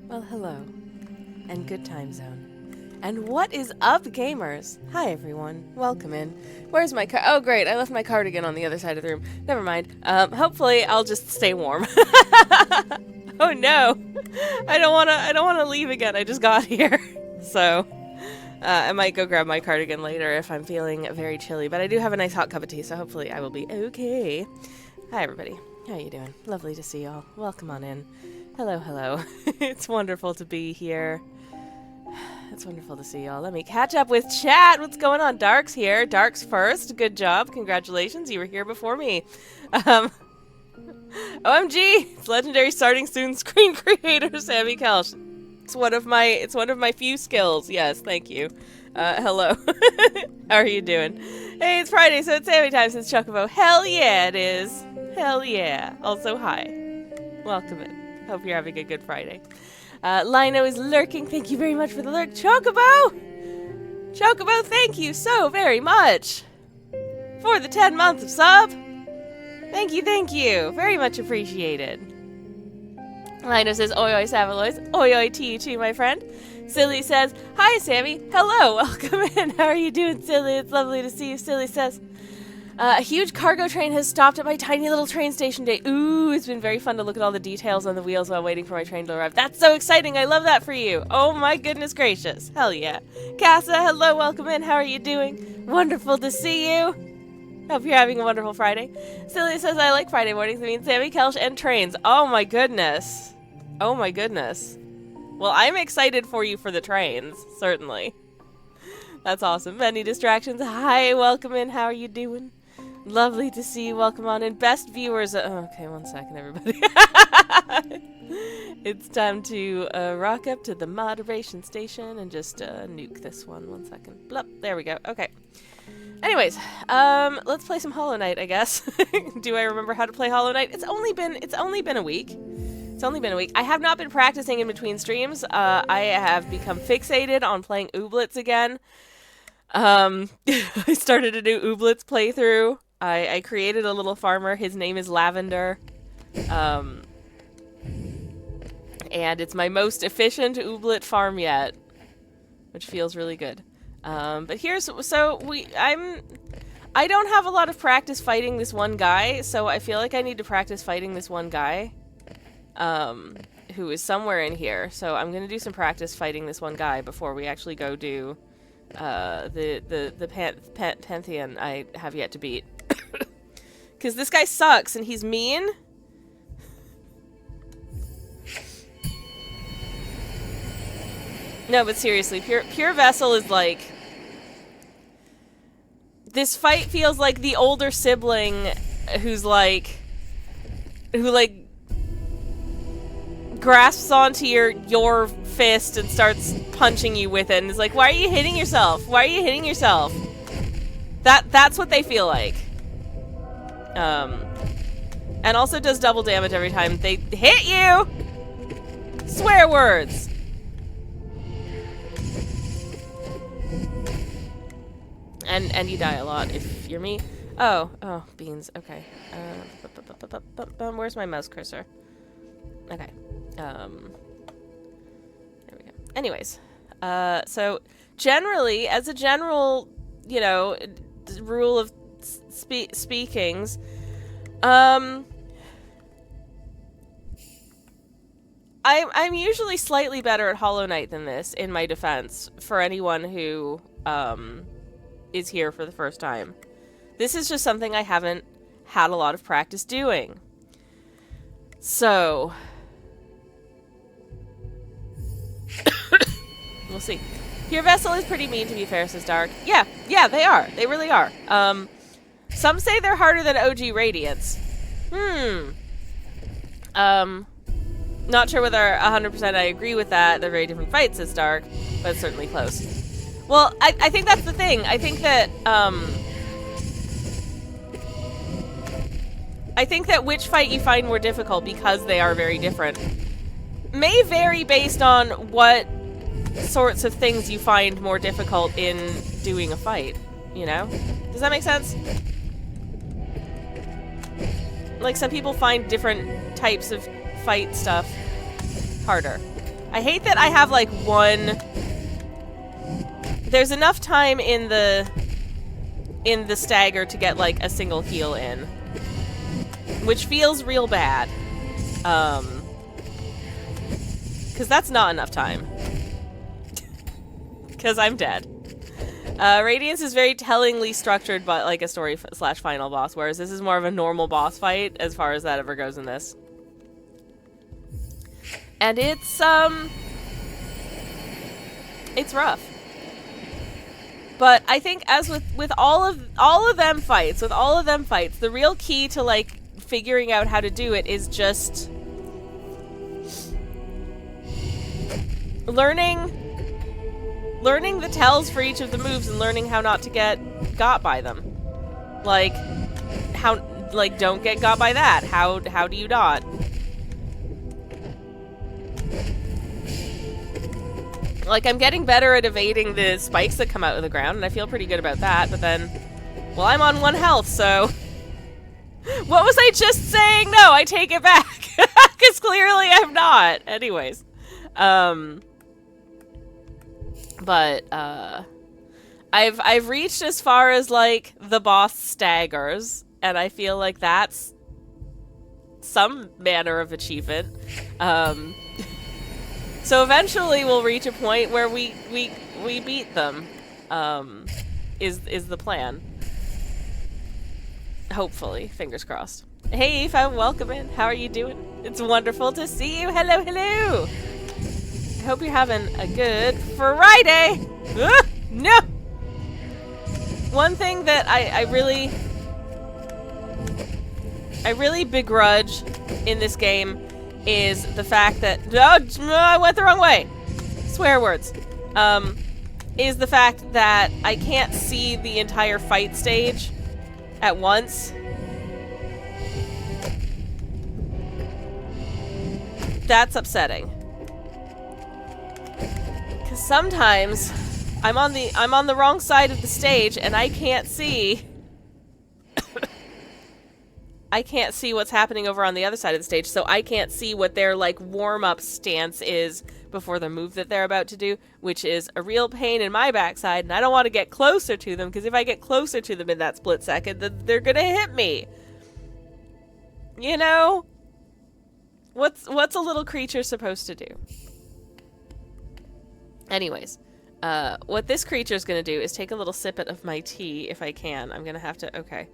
Well, hello, and good time zone. And what is up, gamers? Hi, everyone. Welcome in. Where's my car? Oh, great. I left my cardigan on the other side of the room. Never mind. Hopefully, I'll just stay warm. Oh no, I don't wanna leave again. I just got here, so I might go grab my cardigan later if I'm feeling very chilly. But I do have a nice hot cup of tea, so hopefully I will be okay. Hi, everybody. How you doing? Lovely to see y'all. Welcome on in. Hello, hello. It's wonderful to be here. It's wonderful to see y'all. Let me catch up with chat. What's going on? Dark's here. Dark's first. Good job. Congratulations. You were here before me. OMG! It's legendary starting soon screen creator Sammy Kelch. It's one of my few skills. Yes, thank you. Hello. How are you doing? Hey, it's Friday, so it's Sammy time since Chocobo. Hell yeah, it is. Hell yeah. Also, hi. Welcome in. Hope you're having a good Friday. Lino is lurking. Thank you very much for the lurk. Chocobo! Chocobo, thank you so very much for the 10 months of sub. Thank you, thank you. Very much appreciated. Lino says, oi oi Savaloys. Oi oi to you too, my friend. Silly says, hi Sammy. Hello, welcome in. How are you doing, Silly? It's lovely to see you. Silly says, a huge cargo train has stopped at my tiny little train station today. Ooh, it's been very fun to look at all the details on the wheels while waiting for my train to arrive. That's so exciting. I love that for you. Oh my goodness gracious. Hell yeah. Casa, hello, welcome in. How are you doing? Wonderful to see you. Hope you're having a wonderful Friday. Celia says, I like Friday mornings. I mean, Sammy, Kelch, and trains. Oh my goodness. Oh my goodness. Well, I'm excited for you for the trains, certainly. That's awesome. Many distractions. Hi, welcome in. How are you doing? Lovely to see you. Welcome on in. Best viewers. Oh, okay, one second, everybody. It's time to rock up to the moderation station and just nuke this one. One second. Blup. There we go. Okay. Anyways, let's play some Hollow Knight, I guess. Do I remember how to play Hollow Knight? It's only been a week. It's only been a week. I have not been practicing in between streams. I have become fixated on playing Ooblets again. I started a new Ooblets playthrough. I created a little farmer. His name is Lavender. And it's my most efficient Ooblet farm yet, which feels really good. But here's, I don't have a lot of practice fighting this one guy, so I feel like I need to practice fighting this one guy, who is somewhere in here. So I'm gonna do some practice fighting this one guy before we actually go do, the Pantheon I have yet to beat. Because this guy sucks, and he's mean. No, but seriously, Pure Vessel is like... This fight feels like the older sibling who grasps onto your fist and starts punching you with it, and is like, why are you hitting yourself? Why are you hitting yourself? That's what they feel like. And also does double damage every time they hit you! Swear words! And you die a lot if you're me. Oh, beans. Okay. Where's my mouse cursor? Okay. There we go. Anyways, so generally, as a general, you know, rule of speakings, I'm usually slightly better at Hollow Knight than this, in my defense, for anyone who is here for the first time. This is just something I haven't had a lot of practice doing. So we'll see. Pure Vessel is pretty mean, to be fair, says Dark. Yeah, they are. They really are. Some say they're harder than OG Radiance. Not sure whether 100% I agree with that. They're very different fights, says Dark, but it's certainly close. Well, I think that's the thing. I think that which fight you find more difficult, because they are very different, may vary based on what sorts of things you find more difficult in doing a fight, you know? Does that make sense? Like, some people find different types of fight stuff harder. I hate that I have like one... There's enough time in the stagger to get like a single heal in, which feels real bad. Because that's not enough time. Because I'm dead. Radiance is very tellingly structured, but like a story / final boss, whereas this is more of a normal boss fight as far as that ever goes in this. And it's rough. But I think as with all of them fights, the real key to like figuring out how to do it is just learning the tells for each of the moves and learning how not to get got by them. Like don't get got by that. How do you not? Like, I'm getting better at evading the spikes that come out of the ground, and I feel pretty good about that, but then... Well, I'm on 1 health, so... What was I just saying? No, I take it back! Because clearly I'm not! Anyways. I've reached as far as, like, the boss staggers, and I feel like that's some manner of achievement. So eventually we'll reach a point where we beat them, is the plan. Hopefully, fingers crossed. Hey Aoife, welcome in. How are you doing? It's wonderful to see you. Hello, hello. I hope you're having a good Friday. No. One thing that I really begrudge in this game is the fact that... Oh, I went the wrong way! Swear words. Is the fact that I can't see the entire fight stage at once. That's upsetting. Because sometimes I'm on the wrong side of the stage and I can't see... I can't see what's happening over on the other side of the stage, so I can't see what their, like, warm-up stance is before the move that they're about to do, which is a real pain in my backside, and I don't want to get closer to them, because if I get closer to them in that split second, then they're gonna hit me. You know? What's a little creature supposed to do? Anyways, what this creature's gonna do is take a little sip of my tea, if I can. I'm gonna have to... Okay.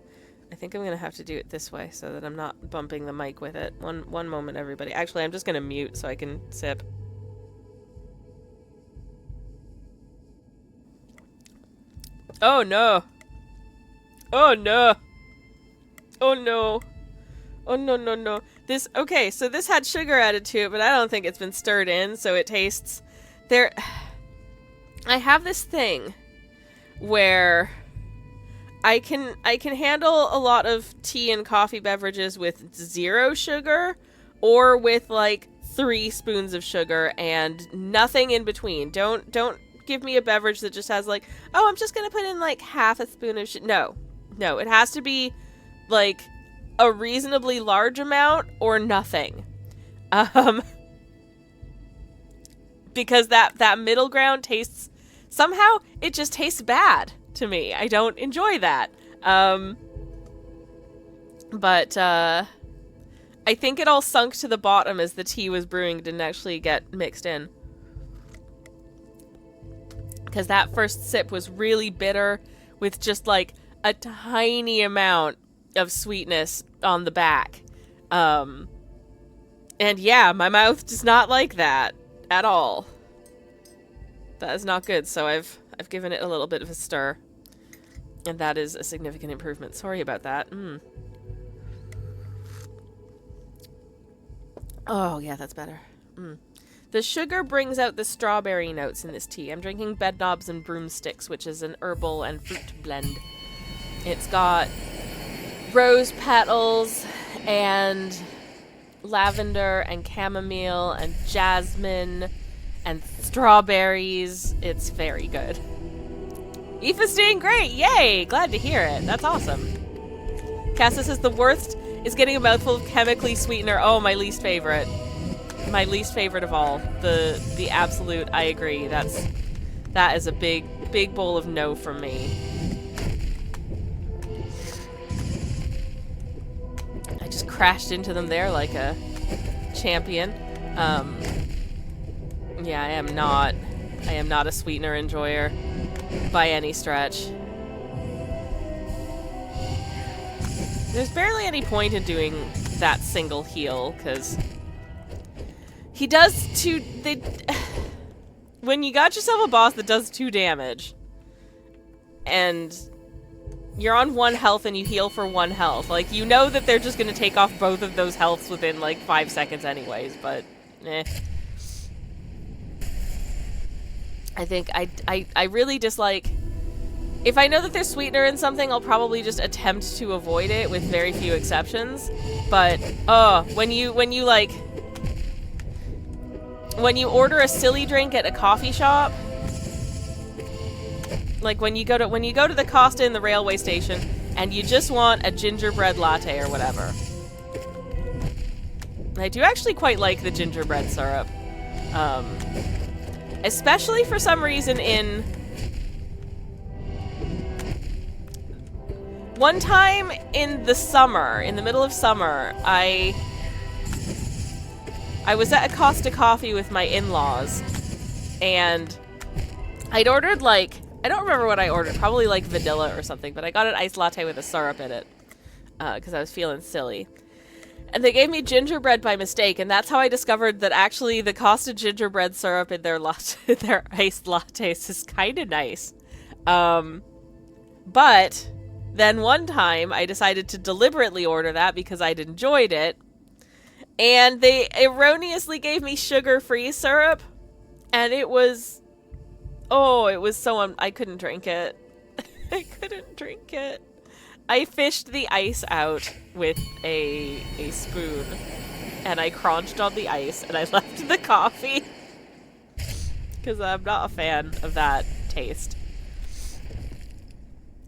I think I'm gonna have to do it this way so that I'm not bumping the mic with it. One moment, everybody. Actually, I'm just gonna mute so I can sip. Oh no! Oh no! Oh no! Oh no no no! This okay. So this had sugar added to it, but I don't think it's been stirred in, so it tastes. There. I have this thing where I can handle a lot of tea and coffee beverages with 0 sugar or with like 3 spoons of sugar and nothing in between. Don't give me a beverage that just has like, oh, I'm just going to put in like half a spoon of sugar. No, it has to be like a reasonably large amount or nothing. Because that middle ground tastes, somehow it just tastes bad to me. I don't enjoy that. But I think it all sunk to the bottom as the tea was brewing, didn't actually get mixed in. Because that first sip was really bitter with just like a tiny amount of sweetness on the back. And yeah, my mouth does not like that at all. That is not good, so I've given it a little bit of a stir. And that is a significant improvement. Sorry about that. Oh, yeah, that's better. The sugar brings out the strawberry notes in this tea. I'm drinking Bed Knobs and Broomsticks, which is an herbal and fruit blend. It's got rose petals and lavender and chamomile and jasmine and strawberries. It's very good. Aoife's doing great! Yay! Glad to hear it. That's awesome. Cassis says the worst is getting a mouthful of chemically sweetener. Oh, my least favorite. my least favorite of all. The absolute, I agree. That is a big bowl of no from me. I just crashed into them there like a champion. Yeah, I am not a sweetener enjoyer by any stretch. There's barely any point in doing that single heal, because he does when you got yourself a boss that does 2 damage, and you're on 1 health and you heal for 1 health, like, you know that they're just gonna take off both of those healths within, like, 5 seconds anyways, but, eh. I think I really dislike... If I know that there's sweetener in something, I'll probably just attempt to avoid it with very few exceptions. But, when you order a silly drink at a coffee shop, like when you go to the Costa in the railway station and you just want a gingerbread latte or whatever. I do actually quite like the gingerbread syrup. Especially for some reason in... One time in the summer, in the middle of summer, I was at a Costa Coffee with my in-laws, and I'd ordered, like, I don't remember what I ordered, probably like vanilla or something, but I got an iced latte with a syrup in it, because I was feeling silly. And they gave me gingerbread by mistake, and that's how I discovered that actually the Costa gingerbread syrup in their their iced lattes is kind of nice. But then one time I decided to deliberately order that because I'd enjoyed it, and they erroneously gave me sugar-free syrup, and it was... Oh, it was so... I couldn't drink it. I couldn't drink it. I fished the ice out with a spoon, and I crunched on the ice, and I left the coffee. Because I'm not a fan of that taste.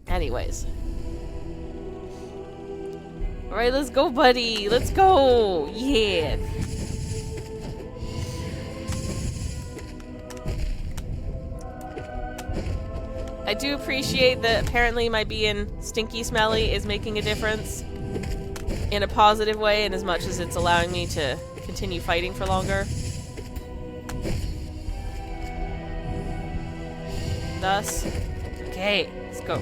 Anyways. Alright, let's go, buddy. Let's go. Yeah. I do appreciate that apparently my being stinky smelly is making a difference in a positive way, in as much as it's allowing me to continue fighting for longer. Thus. Okay, let's go.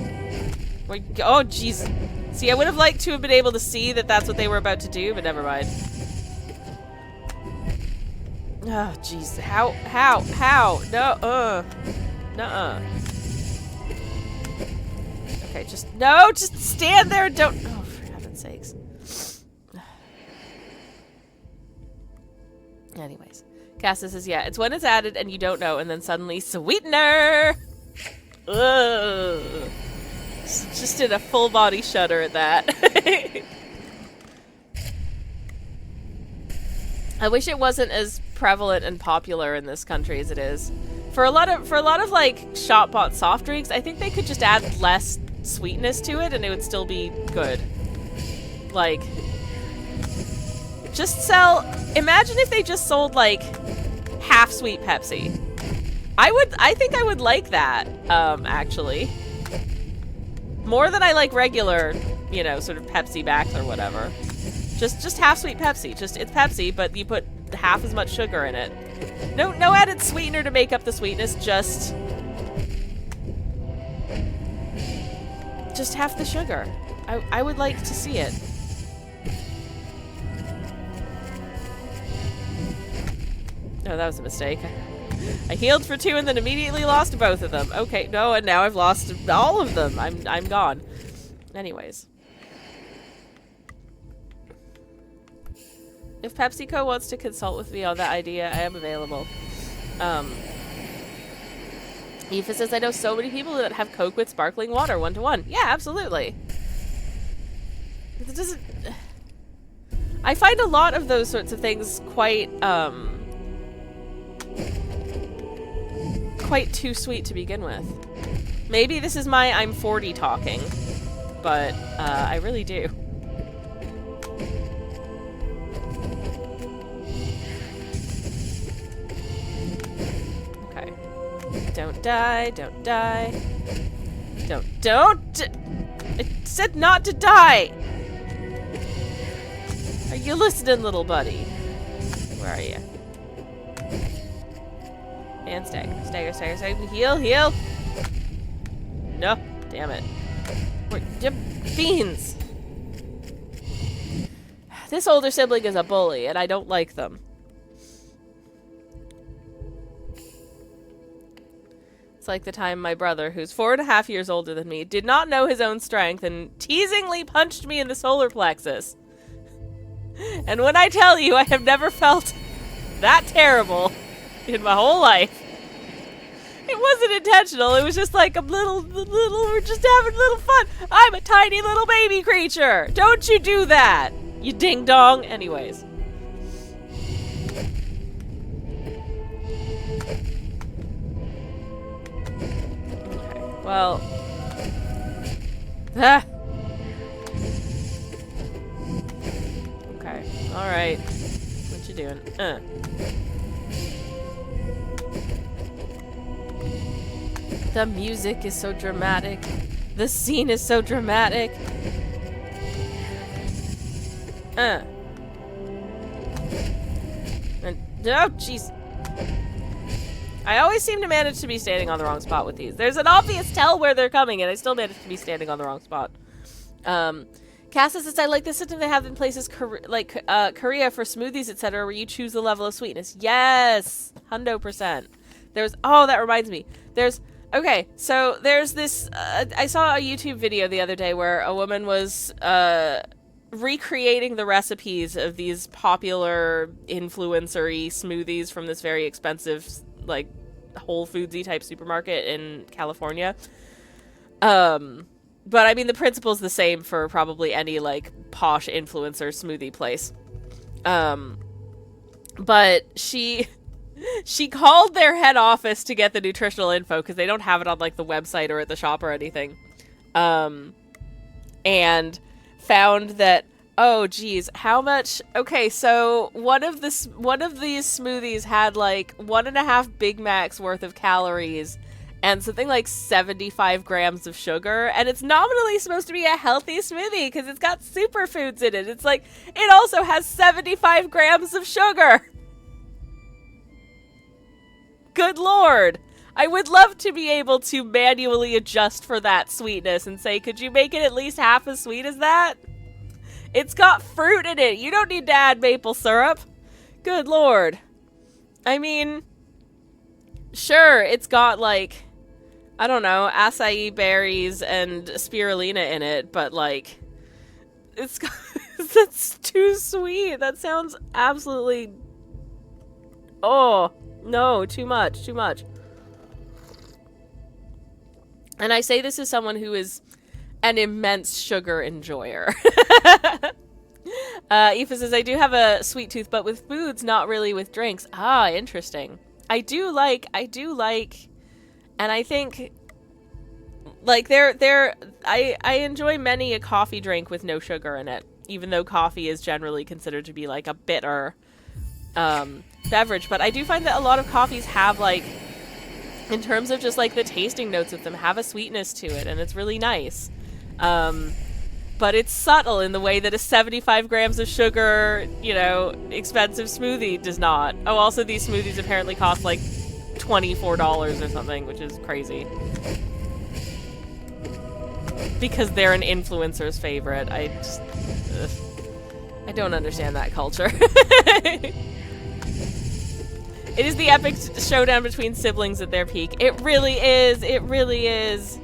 Oh, jeez. See, I would have liked to have been able to see that that's what they were about to do, but never mind. Oh, jeez. How? No, nuh-uh. Okay, just stand there and don't... Oh, for heaven's sakes. Anyways. Cassa says, yeah, it's when it's added and you don't know, and then suddenly, sweetener! Ugh. Just did a full body shudder at that. I wish it wasn't as prevalent and popular in this country as it is. For a lot of like shop bought soft drinks, I think they could just add less sweetness to it and it would still be good. Like, just sell... Imagine if they just sold like half sweet Pepsi. I think I would like that, actually. More than I like regular, you know, sort of Pepsi Max or whatever. Just half sweet Pepsi. It's Pepsi, but you put half as much sugar in it. No added sweetener to make up the sweetness, just half the sugar. I would like to see it. No, that was a mistake. I healed for 2 and then immediately lost both of them. Okay, no, and now I've lost all of them. I'm gone. Anyways. If PepsiCo wants to consult with me on that idea, I am available. Aoife says, I know so many people that have Coke with sparkling water 1-to-1. Yeah, absolutely. It doesn't... I find a lot of those sorts of things quite too sweet to begin with. Maybe this is my I'm 40 talking, but I really do. Don't die. Don't die. Don't. I said not to die. Are you listening, little buddy? Where are you? And stagger. Stagger, stagger, stagger. Heal, heal. No. Damn it. Beans. This older sibling is a bully, and I don't like them. It's like the time my brother, who's 4.5 years older than me, did not know his own strength and teasingly punched me in the solar plexus. And when I tell you I have never felt that terrible in my whole life, it wasn't intentional. It was just like we're just having a little fun. I'm a tiny little baby creature. Don't you do that, you ding dong. Anyways. Okay, well. Ah. Okay, alright. What you doing? The music is so dramatic. The scene is so dramatic. And, oh, jeez. I always seem to manage to be standing on the wrong spot with these. There's an obvious tell where they're coming, and I still manage to be standing on the wrong spot. Cassis says, I like the system they have in places like Korea for smoothies, etc., where you choose the level of sweetness. Yes! 100%. Oh, that reminds me. Okay, so there's this, I saw a YouTube video the other day where a woman was, recreating the recipes of these popular influencer-y smoothies from this very expensive, like, Whole Foodsy type supermarket in California. But I mean, the principle's the same for probably any, like, posh influencer smoothie place. But she called their head office to get the nutritional info because they don't have it on, like, the website or at the shop or anything. And found that, oh geez, how much? Okay, so one of these smoothies had like 1.5 Big Macs worth of calories and something like 75 grams of sugar, and it's nominally supposed to be a healthy smoothie because it's got superfoods in it. It's like, it also has 75 grams of sugar. Good lord. I would love to be able to manually adjust for that sweetness and say, could you make it at least half as sweet as that? It's got fruit in it. You don't need to add maple syrup. Good lord. I mean, sure, it's got, like, I don't know, acai berries and spirulina in it, but, like, it's got, that's too sweet. That sounds absolutely, oh, no, too much, too much. And I say this as someone who is an immense sugar enjoyer. Aoife says, I do have a sweet tooth, but with foods, not really with drinks. Ah, interesting. I do like, and I think, like, I enjoy many a coffee drink with no sugar in it, even though coffee is generally considered to be, like, a bitter, beverage. But I do find that a lot of coffees have, like, in terms of just, like, the tasting notes of them, have a sweetness to it, and it's really nice. But it's subtle in the way that a 75 grams of sugar, you know, expensive smoothie does not. Oh, also these smoothies apparently cost, like, $24 or something, which is crazy. Because they're an influencer's favorite. I don't understand that culture. It is the epic showdown between siblings at their peak. It really is. It really is.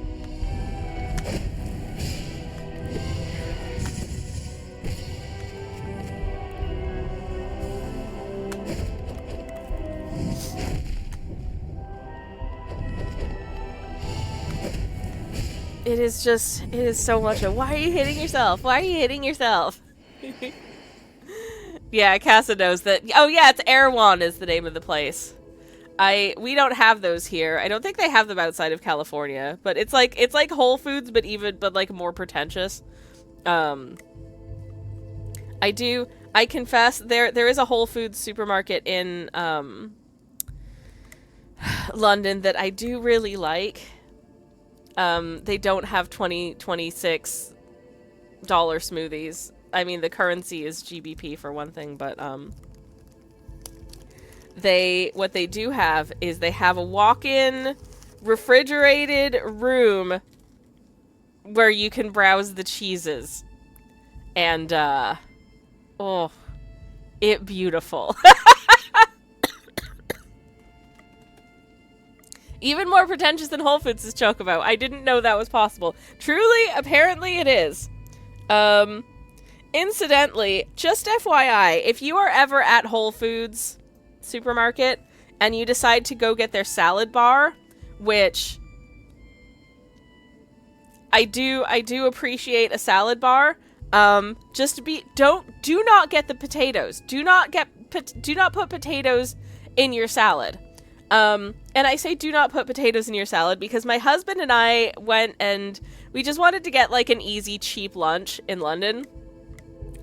It is so much of, why are you hitting yourself? Why are you hitting yourself? Yeah, Casa knows that. Oh yeah, it's Erewhon is the name of the place. We don't have those here. I don't think they have them outside of California, but it's like Whole Foods, but like more pretentious. I confess there is a Whole Foods supermarket in London that I do really like. They don't have $26 smoothies. I mean, the currency is GBP for one thing, but what they do have is they have a walk-in refrigerated room where you can browse the cheeses. And oh, it beautiful. Even more pretentious than Whole Foods is Chocobo. I didn't know that was possible. Truly, apparently it is. Incidentally, just FYI, if you are ever at Whole Foods supermarket and you decide to go get their salad bar, which I do appreciate a salad bar, do not get the potatoes. Do not put potatoes in your salad. And I say do not put potatoes in your salad because my husband and I went and we just wanted to get like an easy, cheap lunch in London.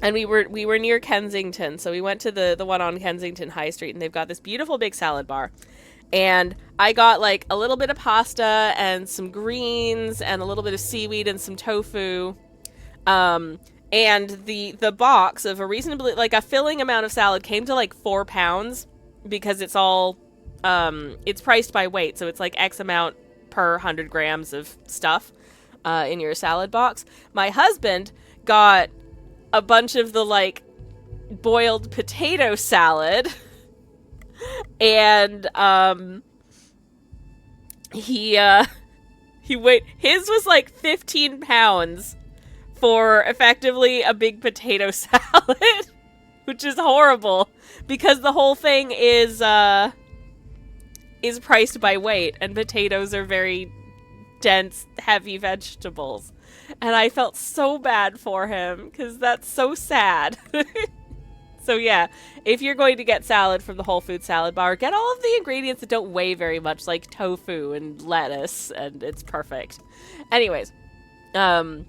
And we were near Kensington, so we went to the one on Kensington High Street, and they've got this beautiful big salad bar. And I got like a little bit of pasta and some greens and a little bit of seaweed and some tofu. And the box of a reasonably, like a filling amount of salad came to like £4 because it's all, it's priced by weight. So it's like X amount per 100 grams of stuff, in your salad box. My husband got a bunch of the like boiled potato salad and, his was like 15 pounds for effectively a big potato salad, which is horrible because the whole thing is priced by weight and potatoes are very dense, heavy vegetables. And I felt so bad for him because that's so sad. So yeah, if you're going to get salad from the Whole Foods salad bar, get all of the ingredients that don't weigh very much, like tofu and lettuce, and it's perfect. Anyways, Aoife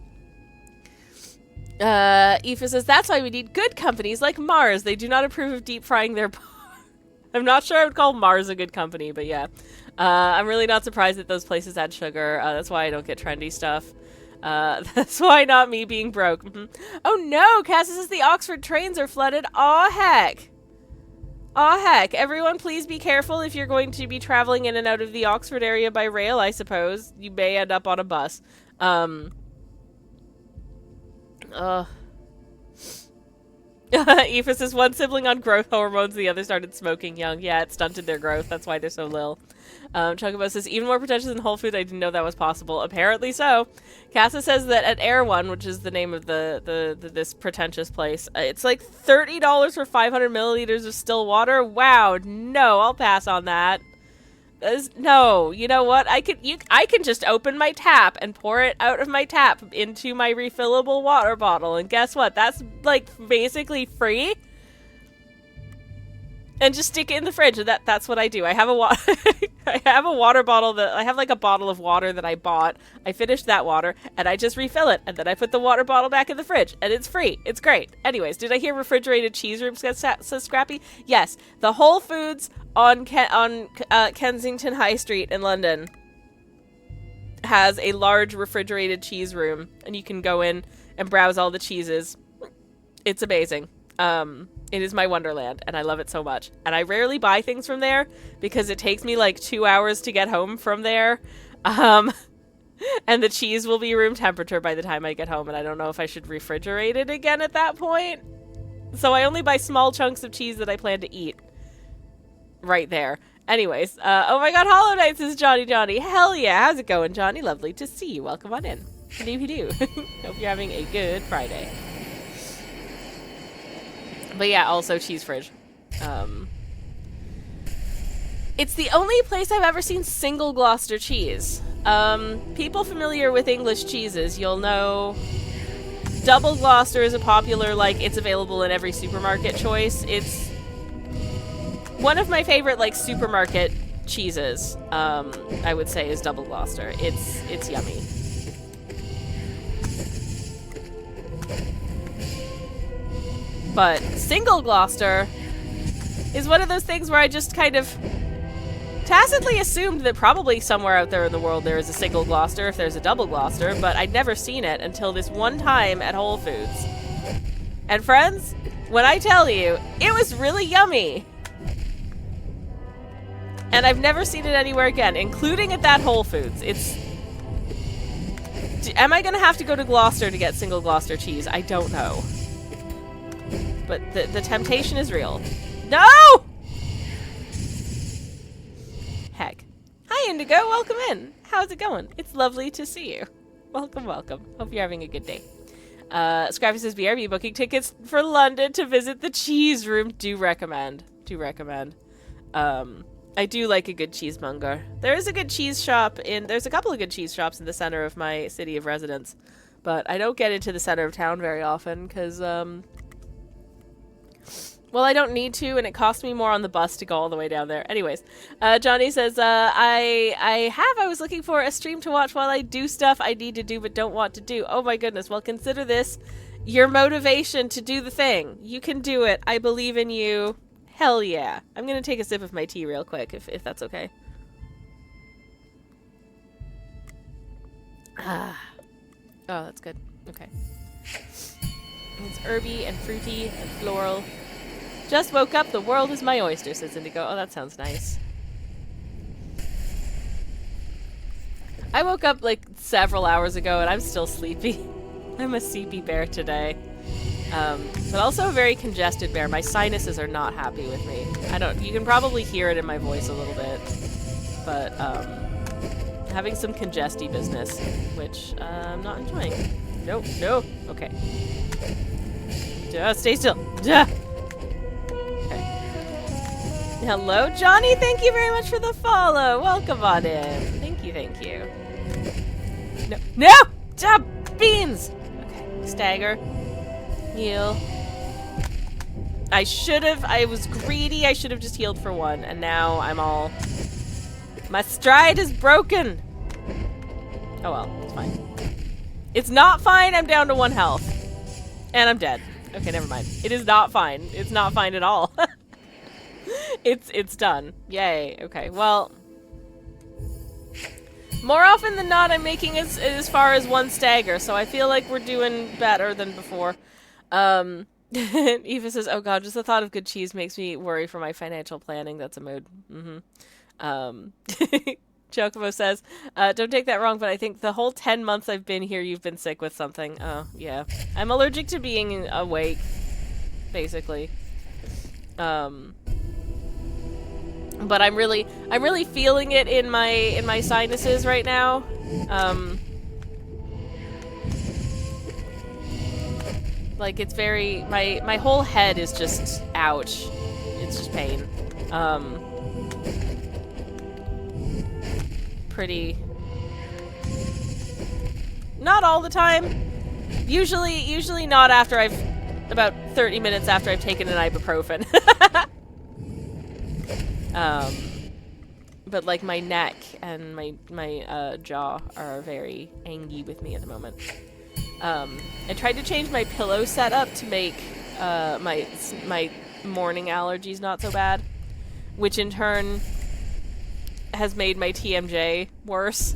says, that's why we need good companies like Mars. They do not approve of deep frying their I'm not sure I would call Mars a good company, but yeah. I'm really not surprised that those places add sugar. That's why I don't get trendy stuff. That's why not me being broke. Oh no, Cassie says the Oxford trains are flooded. Aw heck. Aw heck. Everyone please be careful if you're going to be traveling in and out of the Oxford area by rail, I suppose. You may end up on a bus. Aoife says one sibling on growth hormones, the other started smoking young. Yeah, it stunted their growth. That's why they're so lil. Chocobo says even more pretentious than Whole Foods. I didn't know that was possible. Apparently so. Casa says that at Air One, which is the name of this pretentious place, it's like $30 for 500 milliliters of still water. Wow, no, I'll pass on that. No, you know what? I can just open my tap and pour it out of my tap into my refillable water bottle, and guess what? That's like basically free. And just stick it in the fridge. That's what I do. I have a I have a water bottle I have like a bottle of water that I bought. I finished that water and I just refill it, and then I put the water bottle back in the fridge, and it's free. It's great. Anyways, did I hear refrigerated cheese rooms get so scrappy? Yes, the Whole Foods on Kensington High Street in London has a large refrigerated cheese room, and you can go in and browse all the cheeses. It's amazing. It is my wonderland, and I love it so much. And I rarely buy things from there because it takes me like 2 hours to get home from there. And the cheese will be room temperature by the time I get home, and I don't know if I should refrigerate it again at that point. So I only buy small chunks of cheese that I plan to eat right there. Anyways, oh my god, Hollow Knights is Johnny. Hell yeah, how's it going, Johnny? Lovely to see you. Welcome on in. Do. Hope you're having a good Friday. But yeah, also cheese fridge. It's the only place I've ever seen single Gloucester cheese. People familiar with English cheeses, you'll know double Gloucester is a popular, like, it's available in every supermarket choice. It's one of my favorite, like, supermarket cheeses, I would say, is double Gloucester. It's yummy. But single Gloucester is one of those things where I just kind of tacitly assumed that probably somewhere out there in the world there is a single Gloucester if there's a double Gloucester, but I'd never seen it until this one time at Whole Foods. And friends, when I tell you, it was really yummy. And I've never seen it anywhere again, including at that Whole Foods. Am I gonna have to go to Gloucester to get single Gloucester cheese? I don't know. But the temptation is real. No! Heck. Hi, Indigo. Welcome in. How's it going? It's lovely to see you. Welcome, welcome. Hope you're having a good day. Scrappy says, BRB booking tickets for London to visit the cheese room. Do recommend. Do recommend. I do like a good cheesemonger. There is a good cheese shop there's a couple of good cheese shops in the center of my city of residence. But I don't get into the center of town very often because, well, I don't need to, and it costs me more on the bus to go all the way down there. Anyways, Johnny says, I was looking for a stream to watch while I do stuff I need to do but don't want to do. Oh my goodness, well, consider this your motivation to do the thing. You can do it. I believe in you. Hell yeah. I'm gonna take a sip of my tea real quick, if that's okay. Ah. Oh, that's good. Okay. It's herby and fruity and floral. Just woke up, the world is my oyster, says Indigo. Oh, that sounds nice. I woke up like several hours ago and I'm still sleepy. I'm a sleepy bear today. But also a very congested bear. My sinuses are not happy with me. You can probably hear it in my voice a little bit. But, having some congesty business, which I'm not enjoying. Nope, no. Okay. Stay still. Duh. Hello, Johnny. Thank you very much for the follow. Welcome on in. Thank you, thank you. No. No! Stop! Beans! Okay. Stagger. Heal. I was greedy. I should have just healed for one. And now I'm all... My stride is broken! Oh well, it's fine. It's not fine. I'm down to 1 health. And I'm dead. Okay, never mind. It is not fine. It's not fine at all. It's done. Yay. Okay, well... More often than not, I'm making it as far as 1 stagger, so I feel like we're doing better than before. Eva says, oh god, just the thought of good cheese makes me worry for my financial planning. That's a mood. Chocobo says, don't take that wrong, but I think the whole 10 months I've been here, you've been sick with something. Oh, yeah. I'm allergic to being awake, basically. But I'm really feeling it in my sinuses right now. Like it's very my whole head is just ouch. It's just pain. Pretty not all the time. Usually not after about 30 minutes after I've taken an ibuprofen. But like my neck and my jaw are very angy with me at the moment. I tried to change my pillow setup to make my morning allergies not so bad, which in turn has made my TMJ worse.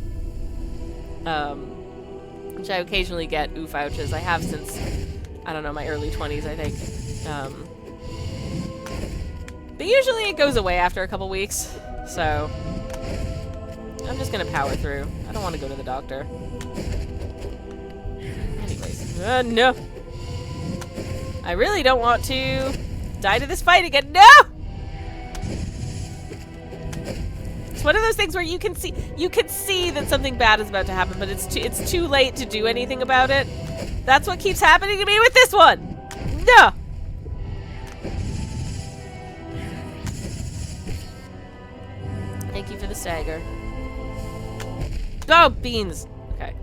Which I occasionally get oof ouches. I have since, I don't know, my early 20s, I think. But usually it goes away after a couple weeks, so I'm just gonna power through. I don't want to go to the doctor. Anyways, no! I really don't want to die to this fight again. No! It's one of those things where you can see that something bad is about to happen, but it's too late to do anything about it. That's what keeps happening to me with this one. No. Thank you for the stagger. Oh, beans. Okay.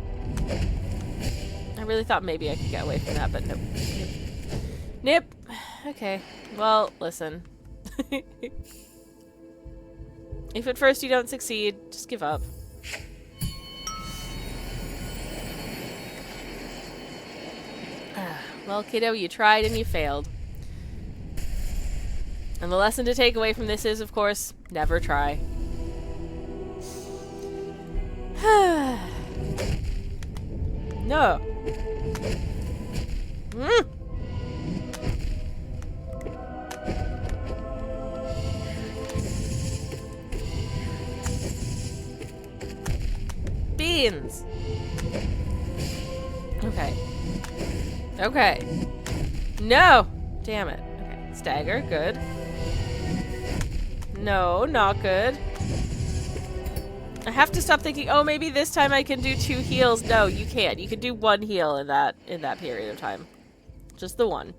I really thought maybe I could get away from that, but nope. Nip. Okay. Well, listen. If at first you don't succeed, just give up. Well, kiddo, you tried and you failed. And the lesson to take away from this is, of course, never try. No. Beans. Okay. Okay. No. Damn it. Okay. Stagger. Good. No, not good. I have to stop thinking, oh, maybe this time I can do 2 heals. No, you can't. You can do 1 heal in that period of time. Just the 1.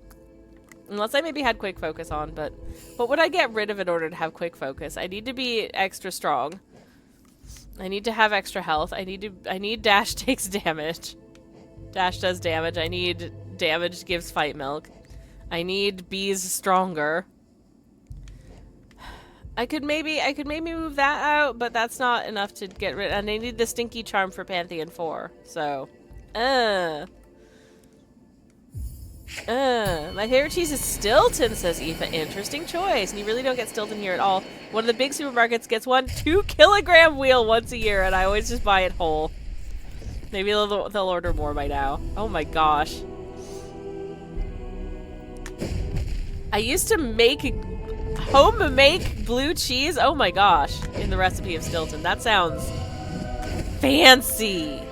Unless I maybe had quick focus on, but what would I get rid of in order to have quick focus? I need to be extra strong. I need to have extra health. I need dash takes damage. Dash does damage. I need damage gives fight milk. I need bees stronger. I could maybe move that out, but that's not enough to get rid. And I need the stinky charm for Pantheon 4. So, my favorite cheese is Stilton, says Aoife. Interesting choice. And you really don't get Stilton here at all. One of the big supermarkets gets 1 2-kilogram wheel once a year, and I always just buy it whole. Maybe they'll order more by now. Oh my gosh. I used to make home-make blue cheese. Oh my gosh. In the recipe of Stilton. That sounds fancy.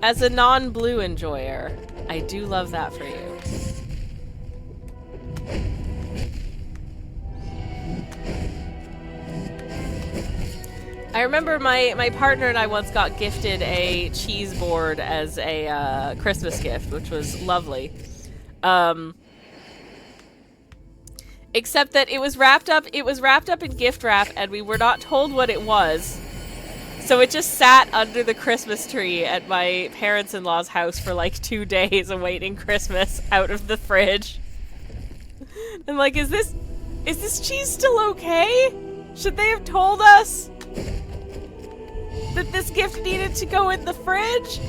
As a non-blue enjoyer, I do love that for you. I remember my partner and I once got gifted a cheese board as a Christmas gift, which was lovely. Except that it was wrapped up in gift wrap, and we were not told what it was. So it just sat under the Christmas tree at my parents-in-law's house for like 2 days awaiting Christmas out of the fridge. I'm like, is this cheese still okay? Should they have told us that this gift needed to go in the fridge?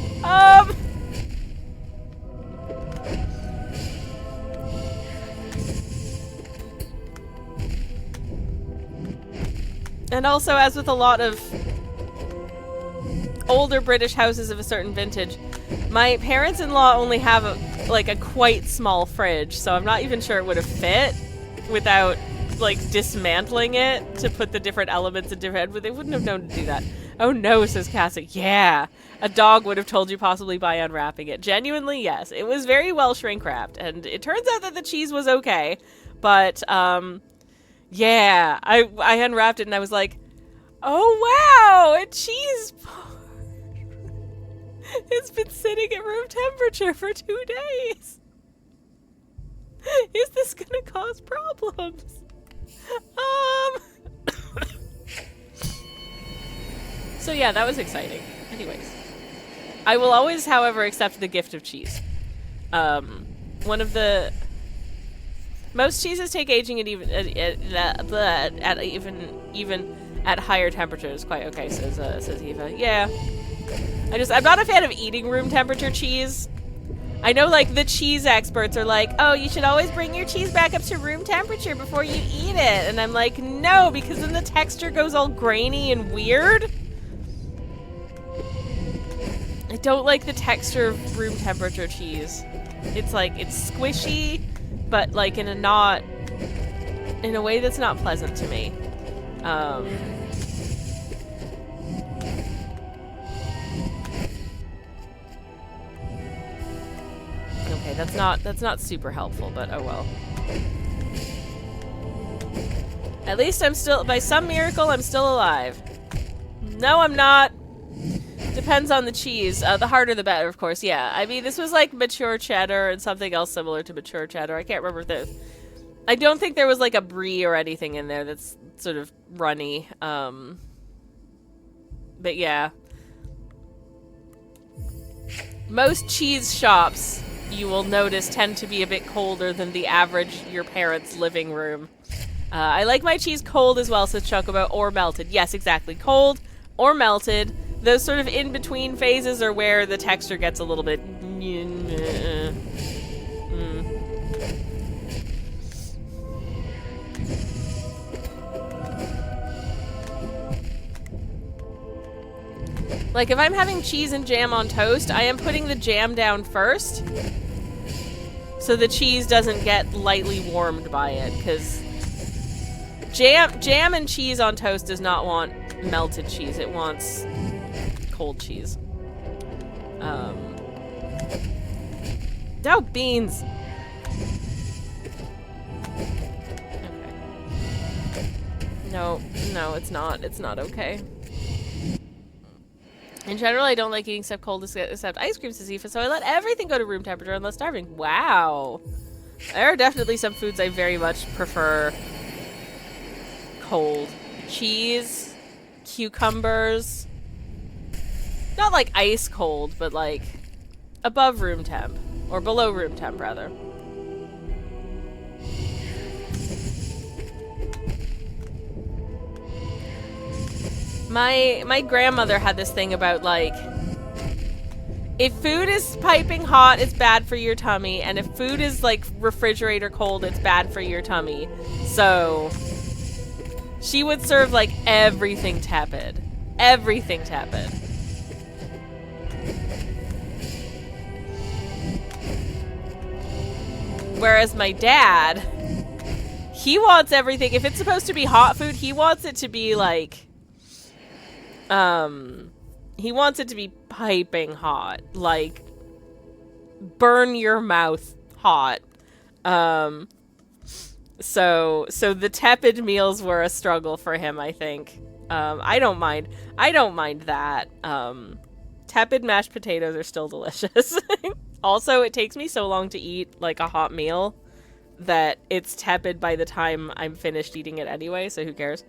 And also, as with a lot of older British houses of a certain vintage, my parents-in-law only have a quite small fridge, so I'm not even sure it would have fit without like dismantling it to put the different elements in different. They wouldn't have known to do that. Oh no, says Cassie. Yeah, a dog would have told you possibly by unwrapping it. Genuinely, yes, it was very well shrink wrapped, and it turns out that the cheese was okay, but yeah, I unwrapped it and I was like, oh wow, a cheese board. It's been sitting at room temperature for 2 days. Is this gonna cause problems? So yeah, that was exciting. Anyways. I will always, however, accept the gift of cheese. One of the... Most cheeses take aging at even at higher temperatures. Quite okay, says Eva. Yeah. I'm not a fan of eating room temperature cheese. I know, like, the cheese experts are like, oh, you should always bring your cheese back up to room temperature before you eat it. And I'm like, no, because then the texture goes all grainy and weird. I don't like the texture of room temperature cheese. It's like, it's squishy, but like in a way that's not pleasant to me. Okay, that's not super helpful, but oh well. At least I'm still, by some miracle, I'm still alive. No, I'm not. Depends on the cheese. The harder the better, of course, yeah. I mean, this was like mature cheddar and something else similar to mature cheddar. I can't remember if there... I don't think there was like a brie or anything in there that's sort of runny. But yeah. Most cheese shops, you will notice, tend to be a bit colder than the average your parents' living room. I like my cheese cold as well, says Chocobo, or melted. Yes, exactly. Cold or melted. Those sort of in-between phases are where the texture gets a little bit... Like, if I'm having cheese and jam on toast, I am putting the jam down first so the cheese doesn't get lightly warmed by it, because jam and cheese on toast does not want melted cheese. It wants cold cheese. Oh, beans! Okay. No, it's not. It's not okay. In general, I don't like eating stuff cold except ice cream, says Aoife, so I let everything go to room temperature unless starving. Wow. There are definitely some foods I very much prefer cold. Cheese, cucumbers. Not like ice cold, but like above room temp. Or below room temp, rather. My grandmother had this thing about, like, if food is piping hot, it's bad for your tummy, and if food is, like, refrigerator cold, it's bad for your tummy. So, she would serve, like, everything tepid. Everything tepid. Whereas my dad, he wants everything, if it's supposed to be hot food, he wants it to be, like, he wants it to be piping hot, like burn your mouth hot. So the tepid meals were a struggle for him, I think. I don't mind that. Tepid mashed potatoes are still delicious. Also, it takes me so long to eat like a hot meal that it's tepid by the time I'm finished eating it anyway, so who cares?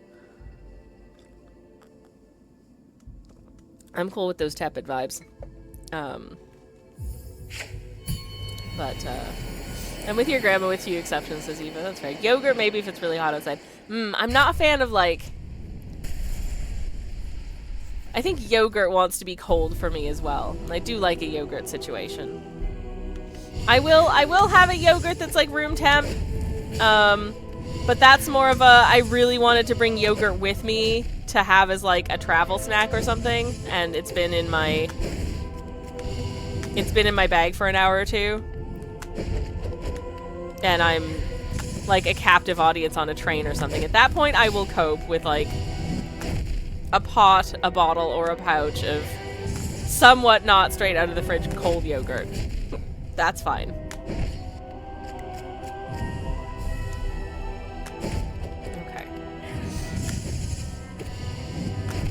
I'm cool with those tepid vibes. I'm with your grandma with few exceptions, says Eva. That's right. Yogurt, maybe if it's really hot outside. I'm not a fan of, like... I think yogurt wants to be cold for me as well. I do like a yogurt situation. I will have a yogurt that's like room temp. But that's more of a, I really wanted to bring yogurt with me to have as like a travel snack or something, and it's been in my bag for an hour or two. And I'm like a captive audience on a train or something. At that point, I will cope with like a pot, a bottle, or a pouch of somewhat not straight out of the fridge cold yogurt. That's fine. Okay.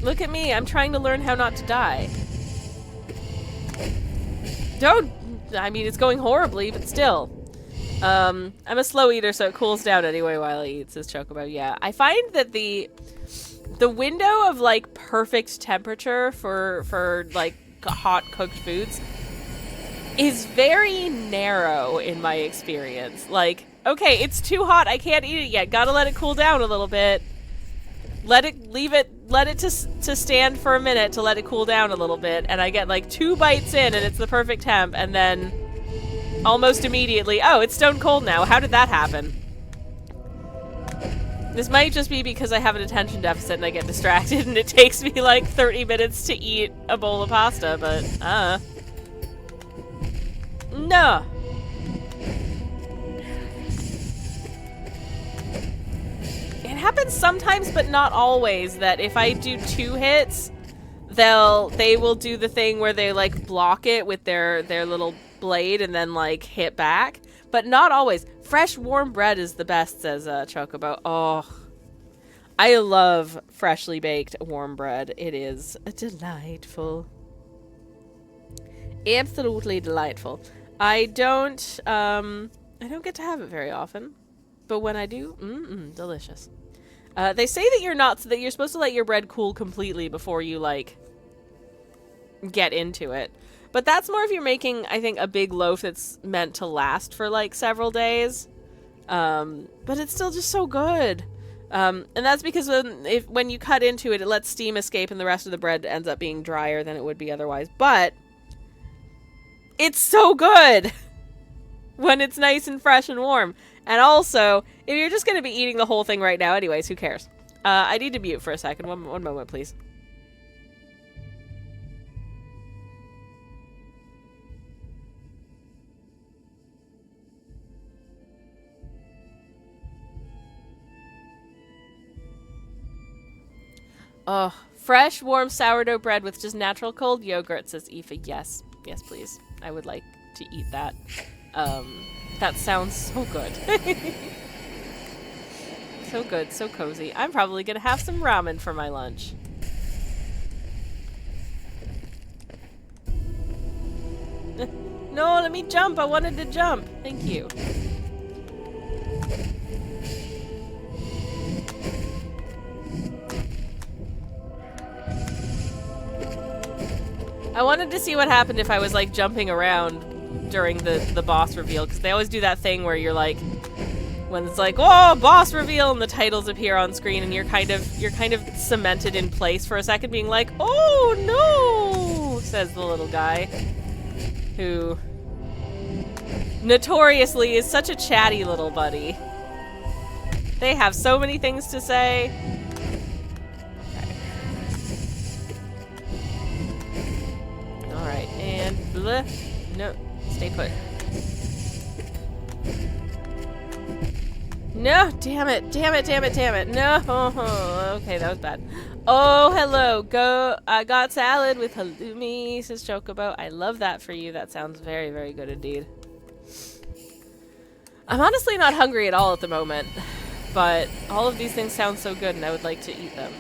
Look at me, I'm trying to learn how not to die. I mean, it's going horribly, but still. I'm a slow eater, so it cools down anyway while I eat, says Chocobo. Yeah, I find that the window of, like, perfect temperature for like, hot cooked foods is very narrow in my experience. Like, okay, it's too hot, I can't eat it yet, gotta let it cool down a little bit. Let it to stand for a minute to let it cool down a little bit, and I get, like, 2 bites in, and it's the perfect temp, and then almost immediately, oh, it's stone cold now. How did that happen? This might just be because I have an attention deficit and I get distracted and it takes me like 30 minutes to eat a bowl of pasta, but, no. It happens sometimes, but not always, that if I do 2 hits, they will do the thing where they, like, block it with their little blade and then, like, hit back. But not always. Fresh warm bread is the best, says Chocobo. Oh, I love freshly baked warm bread. It is delightful. Absolutely delightful. I don't get to have it very often, but when I do, delicious. They say that you're supposed to let your bread cool completely before you, like, get into it. But that's more if you're making, I think, a big loaf that's meant to last for, like, several days. But it's still just so good. And that's because when you cut into it, it lets steam escape and the rest of the bread ends up being drier than it would be otherwise. But it's so good when it's nice and fresh and warm. And also, if you're just going to be eating the whole thing right now anyways, who cares? I need to mute for a second. One moment, please. Oh, fresh, warm sourdough bread with just natural cold yogurt, says Aoife. Yes. Yes, please. I would like to eat that. That sounds so good. So good, so cozy. I'm probably gonna have some ramen for my lunch. No, let me jump. I wanted to jump. Thank you. I wanted to see what happened if I was like jumping around during the boss reveal, because they always do that thing where you're like, when it's like, oh, boss reveal, and the titles appear on screen, and you're kind of cemented in place for a second, being like, oh no, says the little guy, who notoriously is such a chatty little buddy. They have so many things to say. Okay. Alright, and bleh. No, stay put. No, damn it, damn it, damn it, damn it. No, okay, that was bad. Oh, hello, I got salad with halloumi, says Chocobo. I love that for you. That sounds very, very good indeed. I'm honestly not hungry at all at the moment, but all of these things sound so good and I would like to eat them.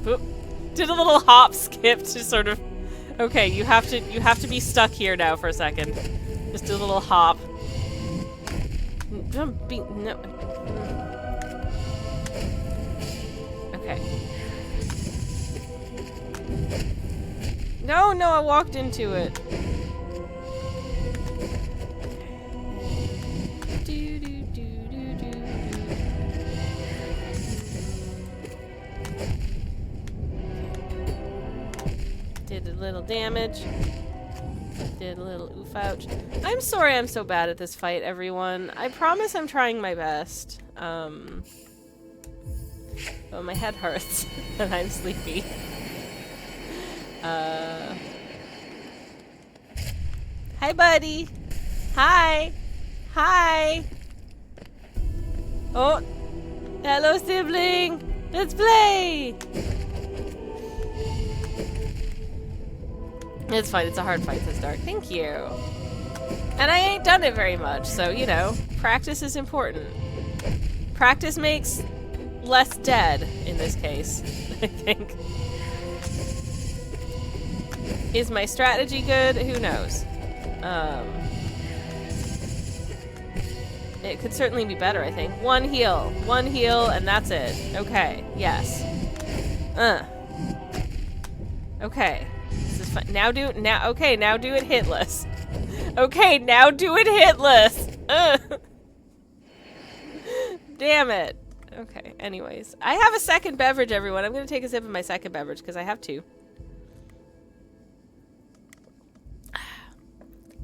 Boop. Did a little hop skip to sort of... Okay, you have to be stuck here now for a second. Just do a little hop. Don't be... No. Okay. No, I walked into it. Did a little damage. Did a little oof ouch. I'm sorry I'm so bad at this fight, everyone. I promise I'm trying my best. But my head hurts and I'm sleepy. Hi, buddy. Hi. Hi. Oh. Hello, sibling. Let's play. It's fine. It's a hard fight, says Dark. Thank you. And I ain't done it very much, so, you know, practice is important. Practice makes less dead, in this case, I think. Is my strategy good? Who knows? It could certainly be better, I think. One heal, and that's it. Okay, yes. Okay. This is fun. Now do it hitless. Okay, now do it hitless. Damn it. Okay, anyways. I have a second beverage, everyone. I'm gonna take a sip of my second beverage, because I have two.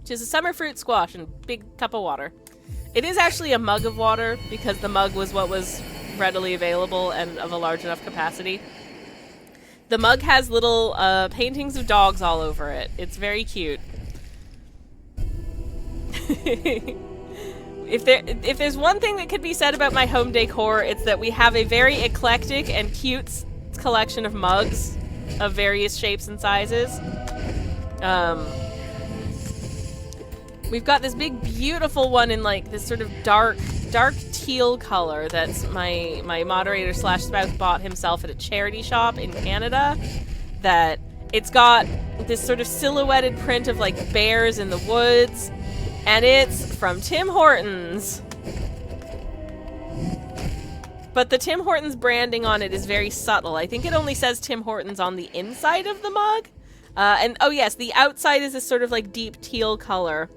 Which is a summer fruit squash and a big cup of water. It is actually a mug of water, because the mug was what was readily available and of a large enough capacity. The mug has little paintings of dogs all over it. It's very cute. If there's one thing that could be said about my home decor, it's that we have a very eclectic and cute collection of mugs of various shapes and sizes. We've got this big, beautiful one in like this sort of dark teal color that's my moderator slash spouse bought himself at a charity shop in Canada. That it's got this sort of silhouetted print of like bears in the woods, and it's from Tim Hortons. But the Tim Hortons branding on it is very subtle. I think it only says Tim Hortons on the inside of the mug. And oh yes, the outside is this sort of like deep teal color.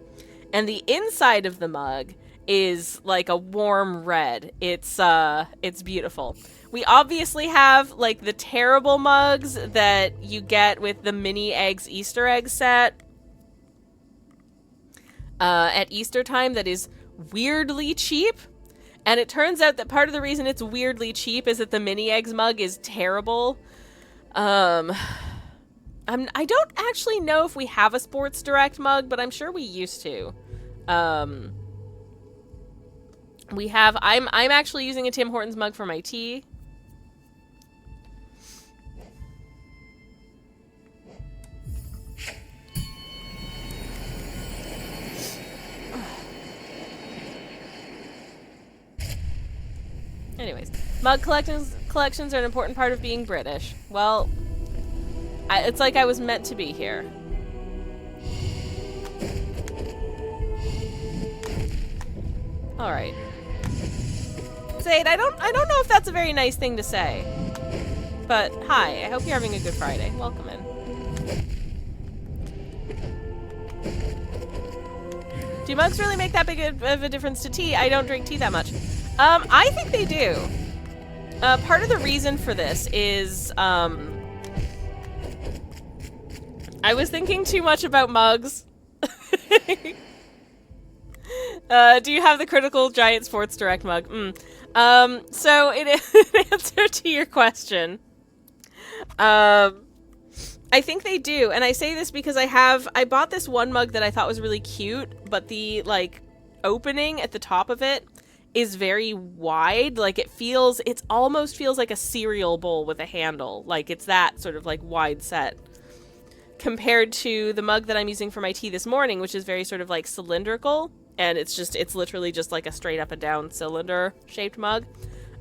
And the inside of the mug is like a warm red. It's beautiful. We obviously have like the terrible mugs that you get with the mini eggs Easter egg set at Easter time that is weirdly cheap. And it turns out that part of the reason it's weirdly cheap is that the mini eggs mug is terrible. I don't actually know if we have a Sports Direct mug, but I'm sure we used to. We have, I'm actually using a Tim Hortons mug for my tea. Anyways, mug collections are an important part of being British. Well, it's like I was meant to be here. All right. Zaid, I don't know if that's a very nice thing to say. But hi, I hope you're having a good Friday. Welcome in. Do mugs really make that big of a difference to tea? I don't drink tea that much. I think they do. Part of the reason for this is, I was thinking too much about mugs. Do you have the Critical Giant Sports Direct mug? So in answer to your question, I think they do, and I say this because I bought this one mug that I thought was really cute, but the, like, opening at the top of it is very wide. Like, it almost feels like a cereal bowl with a handle. Like, it's that sort of, like, wide set. Compared to the mug that I'm using for my tea this morning, which is very sort of, like, cylindrical. And it's literally just, like, a straight up and down cylinder-shaped mug.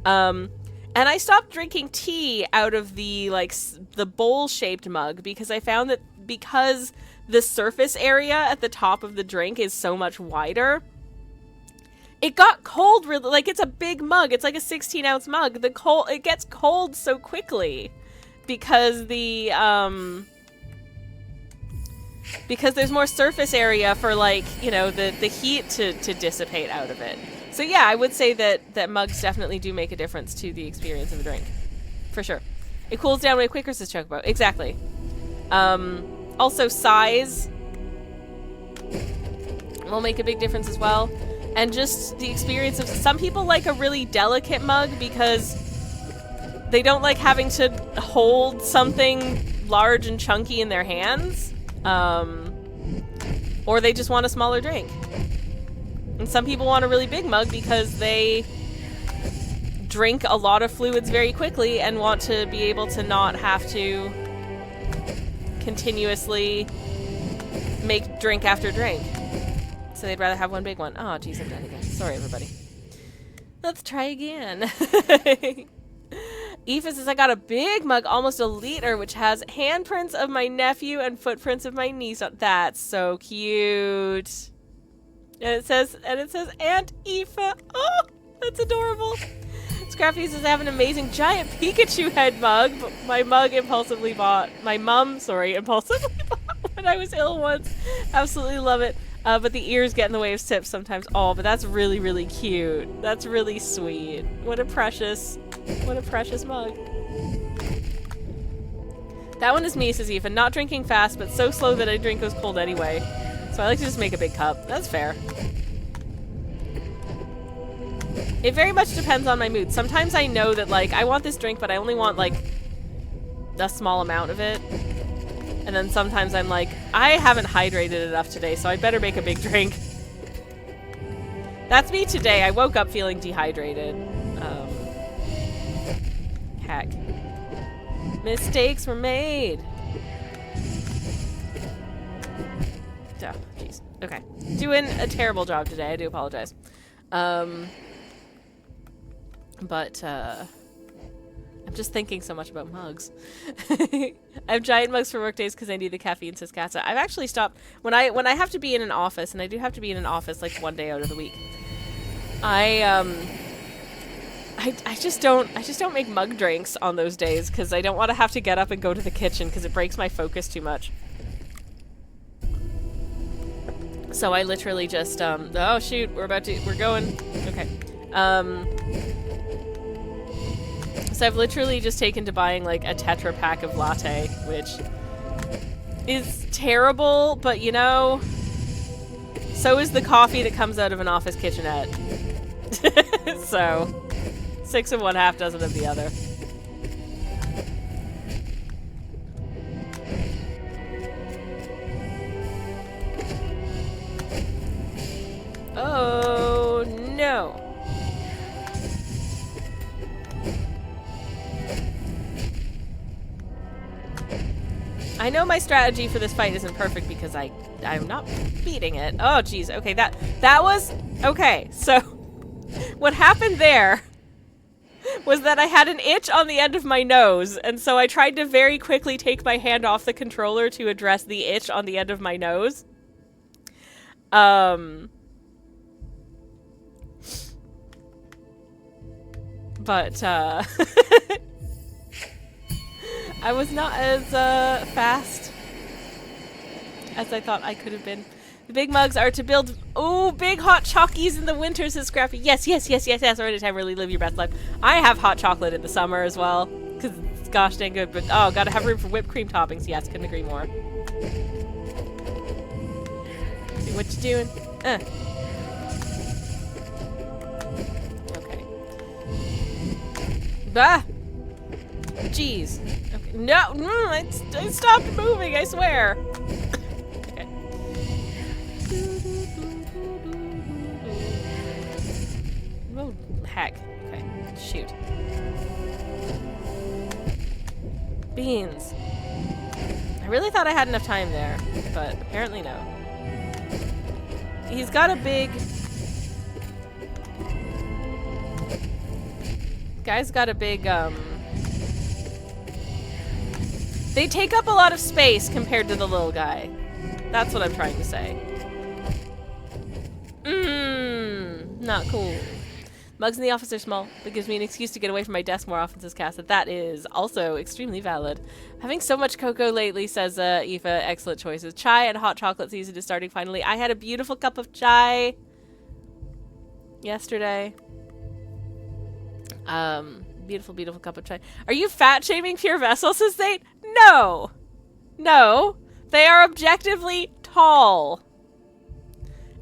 And I stopped drinking tea out of the, like, the bowl-shaped mug because I found that because the surface area at the top of the drink is so much wider, it got cold really, like, it's a big mug. It's like a 16-ounce mug. It gets cold so quickly because because there's more surface area for, like, you know, the heat to dissipate out of it. So yeah, I would say that mugs definitely do make a difference to the experience of a drink. For sure. It cools down way quicker, says Chocobo. Exactly. Also, size will make a big difference as well. And just the experience of... Some people like a really delicate mug because they don't like having to hold something large and chunky in their hands. Or they just want a smaller drink. And some people want a really big mug because they drink a lot of fluids very quickly and want to be able to not have to continuously make drink after drink. So they'd rather have one big one. Oh, geez, I'm done again. Sorry, everybody. Let's try again. Aoife says, I got a big mug, almost a liter, which has handprints of my nephew and footprints of my niece. That's so cute. And it says, Aunt Aoife. Oh, that's adorable. Scrappy says, I have an amazing giant Pikachu head mug, but my mum impulsively bought when I was ill once. Absolutely love it. But the ears get in the way of sips sometimes. Oh, but that's really, really cute. That's really sweet. What a precious mug. That one is me, says Aoife. Not drinking fast, but so slow that I drink goes cold anyway. So I like to just make a big cup. That's fair. It very much depends on my mood. Sometimes I know that, like, I want this drink, but I only want, like, a small amount of it. And then sometimes I'm like, I haven't hydrated enough today, so I better make a big drink. That's me today. I woke up feeling dehydrated. Heck. Mistakes were made. Oh, jeez. Okay. Doing a terrible job today. I do apologize. But, I'm just thinking so much about mugs. I have giant mugs for work days because I need the caffeine, says Katza. I've actually stopped when I have to be in an office, and I do have to be in an office like one day out of the week. I just don't make mug drinks on those days because I don't want to have to get up and go to the kitchen because it breaks my focus too much. So I literally just oh shoot, we're going. Okay. So I've literally just taken to buying, like, a Tetra pack of latte, which is terrible, but, you know, so is the coffee that comes out of an office kitchenette. So, 6 of one, half dozen of the other. Oh, no. I know my strategy for this fight isn't perfect because I'm not beating it. Oh, geez. Okay, that was... Okay, so what happened there was that I had an itch on the end of my nose, and so I tried to very quickly take my hand off the controller to address the itch on the end of my nose. But, I was not as, fast as I thought I could have been. The big mugs are to build... Oh, big hot chockies in the winter, says Scrappy. Yes, yes, yes, yes, yes. Already time really live your best life. I have hot chocolate in the summer as well, because it's gosh dang good. But, oh, gotta have room for whipped cream toppings. Yes, couldn't agree more. See what you doing? Okay. Ah! Jeez. Okay. No! I stopped moving, I swear! Okay. Oh, heck. Okay. Shoot. Beans. I really thought I had enough time there, but apparently no. He's got a big... Guy's got a big, They take up a lot of space compared to the little guy. That's what I'm trying to say. Not cool. Mugs in the office are small, but gives me an excuse to get away from my desk more often, says Casa. That is also extremely valid. Having so much cocoa lately, says Aoife. Excellent choices. Chai and hot chocolate season is starting finally. I had a beautiful cup of chai yesterday. Beautiful, beautiful cup of chai. Are you fat-shaming Pure Vessel, says Zate? No! No. They are objectively tall.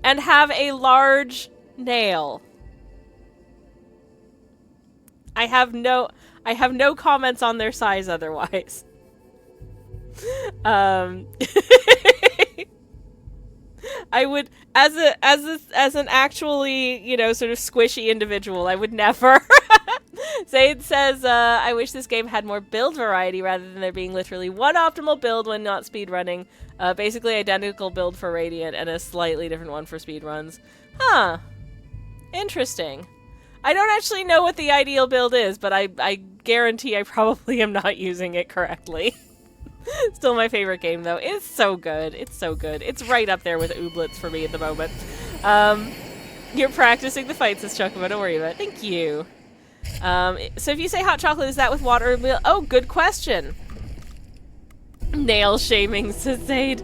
And have a large nail. I have no comments on their size otherwise. I would, as an actually, you know, sort of squishy individual, I would never. Zaid says, I wish this game had more build variety rather than there being literally one optimal build when not speedrunning. Basically identical build for Radiant and a slightly different one for speedruns. Huh. Interesting. I don't actually know what the ideal build is, but I guarantee I probably am not using it correctly. Still my favorite game, though. It's so good. It's so good. It's right up there with Ooblets for me at the moment. You're practicing the fights, says Chocobo. Don't worry about it. Thank you. So if you say hot chocolate, is that with water or milk? Oh, good question. Nail shaming, says Zaid.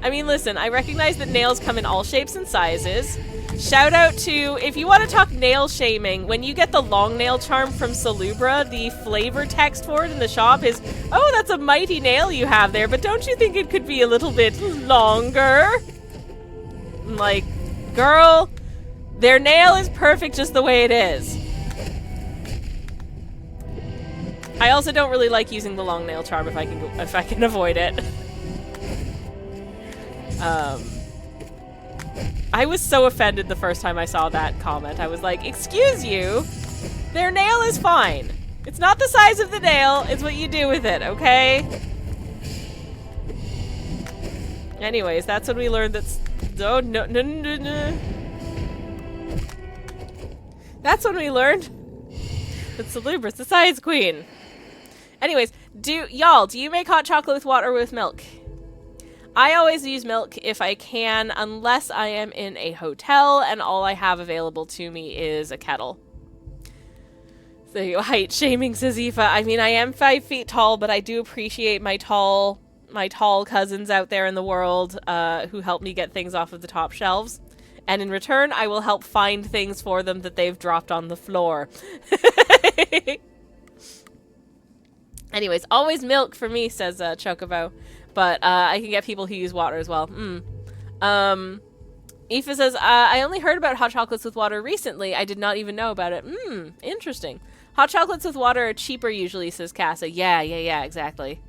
I mean, listen, I recognize that nails come in all shapes and sizes. Shout out to, if you want to talk nail shaming, when you get the long nail charm from Salubra, the flavor text for it in the shop is, oh, that's a mighty nail you have there, but don't you think it could be a little bit longer? I'm like, girl, their nail is perfect just the way it is. I also don't really like using the long nail charm if I can avoid it. I was so offended the first time I saw that comment. I was like, excuse you? Their nail is fine. It's not the size of the nail, it's what you do with it, okay? Anyways, that's when we learned that's... Oh, no. That's when we learned that Salubra's the size queen. Anyways, do you make hot chocolate with water or with milk? I always use milk if I can, unless I am in a hotel and all I have available to me is a kettle. So height shaming, says Aoife. I mean, I am 5 feet tall, but I do appreciate my tall cousins out there in the world who help me get things off of the top shelves. And in return, I will help find things for them that they've dropped on the floor. Anyways, always milk for me, says Chocobo. But I can get people who use water as well. Aoife says, I only heard about hot chocolates with water recently. I did not even know about it. Interesting. Hot chocolates with water are cheaper usually, says Casa. Yeah, exactly.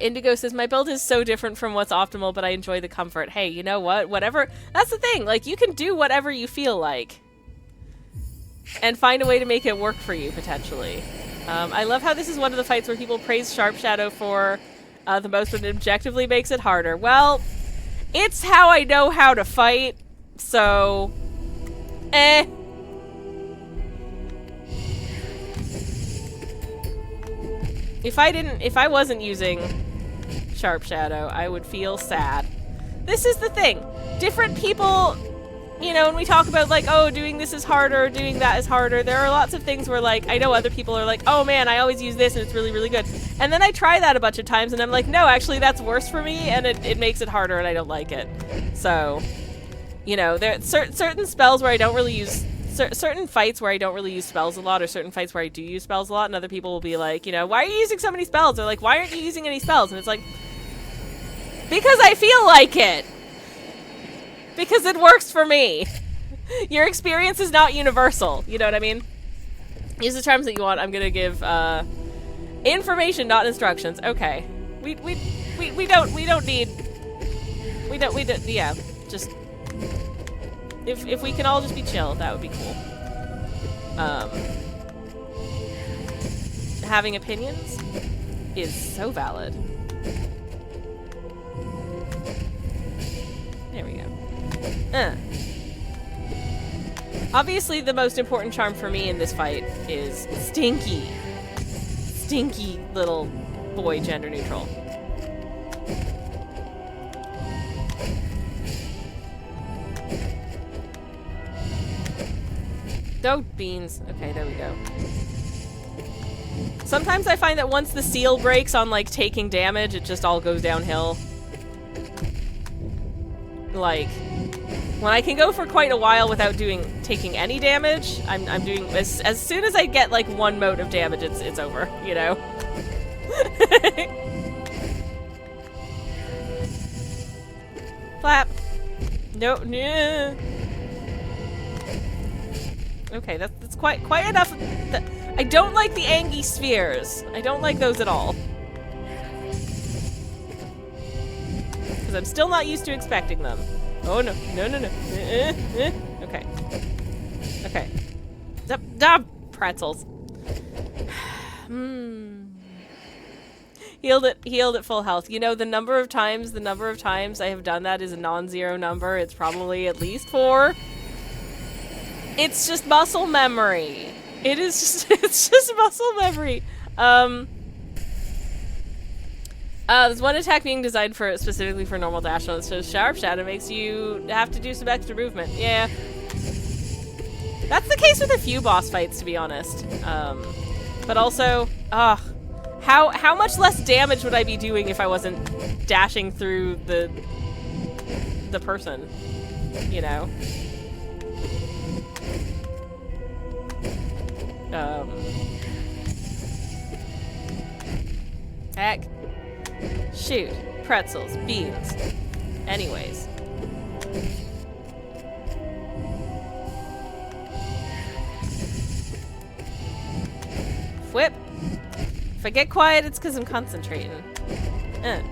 Indigo says, my build is so different from what's optimal, but I enjoy the comfort. Hey, you know what? Whatever. That's the thing. Like, you can do whatever you feel like. and find a way to make it work for you, potentially. I love how this is one of the fights where people praise Sharp Shadow for the most, but it objectively makes it harder. Well, it's how I know how to fight, so... eh. If I wasn't using Sharp Shadow, I would feel sad. This is the thing. Different people, you know, when we talk about, like, oh, doing this is harder, doing that is harder, there are lots of things where, like, I know other people are like, oh man, I always use this and it's really, really good. And then I try that a bunch of times and I'm like, no, actually that's worse for me and it makes it harder and I don't like it. So, you know, there are certain spells where I don't really use... certain fights where I don't really use spells a lot, or certain fights where I do use spells a lot, and other people will be like, you know, why are you using so many spells? Or like, why aren't you using any spells? And it's like, because I feel like it. Because it works for me. Your experience is not universal. You know what I mean? Use the charms that you want. I'm gonna give information, not instructions. Okay. We don't need. Yeah. Just. If we can all just be chill, that would be cool. Having opinions is so valid. There we go. Obviously, the most important charm for me in this fight is Stinky. Stinky little boy, gender neutral. Oh, beans. Okay, there we go. Sometimes I find that once the seal breaks on, like, taking damage, it just all goes downhill. Like, when I can go for quite a while without taking any damage, I'm doing... As soon as I get, like, one mote of damage, it's over, you know? Flap. No, nah. Okay, that's quite enough. I don't like the Angie spheres. I don't like those at all. Because I'm still not used to expecting them. Oh no, no. Okay. Okay. Pretzels. Healed at full health. You know, the number of times I have done that is a non-zero number. It's probably at least 4. It's just muscle memory. It's just muscle memory. There's one attack being designed specifically for normal dash mode. So Sharp Shadow makes you have to do some extra movement. Yeah. That's the case with a few boss fights, to be honest. But also, how much less damage would I be doing if I wasn't dashing through the person? You know? Heck. Shoot. Pretzels. Beans. Anyways. Whip. If I get quiet, it's because I'm concentrating. Okay.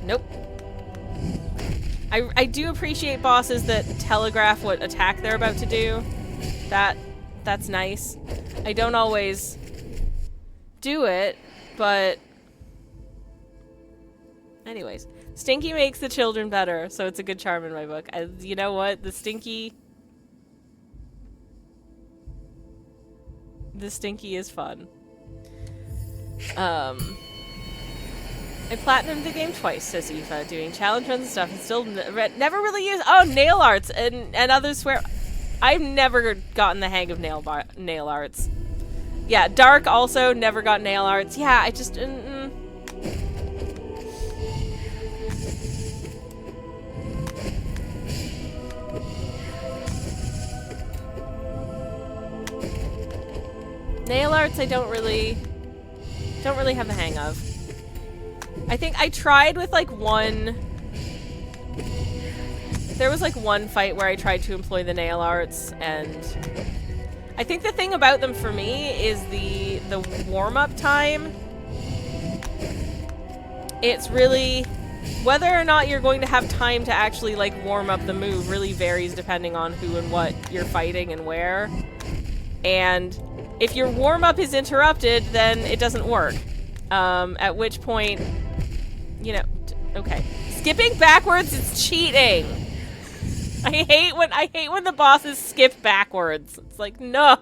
Nope. I do appreciate bosses that telegraph what attack they're about to do. That's nice. I don't always do it, but anyways. Stinky makes the children better, so it's a good charm in my book. You know what? The Stinky is fun. I platinumed the game twice, says Aoife, doing challenge runs and stuff, and still never really used... Oh, nail arts! And others swear... I've never gotten the hang of nail arts. Yeah, Dark also never got nail arts. Yeah, I just... Nail arts I don't really have the hang of. I think I tried with like one... There was like one fight where I tried to employ the nail arts, and I think the thing about them for me is the warm-up time. It's really... Whether or not you're going to have time to actually, like, warm up the move really varies depending on who and what you're fighting and where. And if your warm-up is interrupted, then it doesn't work. At which point, you know, okay. Skipping backwards is cheating! I hate when the bosses skip backwards. It's like, no!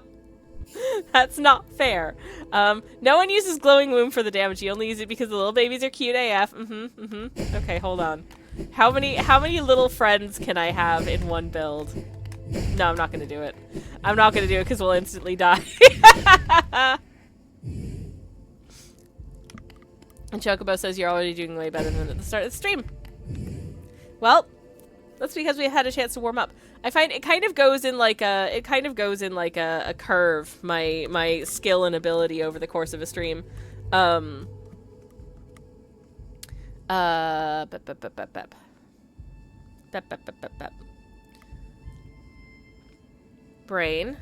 That's not fair. No one uses glowing womb for the damage. You only use it because the little babies are cute AF. Okay, hold on. How many little friends can I have in one build? No, I'm not gonna do it. I'm not gonna do it because we'll instantly die. And Chocobo says you're already doing way better than at the start of the stream. Well, that's because we had a chance to warm up. I find it kind of goes in like a curve, my skill and ability over the course of a stream. Brain.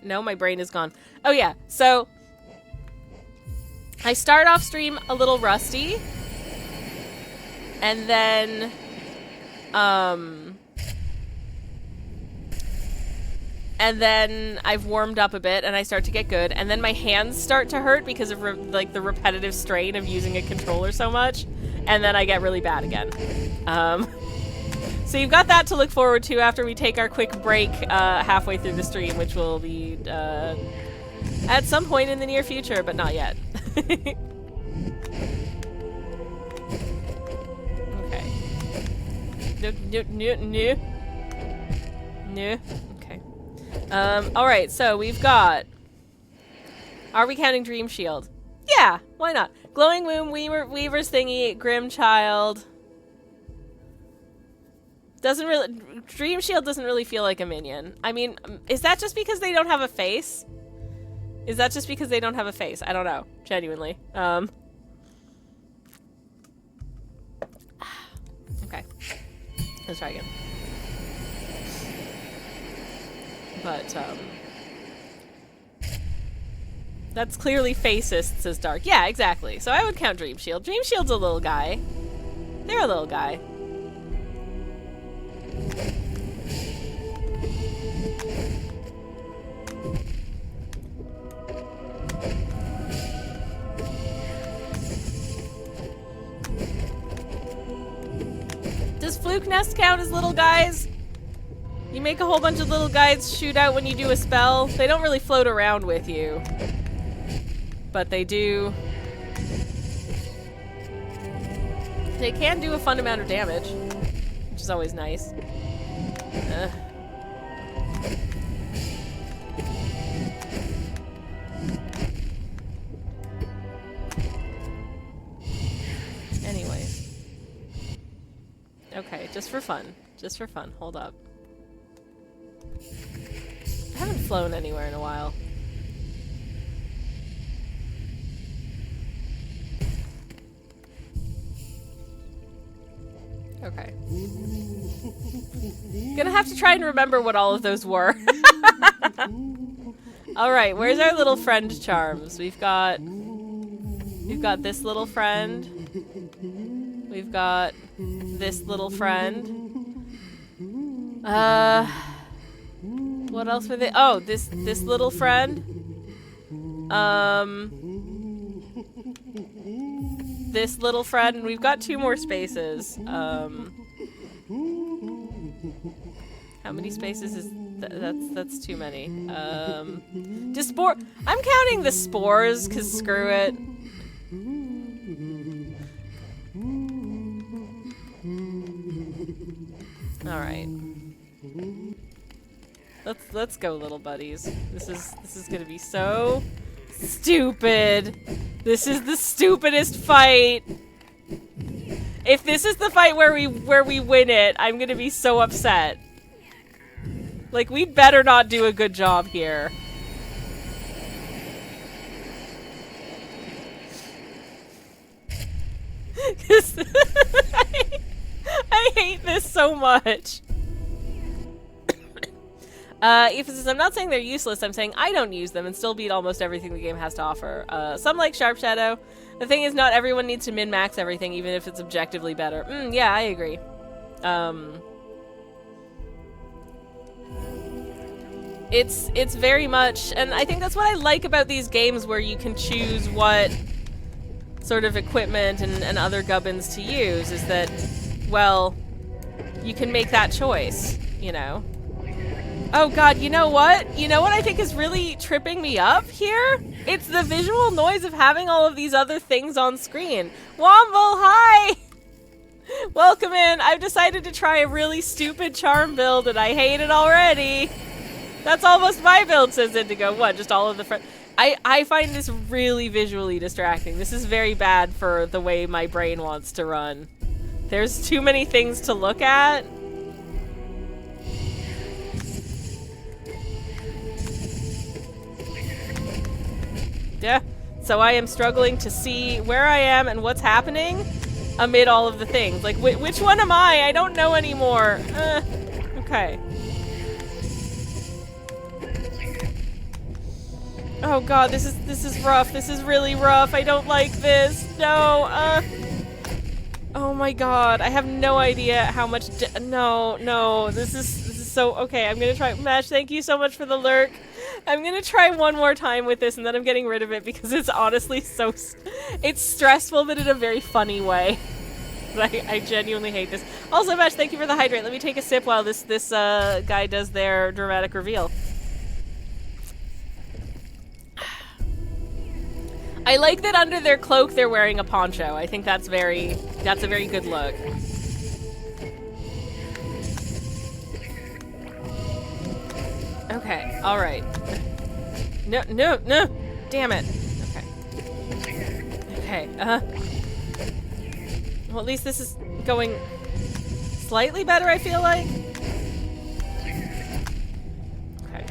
No, my brain is gone. Oh yeah, so I start off stream a little rusty. And then, I've warmed up a bit and I start to get good. And then my hands start to hurt because of like the repetitive strain of using a controller so much. And then I get really bad again. So you've got that to look forward to after we take our quick break halfway through the stream, which will be at some point in the near future, but not yet. No. Okay. Alright, so we've got... Are we counting Dream Shield? Yeah, why not? Glowing Womb, Weaver's Thingy, Grim Child. Doesn't really... Dream Shield doesn't really feel like a minion. I mean, is that just because they don't have a face? I don't know. Genuinely. Okay. Let's try again. But, that's clearly facist, says Dark. Yeah, exactly. So I would count Dream Shield. Dream Shield's a little guy. They're a little guy. Does Fluke Nest count as little guys? You make a whole bunch of little guys shoot out when you do a spell. They don't really float around with you. But they do. They can do a fun amount of damage, which is always nice. Anyways. Okay, just for fun. Just for fun. Hold up. I haven't flown anywhere in a while. Okay. Gonna have to try and remember what all of those were. Alright, where's our little friend charms? We've got this little friend. We've got this little friend. What else were they? Oh, this little friend. This little friend, and we've got 2 more spaces. How many spaces is that's too many. Just I'm counting the spores, cause screw it. All right. Let's go, little buddies. This is gonna be so stupid. This is the stupidest fight. If this is the fight where we win it, I'm gonna be so upset. Like, we'd better not do a good job here. I hate this so much. I'm not saying they're useless, I'm saying I don't use them and still beat almost everything the game has to offer. Some like Sharp Shadow. The thing is, not everyone needs to min-max everything, even if it's objectively better. Yeah, I agree. It's very much, and I think that's what I like about these games where you can choose what sort of equipment and other gubbins to use, is that, well, you can make that choice, you know? Oh god, you know what? You know what I think is really tripping me up here? It's the visual noise of having all of these other things on screen. Womble, hi! Welcome in. I've decided to try a really stupid charm build and I hate it already. That's almost my build, says Indigo. What, just all of the friends? I find this really visually distracting. This is very bad for the way my brain wants to run. There's too many things to look at. Yeah, so I am struggling to see where I am and what's happening amid all of the things. Like, which one am I? I don't know anymore. Okay. Oh god, this is rough. This is really rough. I don't like this. No, oh my god, I have no idea how much no, this is so, okay, I'm gonna try. Mash, thank you so much for the lurk. I'm gonna try one more time with this and then I'm getting rid of it because it's honestly so, it's stressful but in a very funny way. I genuinely hate this. Also, Mash, thank you for the hydrate. Let me take a sip while this guy does their dramatic reveal. I like that under their cloak they're wearing a poncho. I think that's a very good look. Okay, alright. No, damn it. Okay, well, at least this is going slightly better, I feel like. Okay.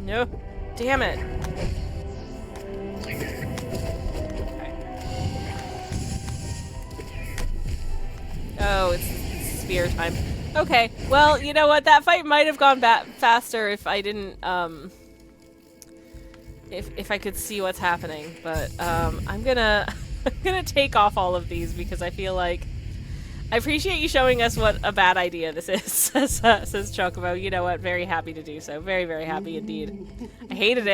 No, damn it. Okay. Oh, it's spear time. Okay, well, you know what? That fight might have gone faster if I didn't, if I could see what's happening. But, I'm gonna take off all of these because I feel like I appreciate you showing us what a bad idea this is, says Chocobo. You know what? Very happy to do so. Very, very happy indeed. I hated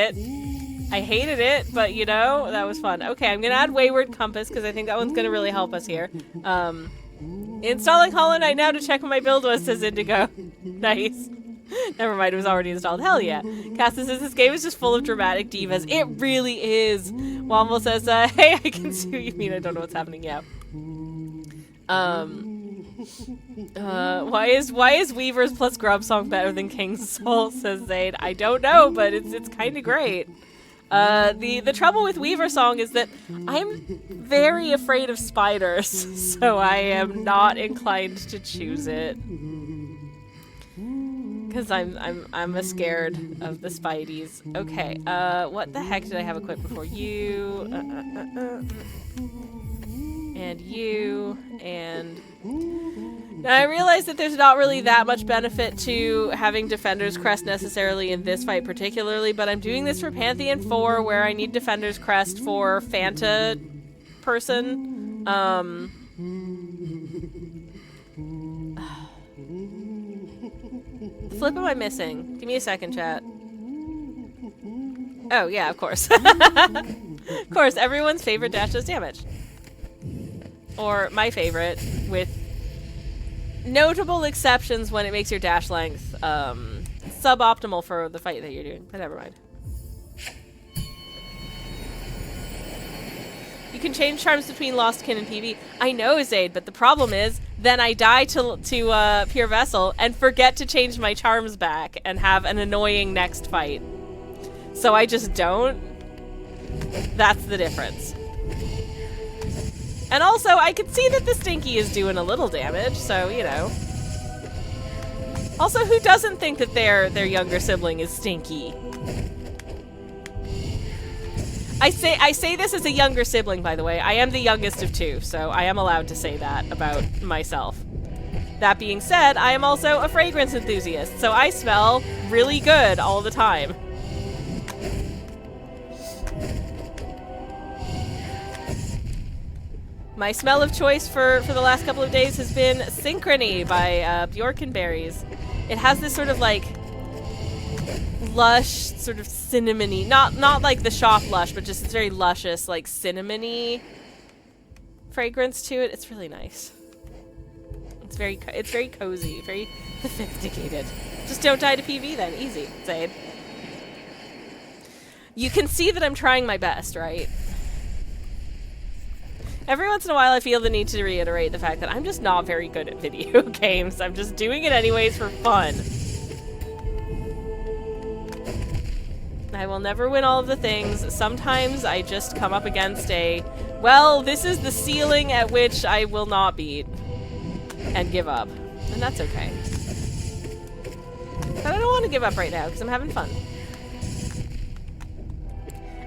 it, but, you know, that was fun. Okay, I'm gonna add Wayward Compass because I think that one's gonna really help us here. Installing Hollow Knight now to check what my build was, says Indigo. Nice. Never mind, it was already installed. Hell yeah. Cassis says this game is just full of dramatic divas. It really is. Womble says, hey, I can see what you mean. I don't know what's happening. Yeah. Why is Weaver's plus Grub song better than King's Soul, says Zayd. I don't know, but it's kind of great. The trouble with Weaver song is that I'm very afraid of spiders, so I am not inclined to choose it. Because I'm scared of the Spideys. Okay, what the heck did I have equipped before? You, and you, and... Now I realize that there's not really that much benefit to having Defender's Crest necessarily in this fight particularly, but I'm doing this for Pantheon 4 where I need Defender's Crest for Fanta person. The flip am I missing? Give me a second, chat. Oh, yeah, of course. Of course, everyone's favorite dash does damage. Or my favorite, with notable exceptions when it makes your dash length suboptimal for the fight that you're doing, but never mind. You can change charms between Lost Kin and PV. I know, Zayd, but the problem is then I die to Pure Vessel and forget to change my charms back and have an annoying next fight. So I just don't. That's the difference. And also, I can see that the Stinky is doing a little damage, so, you know. Also, who doesn't think that their younger sibling is Stinky? I say this as a younger sibling, by the way. I am the youngest of two, so I am allowed to say that about myself. That being said, I am also a fragrance enthusiast, so I smell really good all the time. My smell of choice for the last couple of days has been Synchrony by Bjorkenberries. It has this sort of like lush, sort of cinnamony, not like the shop lush, but just this very luscious, like cinnamony fragrance to it. It's really nice. It's very cozy, very sophisticated. Just don't die to PV then. Easy, Zaid. You can see that I'm trying my best, right? Every once in a while I feel the need to reiterate the fact that I'm just not very good at video games. I'm just doing it anyways for fun. I will never win all of the things. Sometimes I just come up against a, well, this is the ceiling at which I will not beat. And give up. And that's okay. But I don't want to give up right now because I'm having fun.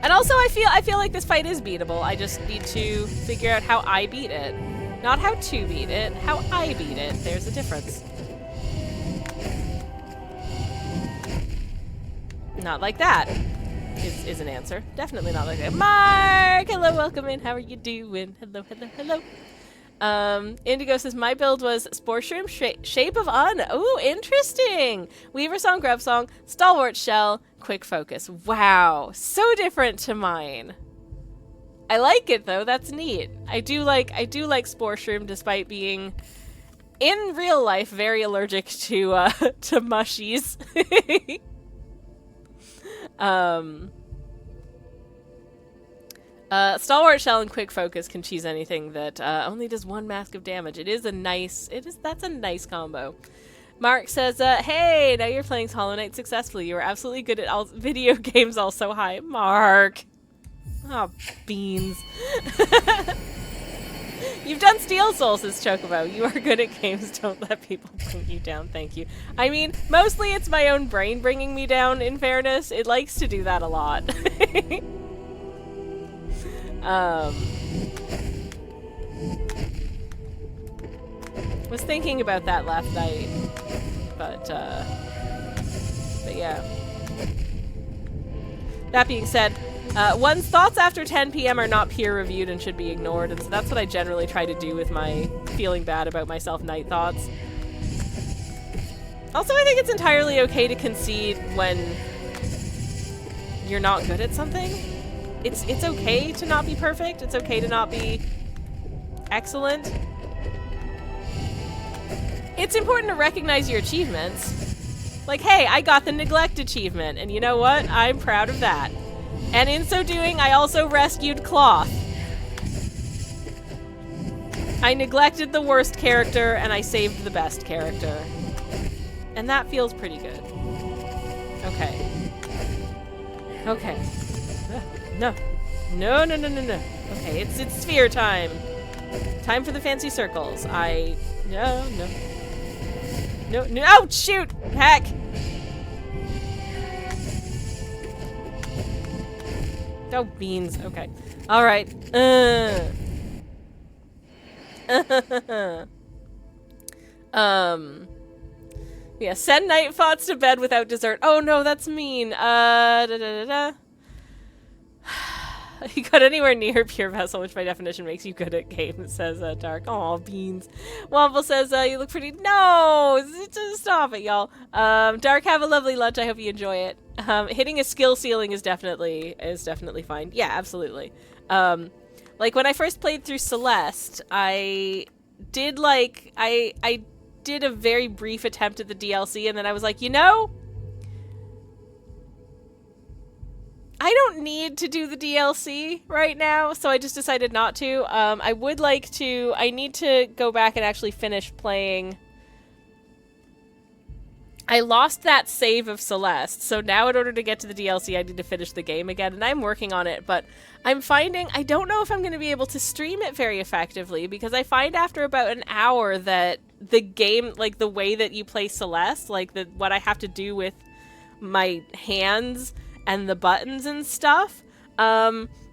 And also I feel like this fight is beatable. I just need to figure out how I beat it. Not how to beat it, how I beat it. There's a difference. Not like that is an answer. Definitely not like that. Mark! Hello, welcome in. How are you doing? Hello, hello, hello. Indigo says, my build was Spore Shroom, Shape of Un. Ooh, interesting. Weaver Song, Grub Song, Stalwart Shell, Quick Focus. Wow, so different to mine. I like it though, that's neat. I do like Spore Shroom despite being, in real life, very allergic to mushies. Stalwart Shell and Quick Focus can choose anything that only does one mask of damage. That's a nice combo. Mark says, hey, now you're playing Hollow Knight successfully. You are absolutely good at video games also. Hi, Mark. Oh, beans. You've done Steel Soul, says Chocobo. You are good at games. Don't let people bring you down. Thank you. I mean, mostly it's my own brain bringing me down, in fairness. It likes to do that a lot. Was thinking about that last night, but yeah. That being said, one's thoughts after 10 p.m. are not peer-reviewed and should be ignored, and so that's what I generally try to do with my feeling bad about myself night thoughts. Also, I think it's entirely okay to concede when you're not good at something. It's okay to not be perfect. It's okay to not be excellent. It's important to recognize your achievements. Like, hey, I got the neglect achievement, and you know what? I'm proud of that. And in so doing, I also rescued Cloth. I neglected the worst character, and I saved the best character. And that feels pretty good. Okay. Okay. No. No, no, no, no, no. Okay, it's sphere time. Time for the fancy circles. No, no. No, no, oh, shoot! Heck! Oh, beans. Okay. Alright. Yeah, send night thoughts to bed without dessert. Oh no, that's mean. You got anywhere near Pure Vessel, which by definition makes you good at games, says Dark. Aw, beans. Womble says, you look pretty. No! Just stop it, y'all. Dark, have a lovely lunch. I hope you enjoy it. Hitting a skill ceiling is definitely fine. Yeah, absolutely. Like, when I first played through Celeste, I did, like, I did a very brief attempt at the DLC, and then I was like, you know, I don't need to do the DLC right now, so I just decided not to. I would like to. I need to go back and actually finish playing. I lost that save of Celeste, so now in order to get to the DLC, I need to finish the game again, and I'm working on it, but I'm finding I don't know if I'm going to be able to stream it very effectively, because I find after about an hour that the game, like the way that you play Celeste, like what I have to do with my hands and the buttons and stuff,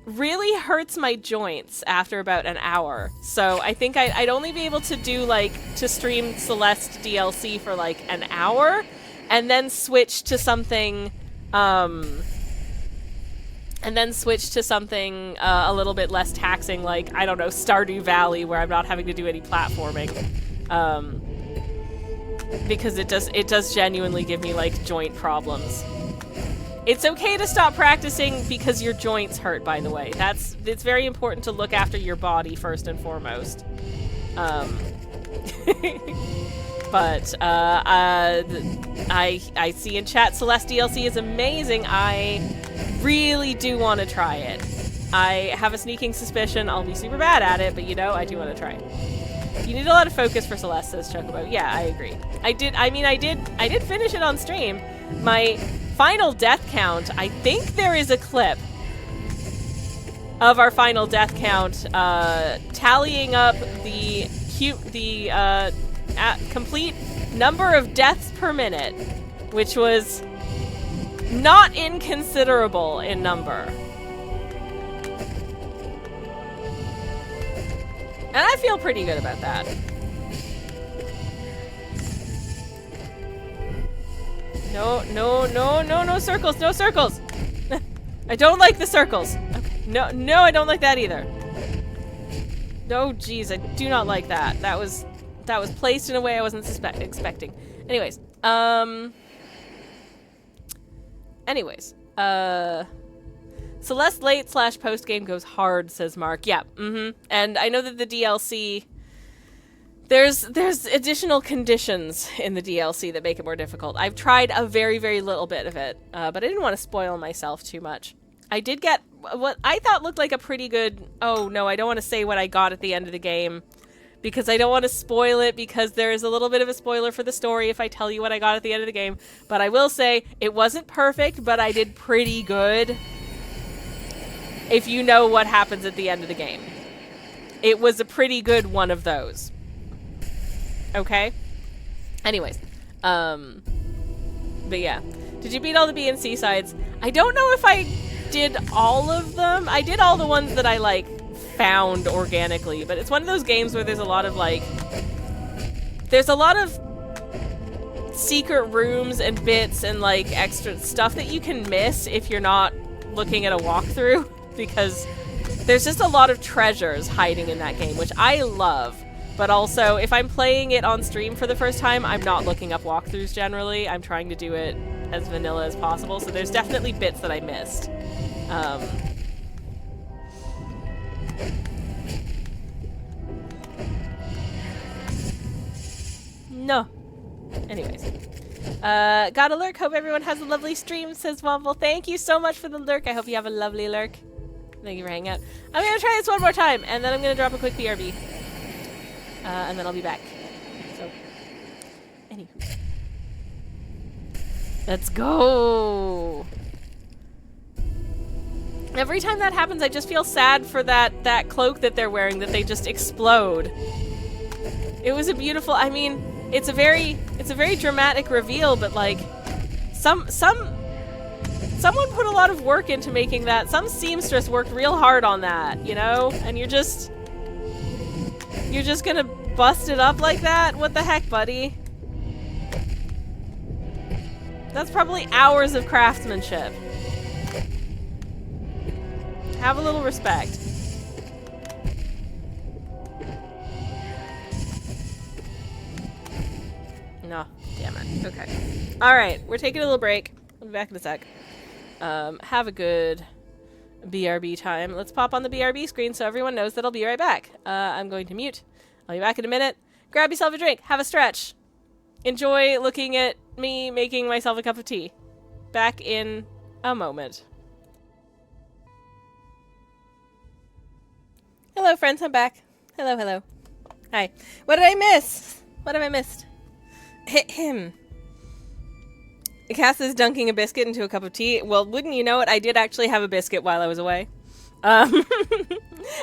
really hurts my joints after about an hour. So I think I'd only be able to do, like, to stream Celeste DLC for, like, an hour, and then switch to something, a little bit less taxing, like, I don't know, Stardew Valley, where I'm not having to do any platforming. Because it does genuinely give me, like, joint problems. It's okay to stop practicing because your joints hurt, by the way. It's very important to look after your body first and foremost. But I see in chat Celeste DLC is amazing. I really do want to try it. I have a sneaking suspicion I'll be super bad at it, but you know, I do want to try it. You need a lot of focus for Celeste, says Chocobo. Yeah, I agree. I did finish it on stream. My final death count, I think there is a clip of our final death count tallying up the complete number of deaths per minute, which was not inconsiderable in number. And I feel pretty good about that. No circles, no circles! I don't like the circles. Okay. No, I don't like that either. No, geez, I do not like that. That was placed in a way I wasn't expecting. Anyways, Celeste late / post game goes hard, says Mark. Yeah, And I know that the DLC, there's additional conditions in the DLC that make it more difficult. I've tried a very, very little bit of it, but I didn't want to spoil myself too much. I did get what I thought looked like a pretty good... Oh, no, I don't want to say what I got at the end of the game, because I don't want to spoil it, because there is a little bit of a spoiler for the story if I tell you what I got at the end of the game. But I will say, it wasn't perfect, but I did pretty good, if you know what happens at the end of the game. It was a pretty good one of those. Okay? Anyways. But yeah. Did you beat all the B and C sides? I don't know if I did all of them. I did all the ones that I, like, found organically, but it's one of those games where there's a lot of, like... There's a lot of secret rooms and bits and, like, extra stuff that you can miss if you're not looking at a walkthrough, because there's just a lot of treasures hiding in that game, which I love. But also, if I'm playing it on stream for the first time, I'm not looking up walkthroughs generally. I'm trying to do it as vanilla as possible, so there's definitely bits that I missed. No. Anyways. Got a lurk. Hope everyone has a lovely stream, says Wobble. Thank you so much for the lurk. I hope you have a lovely lurk. Thank you for hanging out. I'm gonna try this one more time, and then I'm gonna drop a quick BRB. And then I'll be back. So, anywho. Let's go! Every time that happens, I just feel sad for that cloak that they're wearing, that they just explode. It was a beautiful, I mean, it's a very dramatic reveal, but like, someone put a lot of work into making that. Some seamstress worked real hard on that, you know? And you're just gonna bust it up like that? What the heck, buddy? That's probably hours of craftsmanship. Have a little respect. No, damn it. Okay. Alright, we're taking a little break. I'll be back in a sec. Have a good BRB time. Let's pop on the BRB screen so everyone knows that I'll be right back. I'm going to mute. I'll be back in a minute. Grab yourself a drink. Have a stretch. Enjoy looking at me making myself a cup of tea. Back in a moment. Hello, friends. I'm back. Hello, hello. Hi. What did I miss? What have I missed? Hit him. Cass is dunking a biscuit into a cup of tea. Well, wouldn't you know it? I did actually have a biscuit while I was away. And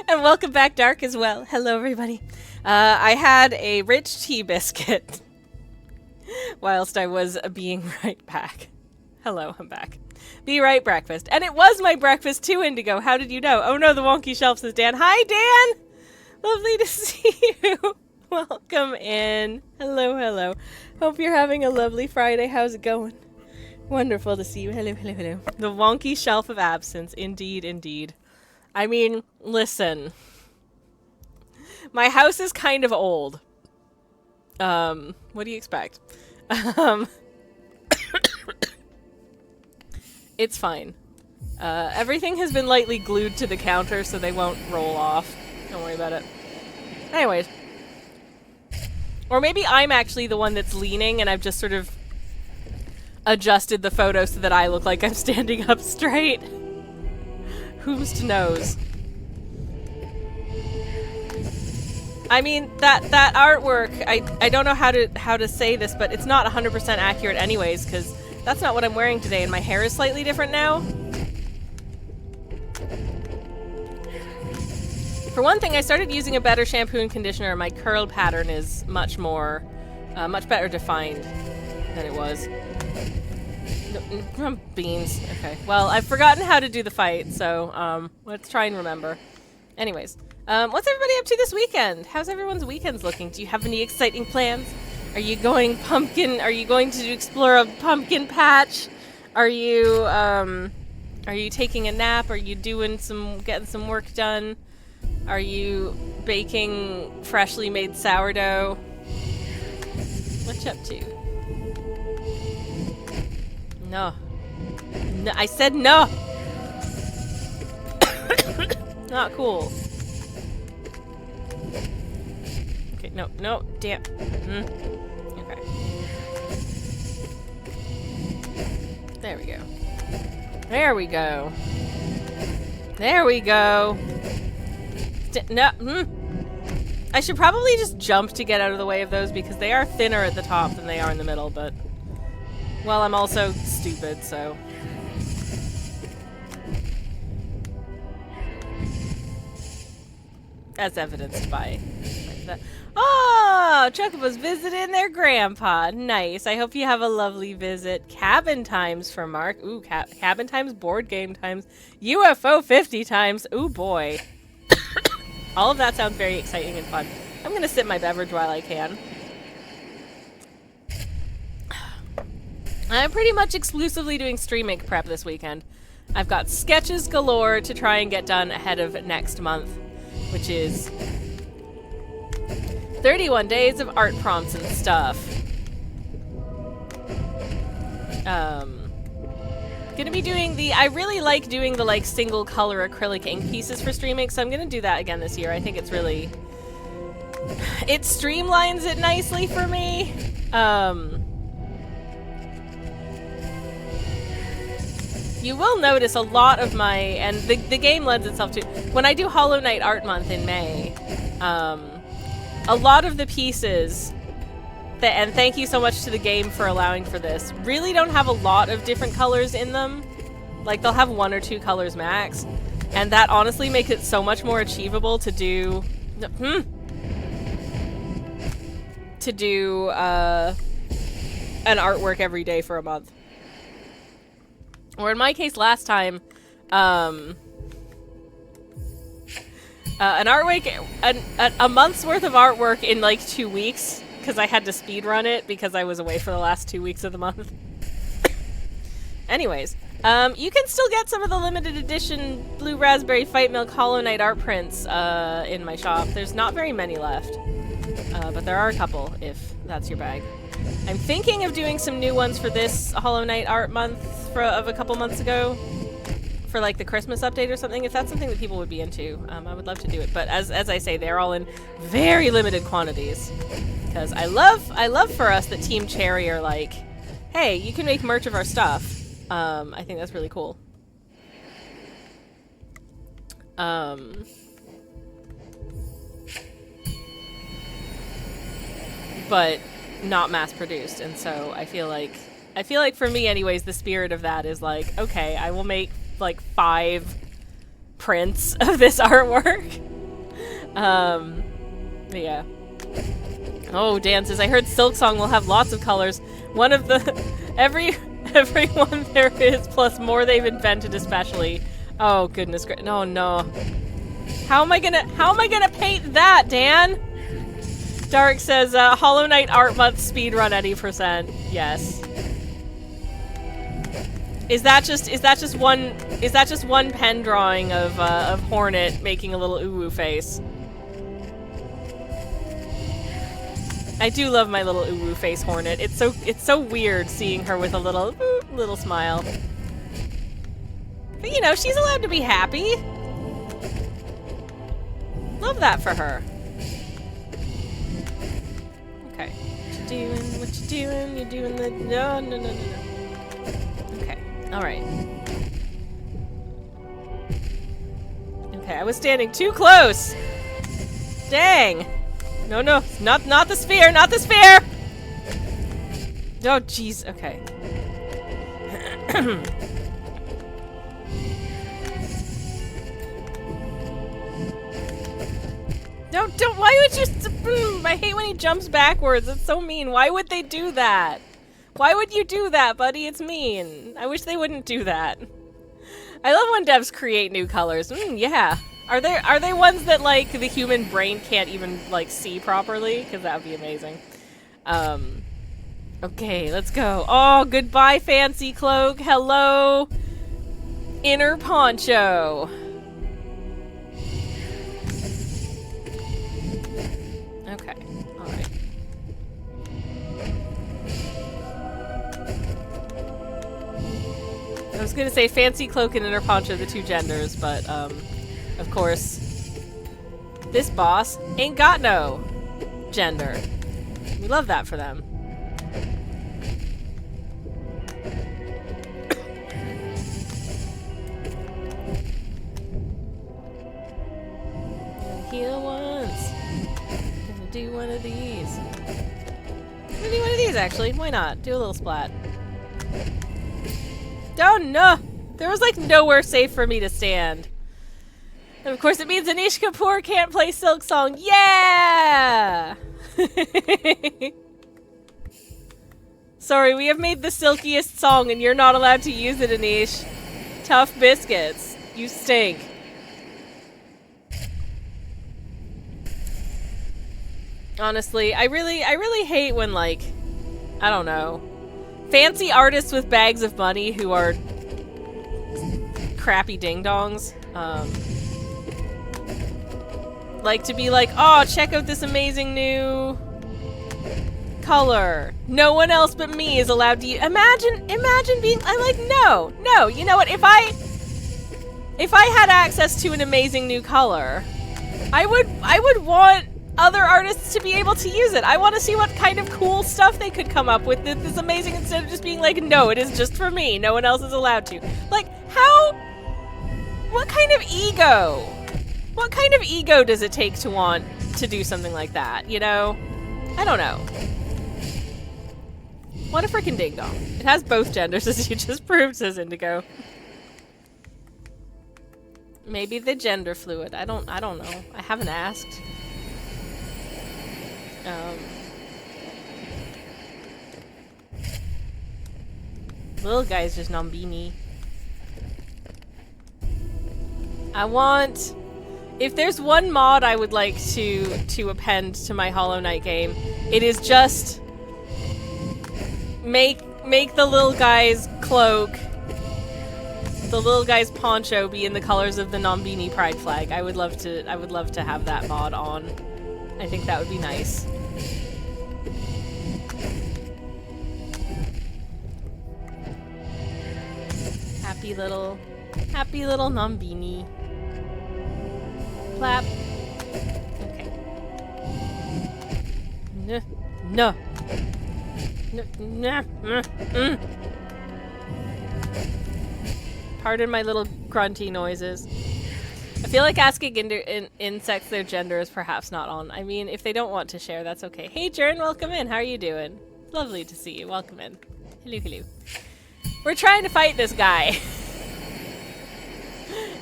welcome back, Dark, as well. Hello, everybody. I had a rich tea biscuit whilst I was being right back. Hello, I'm back. Be right, breakfast. And it was my breakfast too, Indigo. How did you know? Oh no, the wonky shelf says Dan. Hi, Dan! Lovely to see you. Welcome in. Hello, hello. Hope you're having a lovely Friday. How's it going? Wonderful to see you. Hello, hello, hello. The wonky shelf of absence. Indeed, indeed. I mean, listen. My house is kind of old. What do you expect? It's fine. Everything has been lightly glued to the counter so they won't roll off. Don't worry about it. Anyways. Or maybe I'm actually the one that's leaning and I've just sort of adjusted the photo so that I look like I'm standing up straight. Who's to knows? I mean, that artwork, I don't know how to say this, but it's not 100% accurate anyways, because that's not what I'm wearing today, and my hair is slightly different now. For one thing, I started using a better shampoo and conditioner, and my curl pattern is much better defined than it was. Beans. Okay. Well, I've forgotten how to do the fight, so let's try and remember. Anyways, what's everybody up to this weekend? How's everyone's weekends looking? Do you have any exciting plans? Are you going to explore a pumpkin patch? Are you taking a nap? Are you getting some work done? Are you baking freshly made sourdough? What you up to? No. No, I said no! Not cool. Okay, no, damn. Okay. There we go. There we go. There we go. No. I should probably just jump to get out of the way of those because they are thinner at the top than they are in the middle, but... Well, I'm also stupid, so... As evidenced by that. Oh! Chocobo's visiting their grandpa. Nice. I hope you have a lovely visit. Cabin times for Mark. Ooh, cabin times, board game times, UFO 50 times. Ooh, boy. All of that sounds very exciting and fun. I'm gonna sip my beverage while I can. I'm pretty much exclusively doing streaming prep this weekend. I've got sketches galore to try and get done ahead of next month, which is 31 days of art prompts and stuff. Gonna be doing I really like doing the like single color acrylic ink pieces for streaming, so I'm gonna do that again this year. I think it's really, it streamlines it nicely for me. You will notice a lot of my, and the game lends itself to, when I do Hollow Knight Art Month in May, a lot of the pieces, and thank you so much to the game for allowing for this, really don't have a lot of different colors in them. Like, they'll have 1 or 2 colors max, and that honestly makes it so much more achievable to do, an artwork every day for a month. Or in my case last time, a month's worth of artwork in like 2 weeks, because I had to speed run it because I was away for the last 2 weeks of the month. Anyways, you can still get some of the limited edition Blue Raspberry Fight Milk Hollow Knight art prints in my shop. There's not very many left, but there are a couple if that's your bag. I'm thinking of doing some new ones for this Hollow Knight art month of a couple months ago, for like the Christmas update or something. If that's something that people would be into, I would love to do it. But as I say, they're all in very limited quantities. Because I love for us that Team Cherry are like, hey, you can make merch of our stuff. I think that's really cool. But not mass produced, and so I feel like for me anyways, the spirit of that is like, okay, I will make like 5 prints of this artwork. But yeah. Oh, Dan says, I heard Silk Song will have lots of colors. One of the Everyone there is, plus more they've invented especially. Oh, goodness gracious. No, no. How am I gonna paint that, Dan? Dark says, Hollow Knight Art Month speedrun at 80%. Yes. Is that just one pen drawing of Hornet making a little uwu face? I do love my little uwu face Hornet. It's so weird seeing her with a little smile. But you know, she's allowed to be happy. Love that for her. Okay. What you doing? What you doing? You're doing the no. Okay. Alright. Okay, I was standing too close! Dang! No, not the sphere, not the sphere! Oh, jeez, okay. Don't, why would you, I hate when he jumps backwards, it's so mean. Why would they do that? Why would you do that, buddy? It's mean. I wish they wouldn't do that. I love when devs create new colors. Yeah. Are they ones that, like, the human brain can't even, like, see properly? Because that would be amazing. Okay, let's go. Oh, goodbye, fancy cloak. Hello, inner poncho. Okay, alright. I was gonna say fancy cloak and inner poncho, the two genders, but, of course, this boss ain't got no gender. We love that for them. Gonna heal once. Gonna do one of these. Gonna do one of these, actually. Why not? Do a little splat. Oh, no! There was, like, nowhere safe for me to stand. And of course it means Anish Kapoor can't play Silk Song. Yeah! Sorry, we have made the silkiest song and you're not allowed to use it, Anish. Tough biscuits. You stink. Honestly, I really hate when, like, I don't know, fancy artists with bags of money who are crappy ding-dongs, like to be like, oh, check out this amazing new color. No one else but me is allowed to use. Imagine being, I'm like, no, you know what, if I had access to an amazing new color, I would want other artists to be able to use it. I want to see what kind of cool stuff they could come up with this amazing, instead of just being like, no, it is just for me, no one else is allowed to. Like, what kind of ego? What kind of ego does it take to want to do something like that, you know? I don't know. What a freaking ding dong. It has both genders, as you just proved, says Indigo. Maybe the gender fluid. I don't know. I haven't asked. Little guy's just Nombini. I want... If there's one mod I would like to append to my Hollow Knight game, it is just make the little guy's cloak, the little guy's poncho be in the colors of the Nombini pride flag. I would love to have that mod on. I think that would be nice. Happy little Nombini. Clap. Okay. No. Pardon my little grunty noises. I feel like asking insects their gender is perhaps not on. I mean, if they don't want to share, that's okay. Hey, Jern, welcome in. How are you doing? Lovely to see you. Welcome in. Hello. We're trying to fight this guy.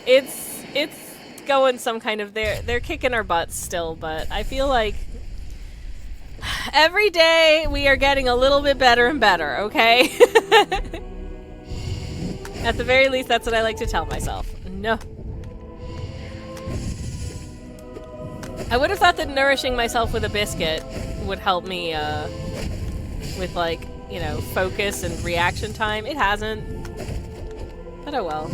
It's going some kind of... They're kicking our butts still, but I feel like Every day we are getting a little bit better and better, okay? At the very least, that's what I like to tell myself. No. I would have thought that nourishing myself with a biscuit would help me, with, like, you know, focus and reaction time. It hasn't. But oh well.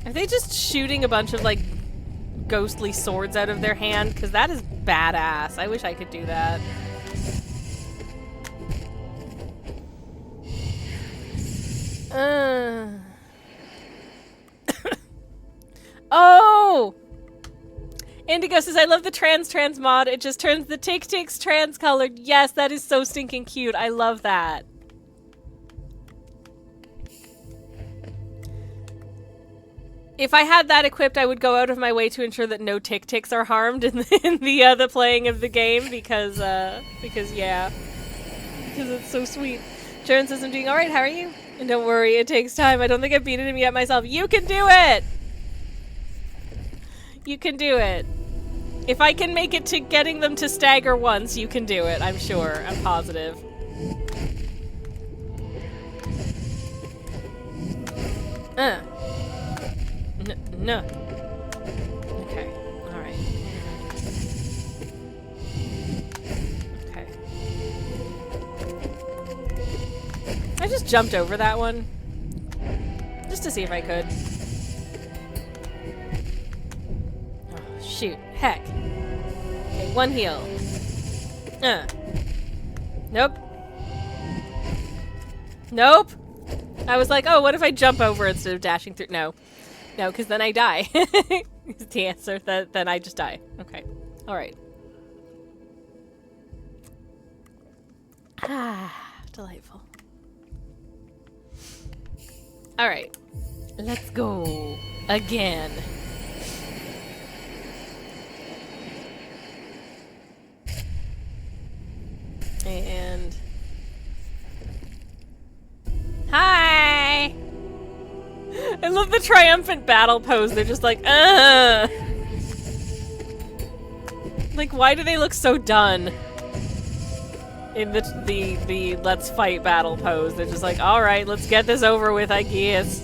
Are they just shooting a bunch of, like, ghostly swords out of their hand? Because that is badass. I wish I could do that. Oh! Indigo says, I love the trans mod. It just turns the tick-ticks trans-colored. Yes, that is so stinking cute. I love that. If I had that equipped, I would go out of my way to ensure that no tick-ticks are harmed in the playing of the game, because yeah. Because it's so sweet. Jaren says, I'm doing alright, how are you? And don't worry, it takes time. I don't think I've beaten him yet myself. You can do it! You can do it. If I can make it to getting them to stagger once, you can do it, I'm sure. I'm positive. No. Okay. Alright. Okay. I just jumped over that one. Just to see if I could. Oh, shoot. Heck. Okay, one heal. Nope. Nope. I was like, oh, what if I jump over instead of dashing through? No. No, because then I die. Is the answer. Then I just die. Okay. Alright. Ah, delightful. Alright. Let's go. Again. And... Hi! I love the triumphant battle pose. They're just like, Like, why do they look so done? In the let's fight battle pose. They're just like, alright, let's get this over with, I guess.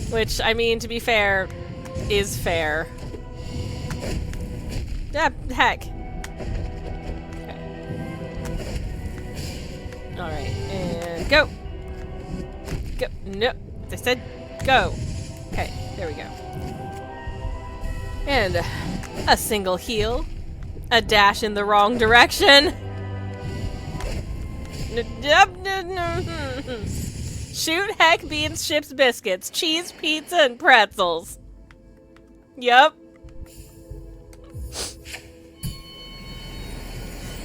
Which, I mean, to be fair, is fair. Yeah, heck. Okay. Alright, and go! Go. No. They said go. Okay, there we go. And a single heal. A dash in the wrong direction. Shoot, heck, beans, chips, biscuits, cheese, pizza, and pretzels. Yup.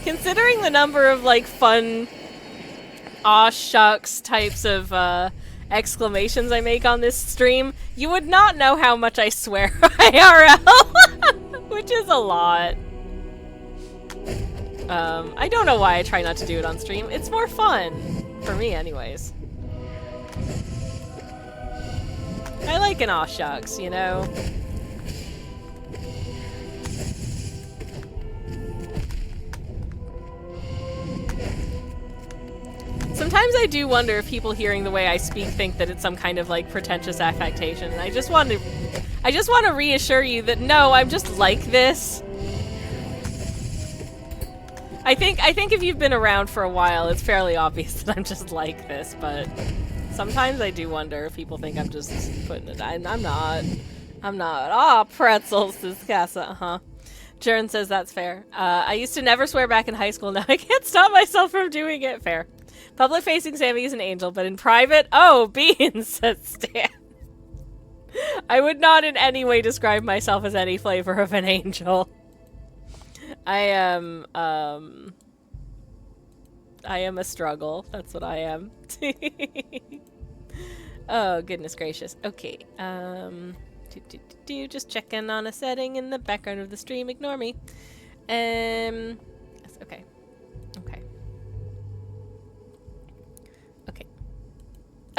Considering the number of, like, fun aw shucks types of exclamations I make on this stream, you would not know how much I swear IRL, which is a lot. I don't know why I try not to do it on stream. It's more fun. For me, anyways. I like an aw shucks, you know? Sometimes I do wonder if people hearing the way I speak think that it's some kind of, like, pretentious affectation, and I just want to reassure you that no, I'm just like this. I think if you've been around for a while, it's fairly obvious that I'm just like this, but sometimes I do wonder if people think I'm just putting it. I'm not. I'm not. Aw, pretzels, says Casa, Jaren says that's fair. I used to never swear back in high school, now I can't stop myself from doing it. Fair. Public-facing Sammy is an angel, but in private, oh, beans, says Stan. I would not in any way describe myself as any flavor of an angel. I am a struggle. That's what I am. Oh, goodness gracious. Okay. Just checking on a setting in the background of the stream. Ignore me. Yes, okay.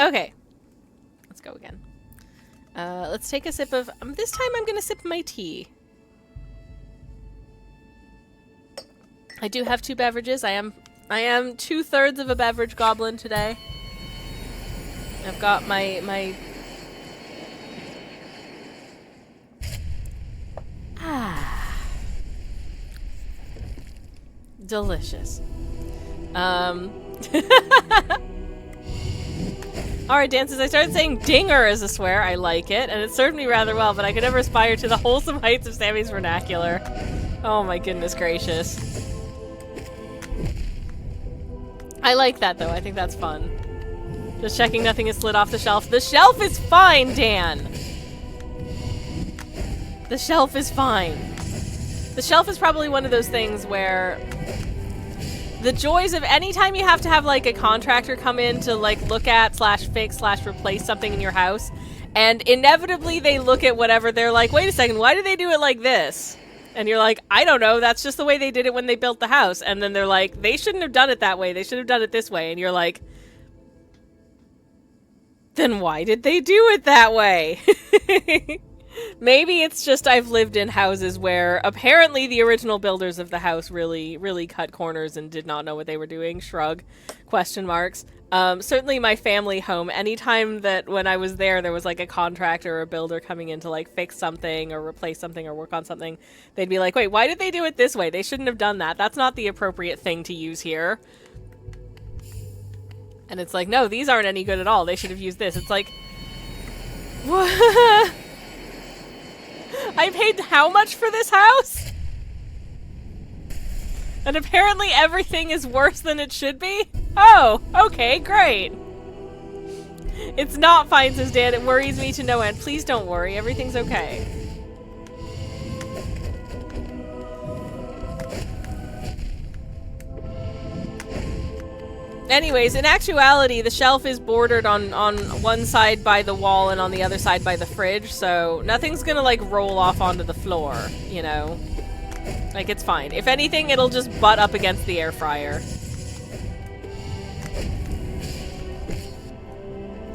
Okay. Let's go again. Let's take a sip of... this time I'm going to sip my tea. I do have 2 beverages. I am 2/3 of a beverage goblin today. I've got my... Delicious. Alright, dances, I started saying dinger as a swear. I like it, and it served me rather well, but I could never aspire to the wholesome heights of Sammy's vernacular. Oh my goodness gracious. I like that, though. I think that's fun. Just checking nothing has slid off the shelf. The shelf is fine, Dan! The shelf is fine. The shelf is probably one of those things where the joys of any time you have to have like a contractor come in to like look at / fix / replace something in your house, and inevitably they look at whatever, they're like, wait a second, why do they do it like this? And you're like, I don't know, that's just the way they did it when they built the house. And then they're like, they shouldn't have done it that way, they should have done it this way. And you're like, then why did they do it that way? Maybe it's just I've lived in houses where apparently the original builders of the house really cut corners and did not know what they were doing. Shrug. Question marks. Certainly my family home, anytime that when I was there was like a contractor or a builder coming in to like fix something or replace something or work on something, they'd be like, wait, why did they do it this way? They shouldn't have done that. That's not the appropriate thing to use here. And it's like, no, these aren't any good at all. They should have used this. It's like, what? I paid how much for this house? And apparently everything is worse than it should be? Oh, okay, great. It's not fine, says Dan. It worries me to no end. Please don't worry. Everything's okay. Anyways, in actuality, the shelf is bordered on one side by the wall and on the other side by the fridge, so nothing's gonna, like, roll off onto the floor, you know? Like, it's fine. If anything, it'll just butt up against the air fryer.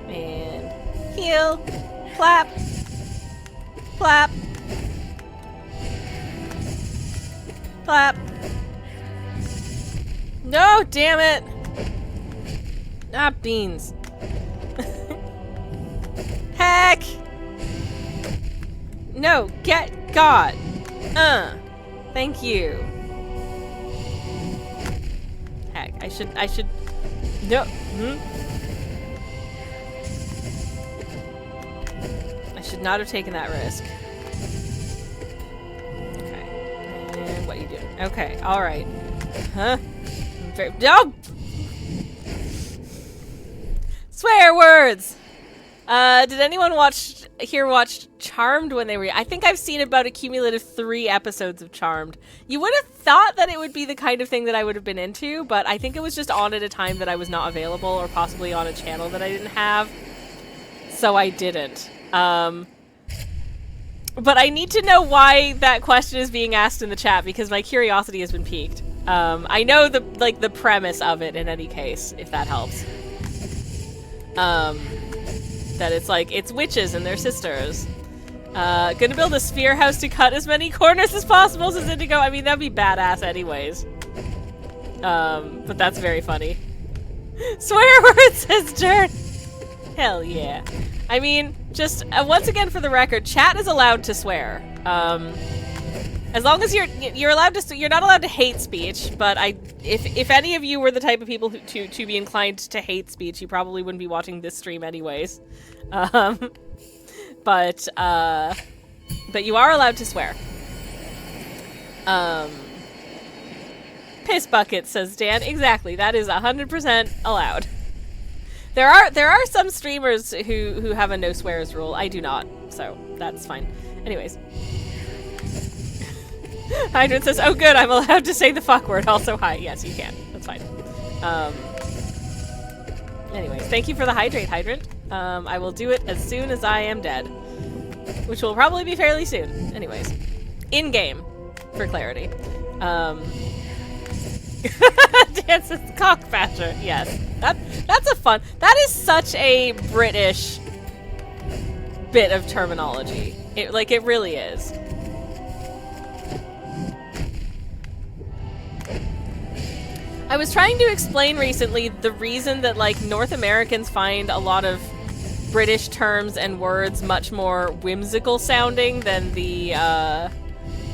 And... heel! Clap! Clap! Clap! No, damn it! Ah, beans. Heck! No, get God. Thank you. Heck, I should, no. I should not have taken that risk. Okay. And what are you doing? Okay, alright. Huh? No! Swear words! Did anyone watch Charmed when they were... I think I've seen about a cumulative 3 episodes of Charmed. You would have thought that it would be the kind of thing that I would have been into, but I think it was just on at a time that I was not available, or possibly on a channel that I didn't have. So I didn't. But I need to know why that question is being asked in the chat, because my curiosity has been piqued. I know the premise of it in any case, if that helps. That it's like, it's witches and their sisters. Gonna build a sphere house to cut as many corners as possible, says Indigo. I mean, that'd be badass anyways. But that's very funny. Swear words, says Jern. Hell yeah. I mean, just, once again for the record, chat is allowed to swear. As long as you're allowed to, you're not allowed to hate speech, but if any of you were the type of people to be inclined to hate speech, you probably wouldn't be watching this stream anyways. But you are allowed to swear. Piss bucket, says Dan. Exactly, that is 100% allowed. There are some streamers who have a no swears rule. I do not, so that's fine. Anyways. Hydrant says, oh good, I'm allowed to say the fuck word. Also, hi. Yes, you can. That's fine. Anyways, thank you for the Hydrant. I will do it as soon as I am dead. Which will probably be fairly soon. Anyways. In-game, for clarity. It's a cockbatcher. Yes, that's a fun. That is such a British bit of terminology. It really is. I was trying to explain recently the reason that like North Americans find a lot of British terms and words much more whimsical sounding than the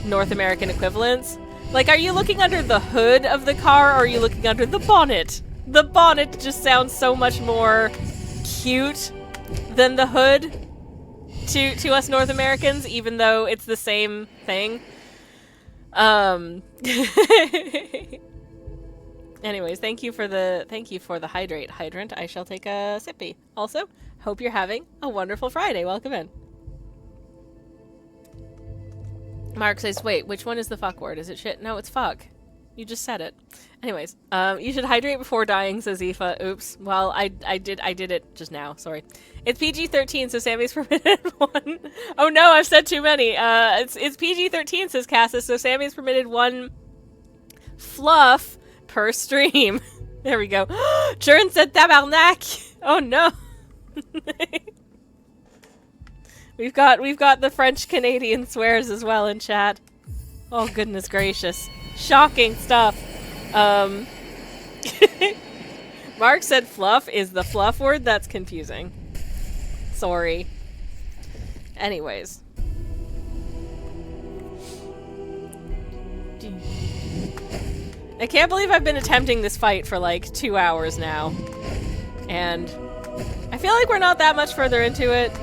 North American equivalents. Like, are you looking under the hood of the car, or are you looking under the bonnet? The bonnet just sounds so much more cute than the hood to us North Americans, even though it's the same thing. Anyways, thank you for the hydrant. I shall take a sippy. Also, hope you're having a wonderful Friday. Welcome in. Mark says, wait, which one is the fuck word? Is it shit? No, it's fuck. You just said it. Anyways, you should hydrate before dying, says Aoife. Oops. Well, I did it just now. Sorry. It's PG-13, so Sammy's permitted one. Oh no, I've said too many. It's PG-13, says Cassis, so Sammy's permitted one fluff per stream. There we go. Jern said tabarnak. Oh no. We've got the French Canadian swears as well in chat. Oh goodness gracious. Shocking stuff. Mark said fluff is the fluff word. That's confusing. Sorry. Anyways. I can't believe I've been attempting this fight for like 2 hours now. And I feel like we're not that much further into it.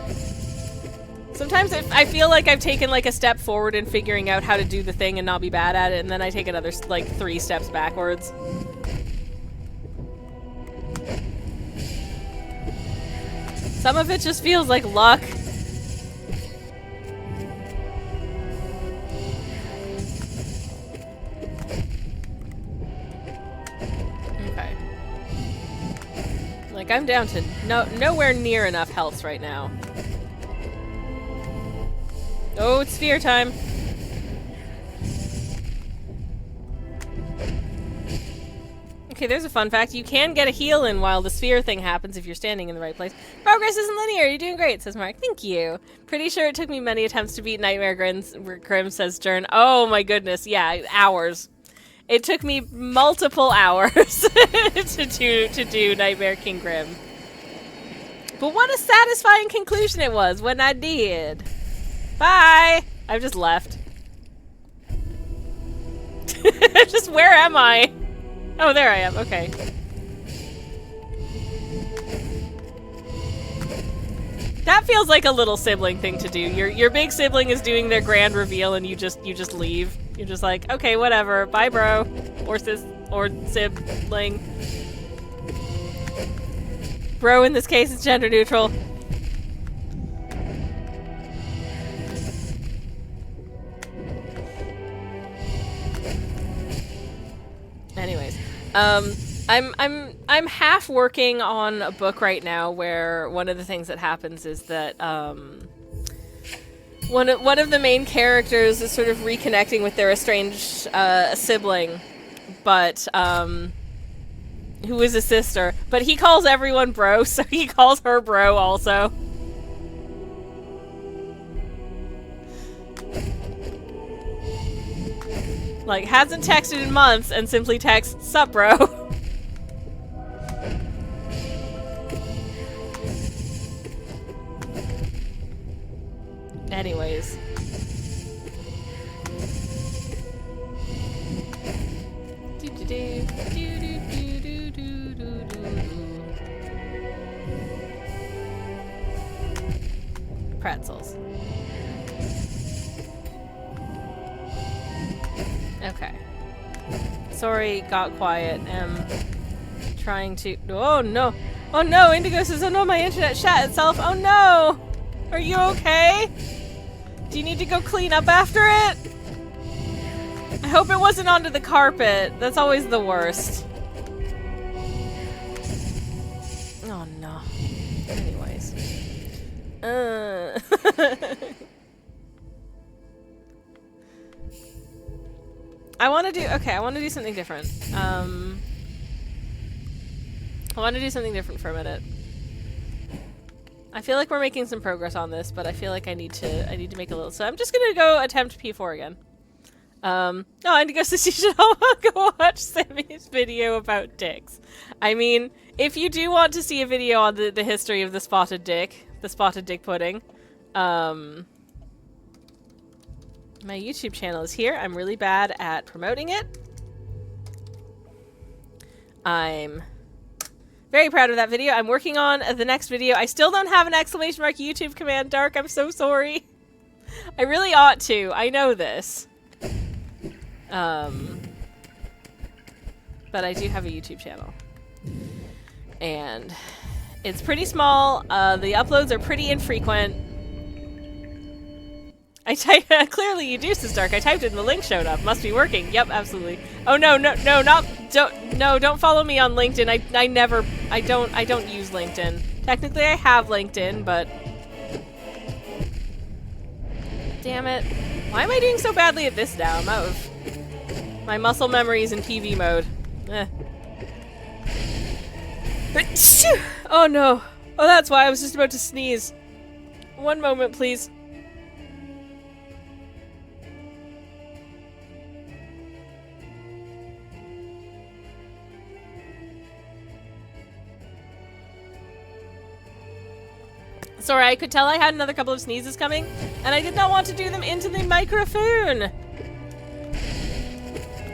Sometimes I feel like I've taken like a step forward in figuring out how to do the thing and not be bad at it, and then I take another like 3 steps backwards. Some of it just feels like luck. Okay. Like I'm down to nowhere near enough health right now. Oh, it's sphere time. Okay, there's a fun fact. You can get a heal in while the sphere thing happens if you're standing in the right place. Progress isn't linear. You're doing great, says Mark. Thank you. Pretty sure it took me many attempts to beat Nightmare Grim, says Jern. Oh my goodness. Yeah, hours. It took me multiple hours to do Nightmare King Grim. But what a satisfying conclusion it was when I did. Bye! I've just left. Just where am I? Oh, there I am. Okay. That feels like a little sibling thing to do. Your big sibling is doing their grand reveal and you just leave. You're just like, okay, whatever. Bye, bro. Or sis or sibling. Bro in this case is gender neutral. Anyways, I'm half working on a book right now where one of the things that happens is that one of the main characters is sort of reconnecting with their estranged sibling, but who is a sister, but he calls everyone bro, so he calls her bro also. Like, hasn't texted in months and simply texts, sup, bro? Anyways. Pretzels. Okay. Sorry, got quiet. Trying to... Oh, no. Oh, no. Indigo says, oh, no, my internet shut itself. Oh, no. Are you okay? Do you need to go clean up after it? I hope it wasn't onto the carpet. That's always the worst. Oh, no. Anyways. I want to do something different. I want to do something different for a minute. I feel like we're making some progress on this, but I feel like I need to make a little. So I'm just gonna go attempt P4 again. No, I guess you should all go watch Sammy's video about dicks. I mean, if you do want to see a video on the history of the spotted dick pudding, my YouTube channel is here. I'm really bad at promoting it. I'm very proud of that video. I'm working on the next video. I still don't have an exclamation mark YouTube command, Dark. I'm so sorry. I really ought to. I know this. But I do have a YouTube channel. And it's pretty small. The uploads are pretty infrequent. I type clearly you do, says Dark. I typed it and the link showed up. Must be working. Yep, absolutely. Oh no, don't follow me on LinkedIn. I don't use LinkedIn. Technically I have LinkedIn, but damn it. Why am I doing so badly at this now? I'm out of my muscle memory is in PV mode. Oh no. Oh, that's why I was just about to sneeze. One moment, please. Sorry, I could tell I had another couple of sneezes coming, and I did not want to do them into the microphone.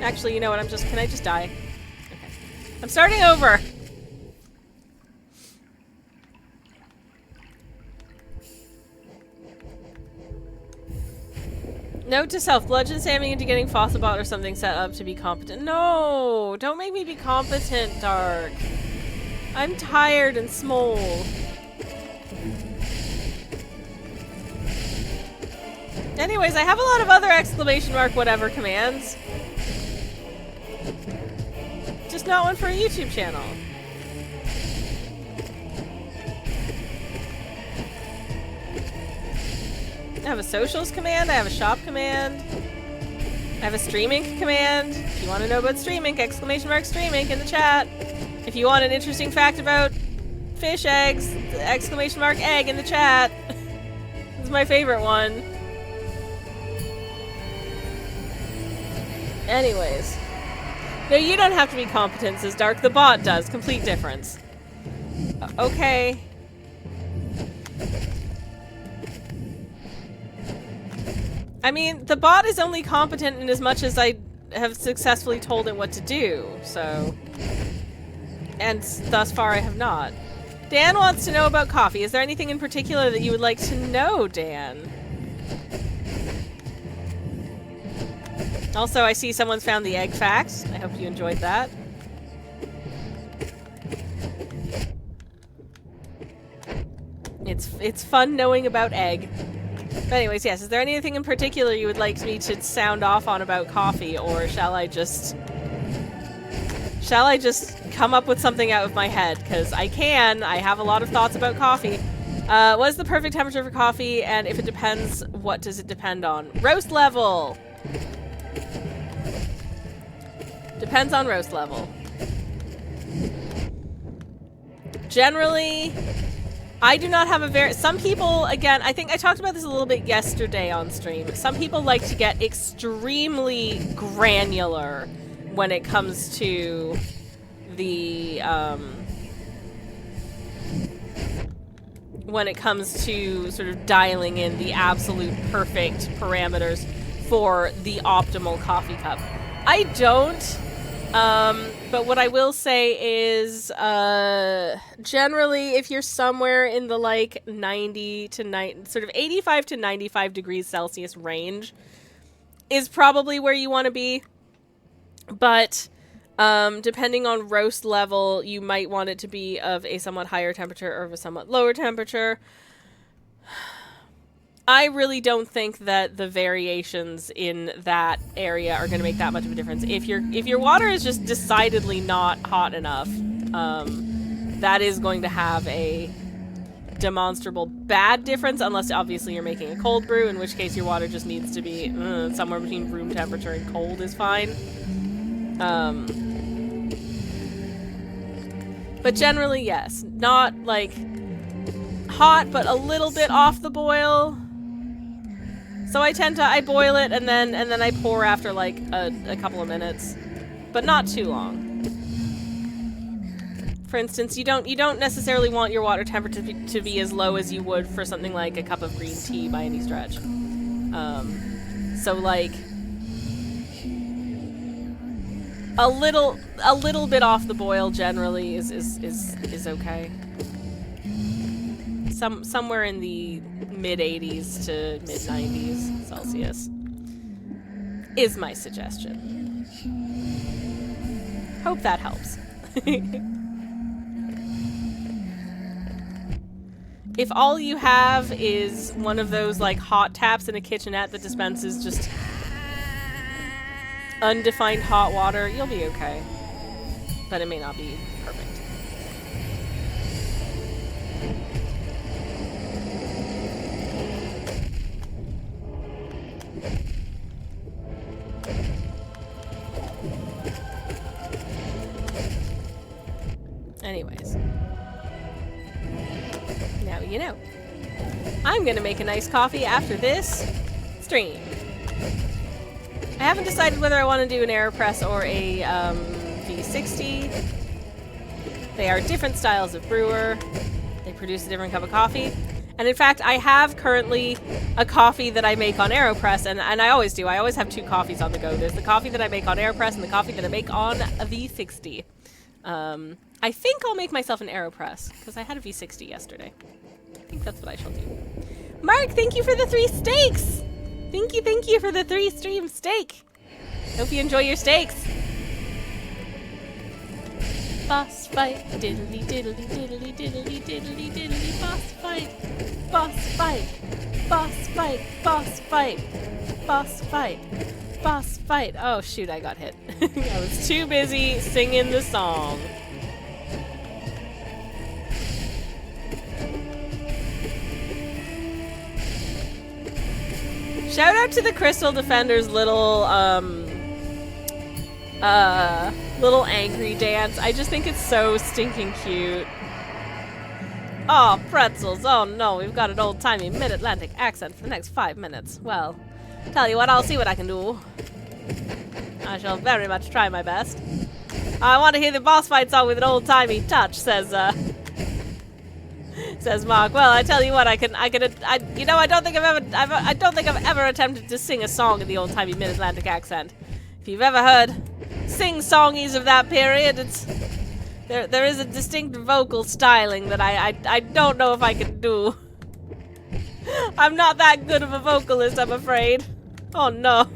Actually, you know what? Can I just die? Okay. I'm starting over. Note to self, bludgeon Sammy into getting Fossabot or something set up to be competent. No! Don't make me be competent, Dark. I'm tired and small. Anyways, I have a lot of other exclamation mark whatever commands. Just not one for a YouTube channel. I have a socials command, I have a shop command, I have a streaming command. If you want to know about streaming, exclamation mark streaming in the chat. If you want an interesting fact about fish eggs, exclamation mark egg in the chat. This is my favorite one. Anyways. No, you don't have to be competent, says Dark. The bot does. Complete difference. Okay. I mean, the bot is only competent in as much as I have successfully told it what to do, so... And thus far I have not. Dan wants to know about coffee. Is there anything in particular that you would like to know, Dan? Also, I see someone's found the egg fact. I hope you enjoyed that. It's fun knowing about egg. But anyways, yes, is there anything in particular you would like me to sound off on about coffee, or shall I just come up with something out of my head? Because I have a lot of thoughts about coffee. What is the perfect temperature for coffee, and if it depends, what does it depend on? Roast level! Depends on roast level. Generally, I do not have a some people, again, I think I talked about this a little bit yesterday on stream. Some people like to get extremely granular when it comes to the, when it comes to sort of dialing in the absolute perfect parameters for the optimal coffee cup. I don't. But what I will say is, generally, if you're somewhere in the, like, 90 to sort of 85 to 95 degrees Celsius range is probably where you want to be. But, depending on roast level, you might want it to be of a somewhat higher temperature or of a somewhat lower temperature. I really don't think that the variations in that area are going to make that much of a difference. If your water is just decidedly not hot enough, that is going to have a demonstrable bad difference, unless obviously you're making a cold brew, in which case your water just needs to be somewhere between room temperature and cold is fine. But generally, yes. Not, like, hot, but a little bit off the boil. So I boil it and then I pour after, like, a couple of minutes. But not too long. For instance, you don't necessarily want your water temperature to be as low as you would for something like a cup of green tea by any stretch. So like a little bit off the boil generally is okay. Somewhere in the mid 80s to mid 90s Celsius is my suggestion. Hope that helps. If all you have is one of those, like, hot taps in a kitchenette that dispenses just undefined hot water, you'll be okay. But it may not be perfect. Anyways. Now you know. I'm gonna make a nice coffee after this stream. I haven't decided whether I want to do an AeroPress or a V60. They are different styles of brewer. They produce a different cup of coffee. And in fact, I have currently a coffee that I make on AeroPress, and I always do. I always have two coffees on the go. There's the coffee that I make on AeroPress and the coffee that I make on a V60. I think I'll make myself an AeroPress, because I had a V60 yesterday. I think that's what I shall do. Mark, thank you for the 3 steaks! Thank you for the 3 stream steak! Hope you enjoy your steaks! Boss fight, diddly diddly diddly diddly diddly diddly, boss fight! Boss fight! Boss fight! Boss fight! Boss fight! Boss fight! Oh shoot, I got hit. I was too busy singing the song. Shout out to the Crystal Defenders little little angry dance. I just think it's so stinking cute. Oh, pretzels. Oh no, we've got an old-timey mid-Atlantic accent for the next 5 minutes. Well, tell you what, I'll see what I can do. I shall very much try my best. I want to hear the boss fight song with an old-timey touch, says Mark. Well, I tell you what, I you know, I don't think I've ever attempted to sing a song in the old-timey mid-Atlantic accent. If you've ever heard sing-songies of that period, there is a distinct vocal styling that I don't know if I can do. I'm not that good of a vocalist, I'm afraid. Oh no.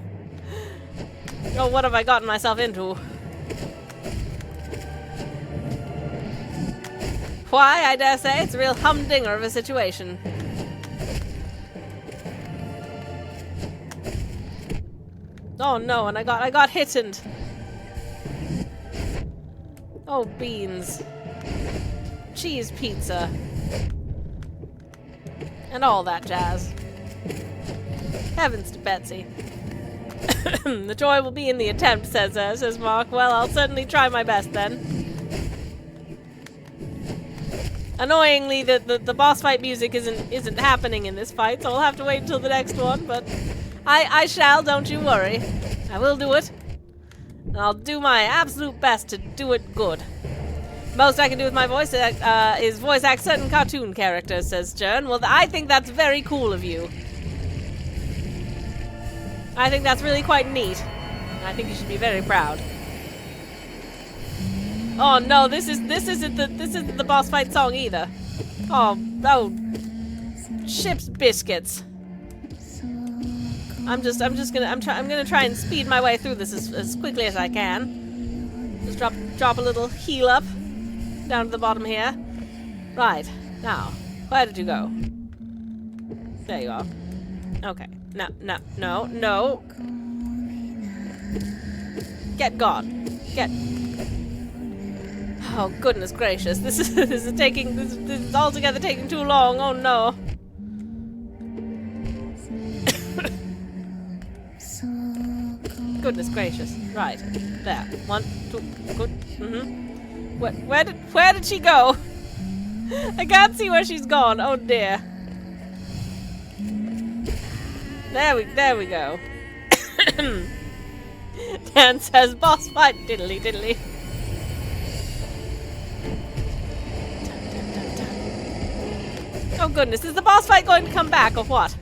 Oh, what have I gotten myself into? Why, I dare say, it's a real humdinger of a situation. Oh no, and I got hittened. Oh, beans. Cheese pizza. And all that jazz. Heavens to Betsy. The joy will be in the attempt, says Mark. Well, I'll certainly try my best then. Annoyingly, the boss fight music isn't happening in this fight, so I'll have to wait until the next one, but I shall, don't you worry. I will do it. And I'll do my absolute best to do it good. Most I can do with my voice is voice act certain cartoon characters, says Jern. Well, I think that's very cool of you. I think that's really quite neat. I think you should be very proud. Oh no, this isn't the boss fight song either. Oh, ship's biscuits. I'm gonna try and speed my way through this as quickly as I can. Just drop a little heel up down to the bottom here. Right, now, where did you go? There you are. Okay. No. Get gone. Get. Oh goodness gracious! This is altogether taking too long. Oh no. Goodness gracious! Right there. 1, 2. Good. Where did she go? I can't see where she's gone. Oh dear. There we go. Dan says boss fight diddly diddly. Oh goodness, is the boss fight going to come back or what?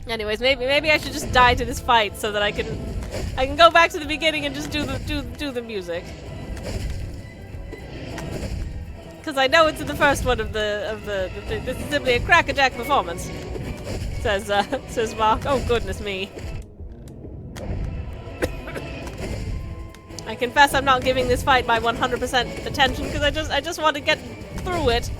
Anyways, maybe I should just die to this fight so that I can go back to the beginning and just do the music. Because I know it's in the first one of the this is simply a crackerjack performance. Says Mark. Oh goodness me. I confess I'm not giving this fight my 100% attention because I just want to get through it.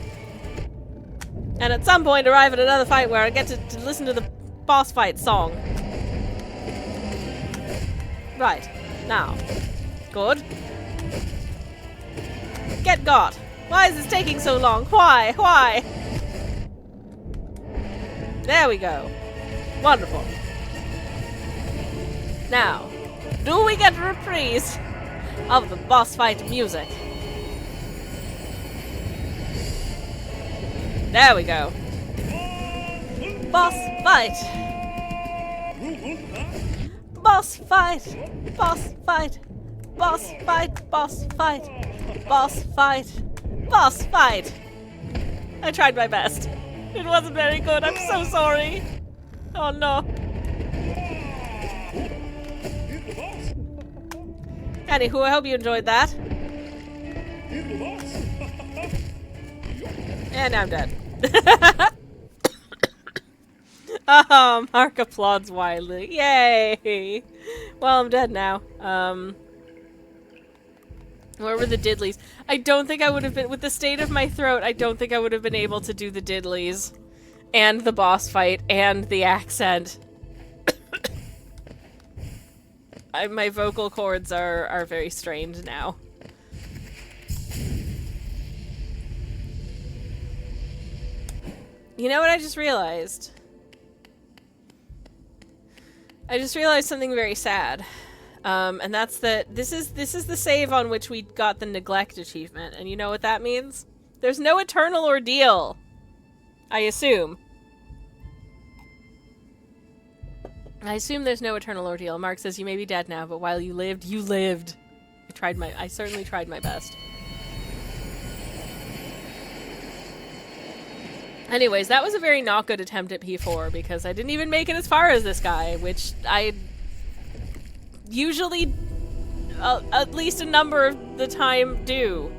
And at some point arrive at another fight where I get to listen to the boss fight song. Right. Now. Good. Get got. Why is this taking so long? Why? Why? There we go. Wonderful. Now, do we get a reprise of the boss fight music? There we go. Boss fight. Boss fight. Boss fight. Boss fight. Boss fight. Boss fight. Boss fight. I tried my best. It wasn't very good. I'm so sorry. Oh no. Anywho, I hope you enjoyed that. And I'm dead. Oh, Mark applauds wildly. Yay! Well, I'm dead now. Where were the diddlies? I don't think I would have been, with the state of my throat, I don't think I would have been able to do the diddlies. And the boss fight, and the accent. My vocal cords are very strained now. You know what I just realized? I just realized something very sad. And that's that this is the save on which we got the neglect achievement. And you know what that means? There's no eternal ordeal. I assume. I assume there's no eternal ordeal. Mark says you may be dead now, but while you lived, you lived. I certainly tried my best. Anyways, that was a very not good attempt at P4 because I didn't even make it as far as this guy, which I usually at least a number of the time do.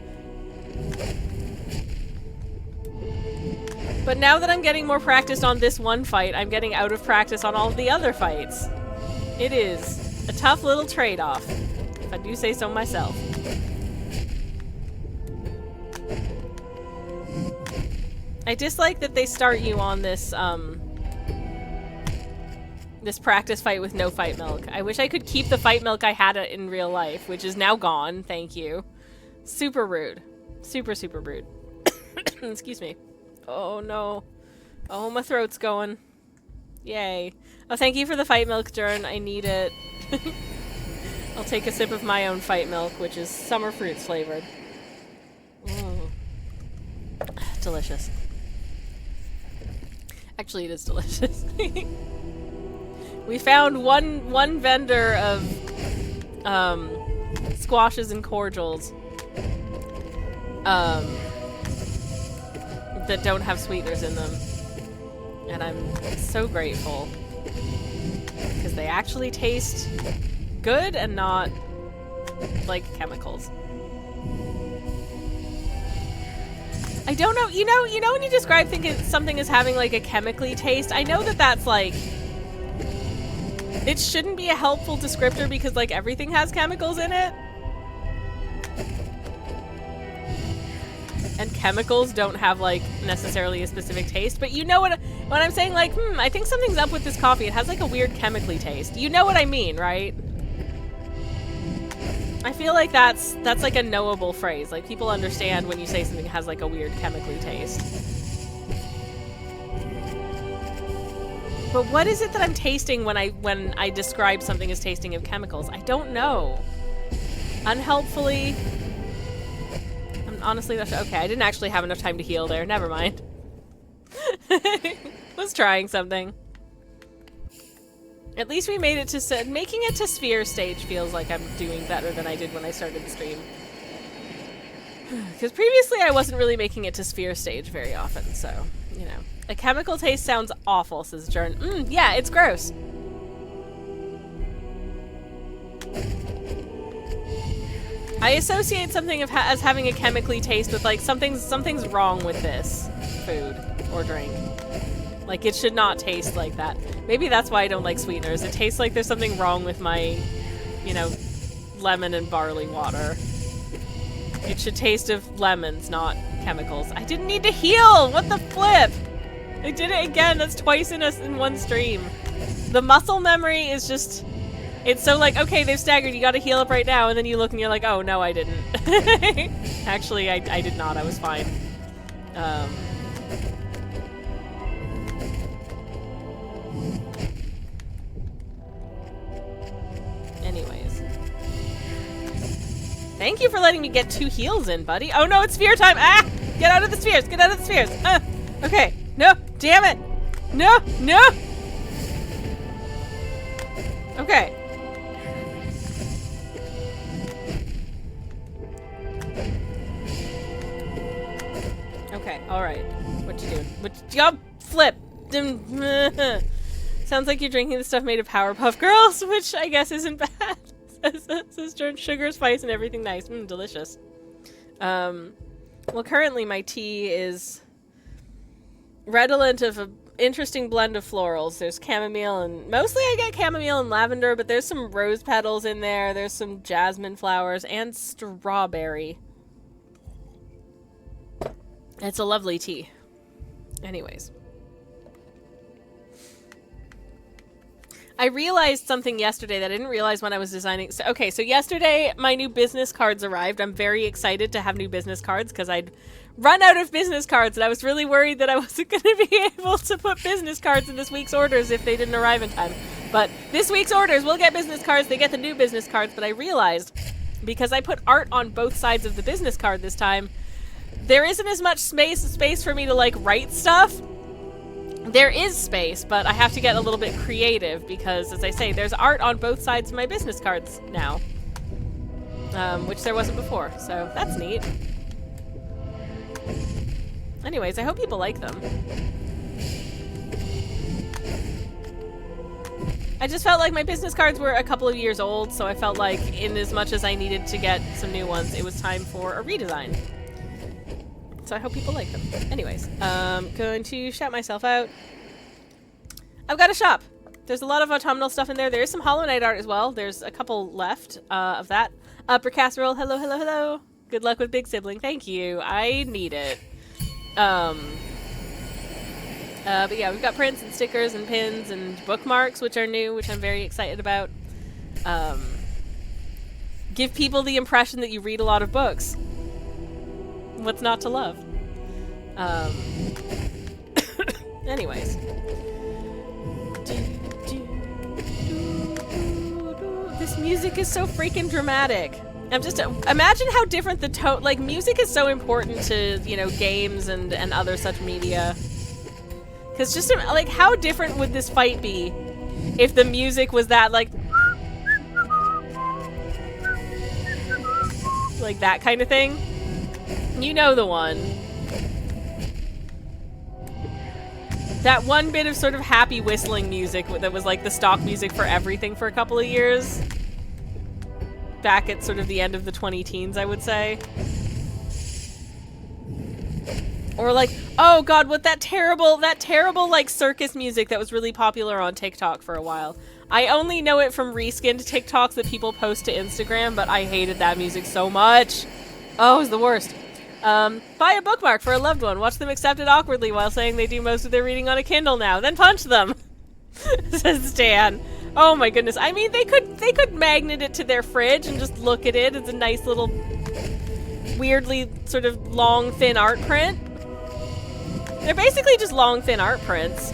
But now that I'm getting more practice on this one fight, I'm getting out of practice on all of the other fights. It is a tough little trade-off, if I do say so myself. I dislike that they start you on this, this practice fight with no fight milk. I wish I could keep the fight milk I had in real life, which is now gone, thank you. Super rude. Super, super rude. Excuse me. Oh no. Oh, my throat's going. Yay. Oh, thank you for the fight milk, Jern. I need it. I'll take a sip of my own fight milk, which is summer fruits flavored. Mm. Delicious. Actually, it is delicious. We found one vendor of squashes and cordials that don't have sweeteners in them. And I'm so grateful. Because they actually taste good and not like chemicals. I don't know, you know when you describe something as having like a chemically taste, I know that that's like, it shouldn't be a helpful descriptor because like everything has chemicals in it. And chemicals don't have like necessarily a specific taste, but you know what I'm saying, like, I think something's up with this coffee. It has like a weird chemically taste. You know what I mean, right? I feel like that's like a knowable phrase. Like people understand when you say something has like a weird chemically taste. But what is it that I'm tasting when I describe something as tasting of chemicals? I don't know. unhelpfully. I'm honestly not sure. Okay, I didn't actually have enough time to heal there. Never mind. Was trying something. At least we made it to making it to sphere stage feels like I'm doing better than I did when I started the stream. Because previously I wasn't really making it to sphere stage very often, so, you know. A chemical taste sounds awful, says Jern. Yeah, it's gross. I associate something as having a chemically taste with, like, something's wrong with this food or drink. Like, it should not taste like that. Maybe that's why I don't like sweeteners. It tastes like there's something wrong with my, you know, lemon and barley water. It should taste of lemons, not chemicals. I didn't need to heal! What the flip? I did it again. That's twice in one stream. The muscle memory is just... It's so like, okay, they've staggered, you gotta heal up right now, and then you look and you're like, oh, no, I didn't. Actually, I did not. I was fine. Anyways. Thank you for letting me get 2 heals in, buddy. Oh, no, it's sphere time! Ah! Get out of the spheres! Get out of the spheres! Okay. No! Damn it! No! No! Okay. Okay, alright. What you doing? Yup! Flip! Sounds like you're drinking the stuff made of Powerpuff Girls, which I guess isn't bad. Says sugar, spice, and everything nice. Delicious. Well, currently my tea is redolent of an interesting blend of florals. There's chamomile and... Mostly I get chamomile and lavender, but there's some rose petals in there. There's some jasmine flowers and strawberry. It's a lovely tea. Anyways. I realized something yesterday that I didn't realize when I was designing. So, okay, so yesterday my new business cards arrived. I'm very excited to have new business cards because I'd run out of business cards and I was really worried that I wasn't going to be able to put business cards in this week's orders if they didn't arrive in time. But this week's orders will get business cards. They get the new business cards. But I realized because I put art on both sides of the business card this time, there isn't as much space for me to like write stuff. There is space, but I have to get a little bit creative because, as I say, there's art on both sides of my business cards now. Which there wasn't before, so that's neat. Anyways, I hope people like them. I just felt like my business cards were a couple of years old, so I felt like in as much as I needed to get some new ones, it was time for a redesign. So I hope people like them. Anyways, going to shout myself out. I've got a shop. There's a lot of autumnal stuff in there. There is some Hollow Knight art as well. There's a couple left of that. Upper Casserole, hello, hello, hello. Good luck with Big Sibling. Thank you. I need it. But yeah, we've got prints and stickers and pins and bookmarks, which are new, which I'm very excited about. Give people the impression that you read a lot of books. What's not to love? Anyways. This music is so freaking dramatic. I'm just... imagine how different the tone... Like, music is so important to, you know, games and other such media. Because just, like, how different would this fight be if the music was that, like... Like, that kind of thing? You know the one. That one bit of sort of happy whistling music that was like the stock music for everything for a couple of years. Back at sort of the end of the 20-teens, I would say. Or like, oh god, what that terrible like circus music that was really popular on TikTok for a while. I only know it from reskinned TikToks that people post to Instagram, but I hated that music so much. Oh, it was the worst. Buy a bookmark for a loved one. Watch them accept it awkwardly while saying they do most of their reading on a Kindle now. Then punch them, says Stan. Oh my goodness. I mean, they could magnet it to their fridge and just look at it. It's a nice little, weirdly sort of long, thin art print. They're basically just long, thin art prints.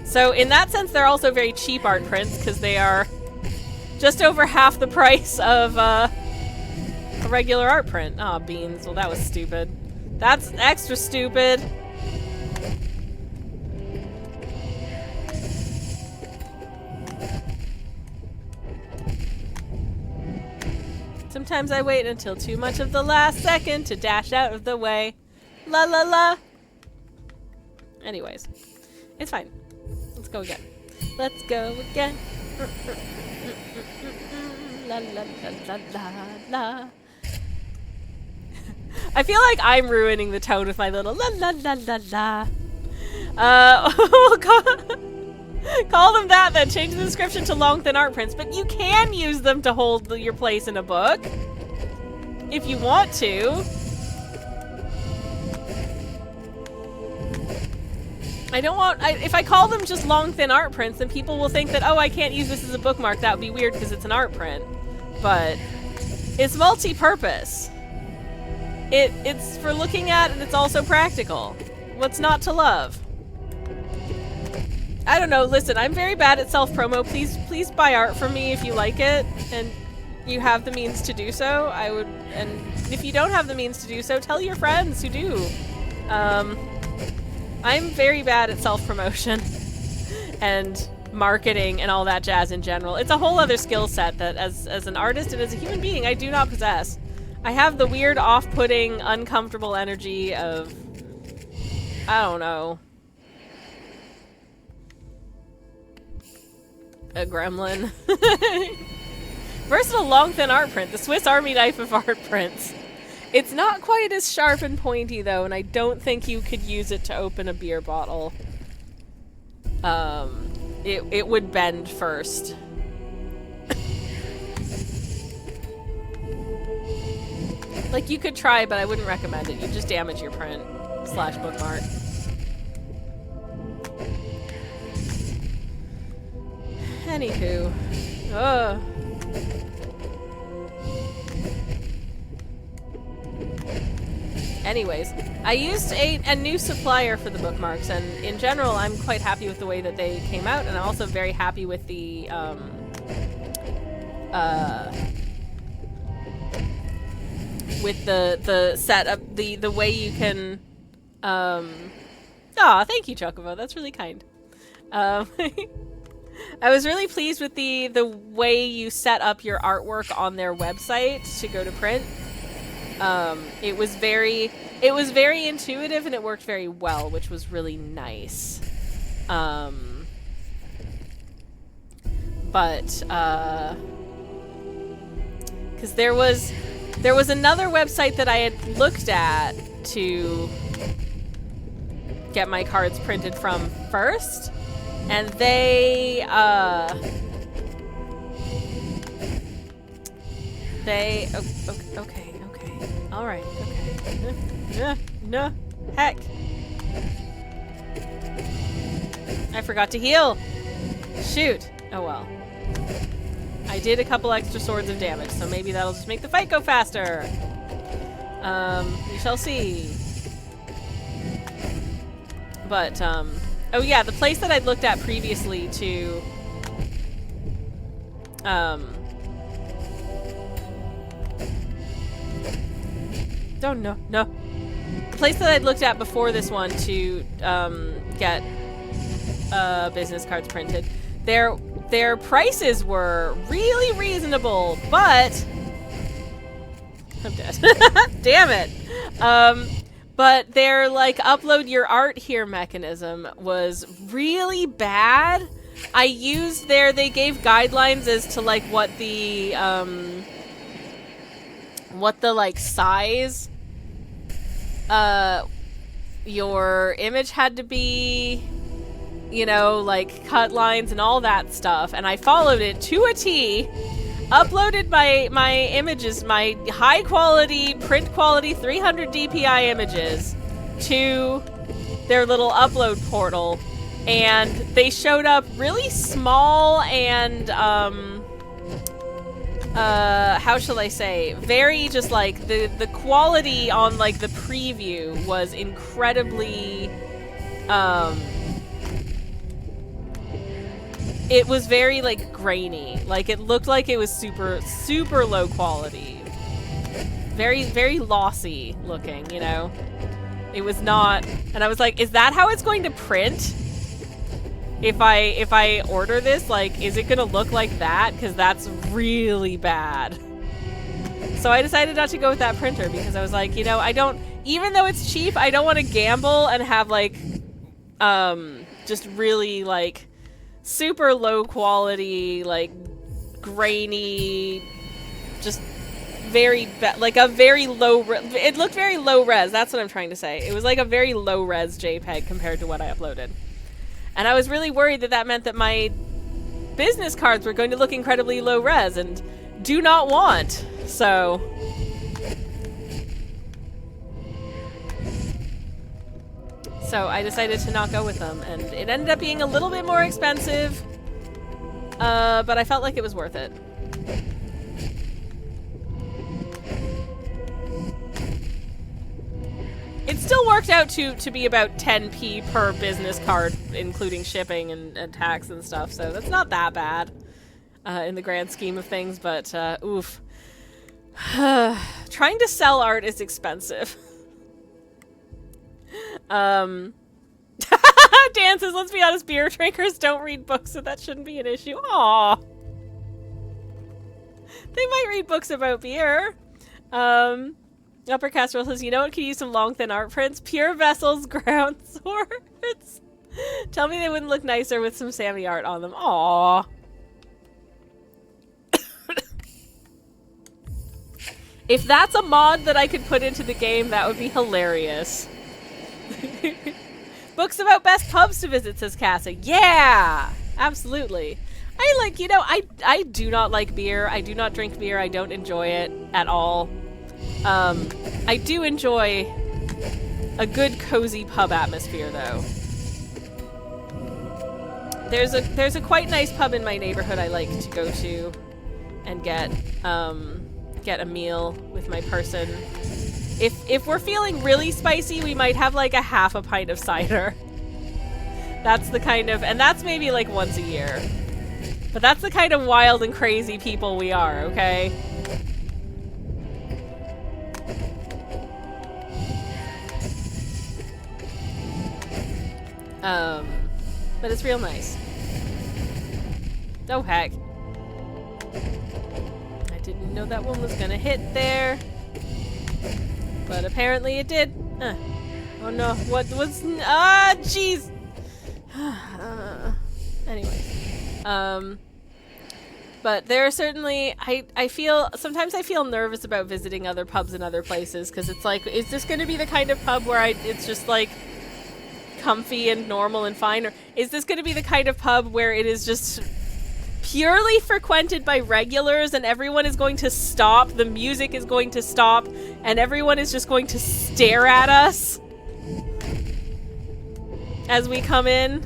So in that sense, they're also very cheap art prints because they are just over half the price of a regular art print. Aw, beans. Well, that was stupid. That's extra stupid. Sometimes I wait until too much of the last second to dash out of the way. La la la. Anyways, it's fine. Let's go again. Let's go again. La la la la la la. I feel like I'm ruining the tone with my little la la la la la. We'll call them that then. Change the description to long thin art prints, but you can use them to hold your place in a book. If you want to. I don't want... if I call them just long thin art prints, then people will think that, oh, I can't use this as a bookmark. That would be weird because it's an art print. But it's multi-purpose. It's for looking at, and it's also practical. What's not to love? I don't know. Listen, I'm very bad at self-promo. Please buy art from me if you like it, and you have the means to do so. I would, and if you don't have the means to do so, tell your friends who do. I'm very bad at self-promotion and marketing and all that jazz in general. It's a whole other skill set that as an artist and as a human being I do not possess. I have the weird off-putting, uncomfortable energy of, I don't know, a gremlin. Versatile long thin art print, the Swiss Army knife of art prints. It's not quite as sharp and pointy though, and I don't think you could use it to open a beer bottle. It would bend first. Like, you could try, but I wouldn't recommend it. You just damage your print / bookmark. Anywho. Ugh. Anyways, I used a new supplier for the bookmarks, and in general, I'm quite happy with the way that they came out, and I'm also very happy with the, with the setup, the way you can, aw, thank you, Chocobo, that's really kind. I was really pleased with the way you set up your artwork on their website to go to print. It was very intuitive and it worked very well, which was really nice. Because there was another website that I had looked at to get my cards printed from first, and they okay. Alright, okay. No, heck. I forgot to heal. Shoot. Oh well. I did a couple extra swords of damage, so maybe that'll just make the fight go faster. We shall see. But, oh yeah, the place that I'd looked at previously to, oh, no. The place that I'd looked at before this one to get business cards printed, their prices were really reasonable, but I'm dead. Damn it. But their like upload your art here mechanism was really bad. I used they gave guidelines as to like what the like size your image had to be, you know, like cut lines and all that stuff, and I followed it to a T, uploaded my images, my high quality, print quality 300 DPI images to their little upload portal, and they showed up really small and how shall I say, very just like the quality on like the preview was incredibly it was very, like, grainy. Like, it looked like it was super, super low quality. Very, very lossy looking, you know? It was not... And I was like, is that how it's going to print? If I order this, like, is it gonna look like that? Because that's really bad. So I decided not to go with that printer because I was like, you know, I don't... Even though it's cheap, I don't want to gamble and have, like, just really, like... super low quality, like, grainy, just very, like a very low, it looked very low res, that's what I'm trying to say. It was like a very low res JPEG compared to what I uploaded. And I was really worried that that meant that my business cards were going to look incredibly low res and do not want, so... So I decided to not go with them, and it ended up being a little bit more expensive, but I felt like it was worth it. It still worked out to be about 10p per business card, including shipping and tax and stuff, so that's not that bad in the grand scheme of things, but oof. Trying to sell art is expensive. Dan says, let's be honest, beer drinkers don't read books, so that shouldn't be an issue. Aww. They might read books about beer. Upper Casserole says, you know what could use some long, thin art prints? Pure Vessels ground swords. Tell me they wouldn't look nicer with some Sammy art on them. Aww. If that's a mod that I could put into the game, that would be hilarious. Books about best pubs to visit, says Casa. Yeah! Absolutely. I like, you know, I do not like beer. I do not drink beer. I don't enjoy it at all. I do enjoy a good cozy pub atmosphere, though. There's a quite nice pub in my neighborhood I like to go to and get a meal with my person. If we're feeling really spicy, we might have like a half a pint of cider. That's the kind of, and that's maybe like once a year. But that's the kind of wild and crazy people we are, okay? But it's real nice. Oh heck. I didn't know that one was gonna hit there. But apparently it did. Oh no, what was... Ah, jeez! Anyways. But there are certainly... I feel... Sometimes I feel nervous about visiting other pubs in other places, because it's like, is this going to be the kind of pub where it's just like comfy and normal and fine? Or is this going to be the kind of pub where it is just purely frequented by regulars and everyone is going to stop, the music is going to stop, and everyone is just going to stare at us as we come in?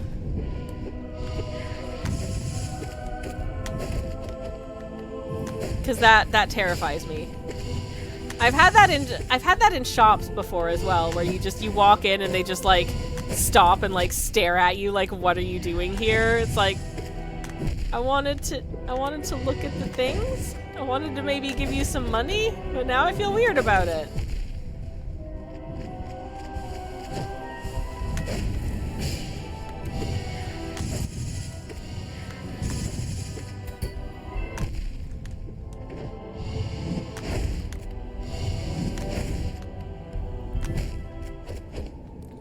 Because that terrifies me. I've had that in shops before as well, where you walk in and they just like stop and like stare at you like, what are you doing here? It's like, I wanted to look at the things. I wanted to maybe give you some money, but now I feel weird about it.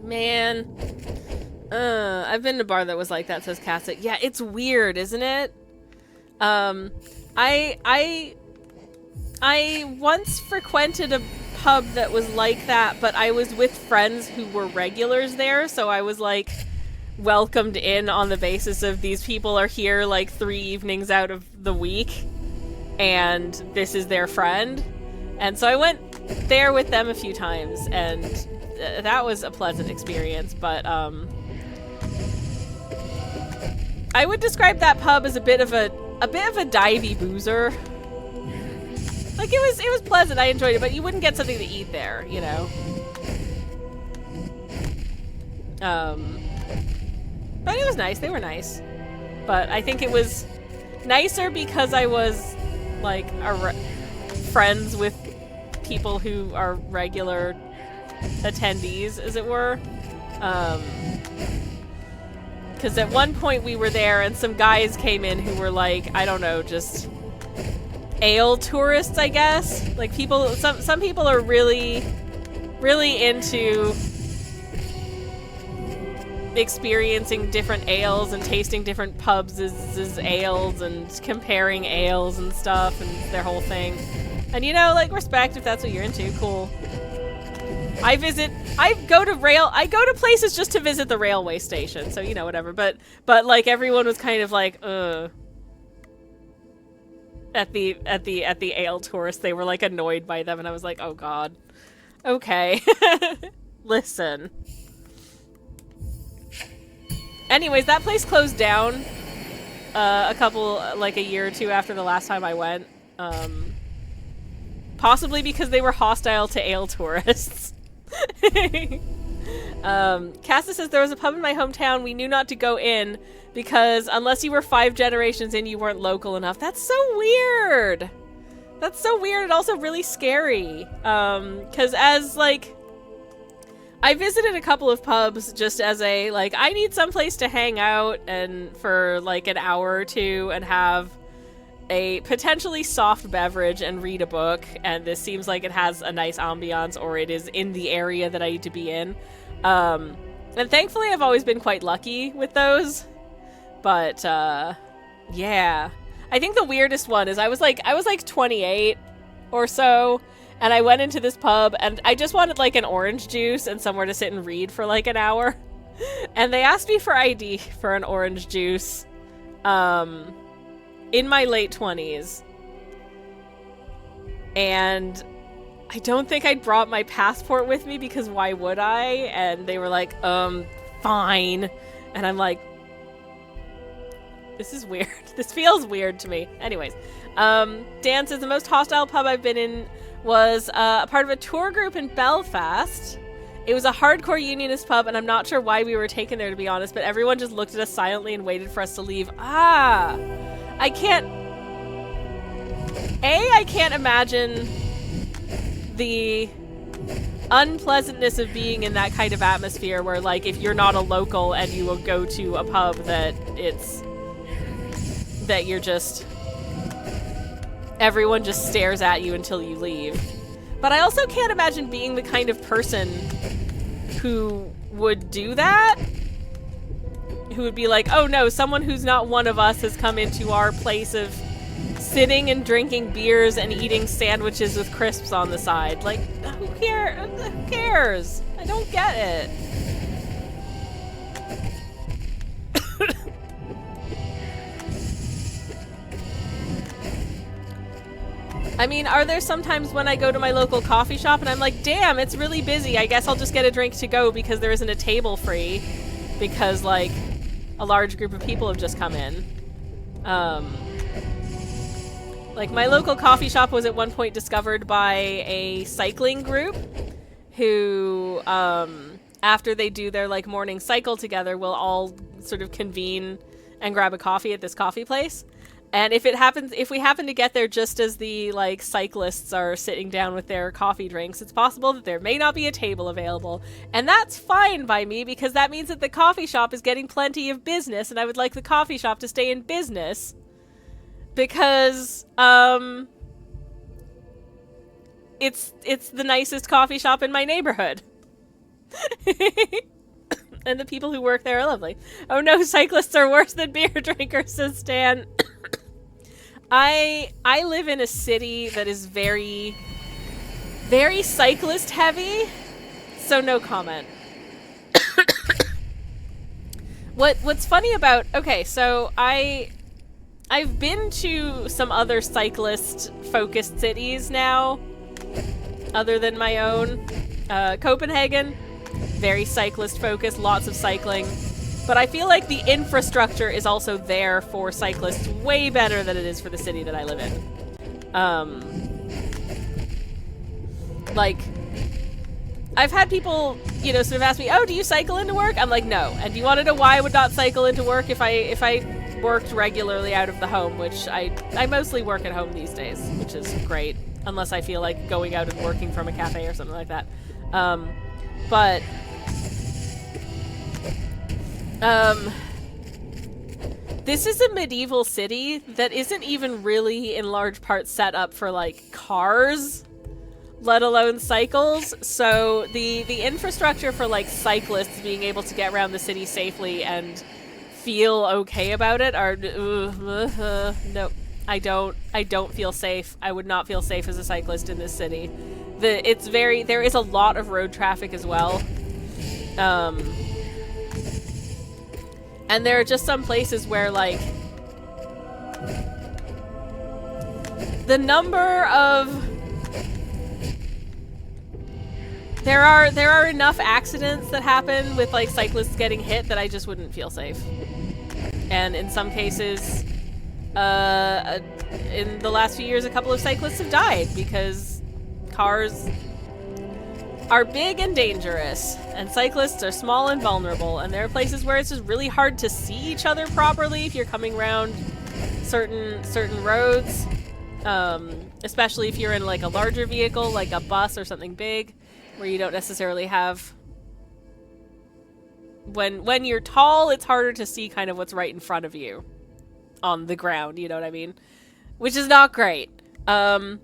Man. I've been to a bar that was like that, says Cassett. Yeah, it's weird, isn't it? I once frequented a pub that was like that, but I was with friends who were regulars there, so I was like welcomed in on the basis of these people are here like 3 evenings out of the week, and this is their friend. And so I went there with them a few times, and that was a pleasant experience, but I would describe that pub as a bit of a divey boozer. Like it was pleasant, I enjoyed it, but you wouldn't get something to eat there, you know. But it was nice, they were nice. But I think it was nicer because I was, like, friends with people who are regular attendees, as it were. Because at one point we were there and some guys came in who were like, I don't know, just ale tourists, I guess. Like, people, some people are really, really into experiencing different ales and tasting different pubs as ales and comparing ales and stuff and their whole thing. And, you know, like, respect if that's what you're into. Cool. I go to places just to visit the railway station, so, you know, whatever. But like, everyone was kind of like, at the ale tourists. They were, like, annoyed by them, and I was like, oh god. Okay. Listen. Anyways, that place closed down a year or two after the last time I went. Possibly because they were hostile to ale tourists. Casta says, there was a pub in my hometown. We knew not to go in because unless you were 5 generations in, you weren't local enough. That's so weird. That's so weird and also really scary. Because as, like, I visited a couple of pubs just as a, like, I need someplace to hang out and for, like, an hour or two and have a potentially soft beverage and read a book, and this seems like it has a nice ambiance, or it is in the area that I need to be in. And thankfully I've always been quite lucky with those. But, yeah. I think the weirdest one is I was like 28 or so, and I went into this pub, and I just wanted, like, an orange juice and somewhere to sit and read for, like, an hour. And they asked me for ID for an orange juice, in my late 20s. And I don't think I'd brought my passport with me because why would I? And they were like, fine. And I'm like, this is weird. This feels weird to me. Anyways, Dan says the most hostile pub I've been in was a part of a tour group in Belfast. It was a hardcore unionist pub, and I'm not sure why we were taken there, to be honest, but everyone just looked at us silently and waited for us to leave. I can't imagine the unpleasantness of being in that kind of atmosphere where, like, if you're not a local and you will go to a pub that you're just, everyone just stares at you until you leave. But I also can't imagine being the kind of person who would do that. Who would be like, oh no, someone who's not one of us has come into our place of sitting and drinking beers and eating sandwiches with crisps on the side. Like, who cares? I don't get it. I mean, are there sometimes when I go to my local coffee shop and I'm like, damn, it's really busy. I guess I'll just get a drink to go because there isn't a table free because, like, a large group of people have just come in. Like, my local coffee shop was at one point discovered by a cycling group who, after they do their, like, morning cycle together, will all sort of convene and grab a coffee at this coffee place. And if we happen to get there just as the, like, cyclists are sitting down with their coffee drinks, it's possible that there may not be a table available. And that's fine by me, because that means that the coffee shop is getting plenty of business, and I would like the coffee shop to stay in business. Because, it's the nicest coffee shop in my neighborhood. And the people who work there are lovely. Oh no, cyclists are worse than beer drinkers, says Stan. I live in a city that is very, very cyclist heavy, so no comment. What's funny about, okay, so I've been to some other cyclist focused cities now, other than my own. Copenhagen, very cyclist focused, lots of cycling. But I feel like the infrastructure is also there for cyclists way better than it is for the city that I live in. Like, I've had people, you know, sort of ask me, oh, do you cycle into work? I'm like, no. And do you want to know why I would not cycle into work if I worked regularly out of the home, which I mostly work at home these days, which is great, unless I feel like going out and working from a cafe or something like that. But this is a medieval city that isn't even really in large part set up for like cars, let alone cycles. So the infrastructure for like cyclists being able to get around the city safely and feel okay about it are no. I don't feel safe. I would not feel safe as a cyclist in this city. There is a lot of road traffic as well. And there are just some places where, like, the number of... There are enough accidents that happen with, like, cyclists getting hit that I just wouldn't feel safe. And in some cases, in the last few years, a couple of cyclists have died because cars are big and dangerous, and cyclists are small and vulnerable, and there are places where it's just really hard to see each other properly if you're coming around certain roads, especially if you're in like a larger vehicle, like a bus or something big, where you don't necessarily have... When you're tall, it's harder to see kind of what's right in front of you on the ground, you know what I mean? Which is not great. I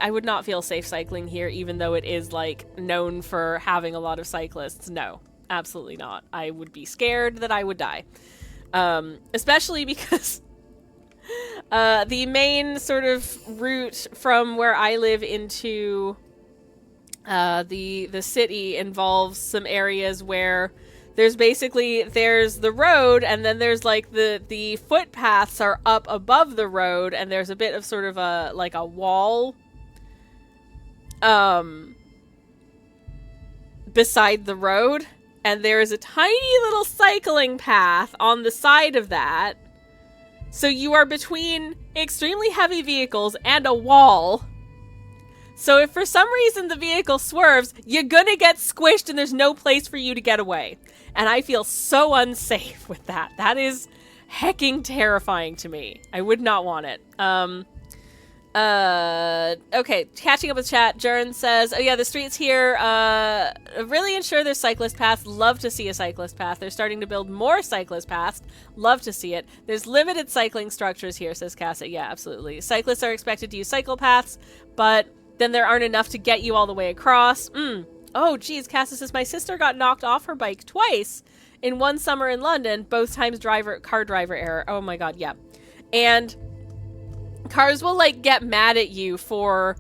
would not feel safe cycling here, even though it is, like, known for having a lot of cyclists. No, absolutely not. I would be scared that I would die. Especially because the main sort of route from where I live into the city involves some areas where there's the road, and then there's like the footpaths are up above the road, and there's a bit of sort of a wall beside the road, and there is a tiny little cycling path on the side of that. So you are between extremely heavy vehicles and a wall. So if for some reason the vehicle swerves, you're gonna get squished and there's no place for you to get away. And I feel so unsafe with that. That is hecking terrifying to me. I would not want it. Okay, catching up with chat, Jern says, oh yeah, the streets here really ensure there's cyclist paths. Love to see a cyclist path. They're starting to build more cyclist paths. Love to see it. There's limited cycling structures here, says Casa. Yeah, absolutely. Cyclists are expected to use cycle paths, but then there aren't enough to get you all the way across. Oh, geez, Casa says, my sister got knocked off her bike twice in one summer in London, both times car driver error. Oh my god, yeah. And cars will, like, get mad at you for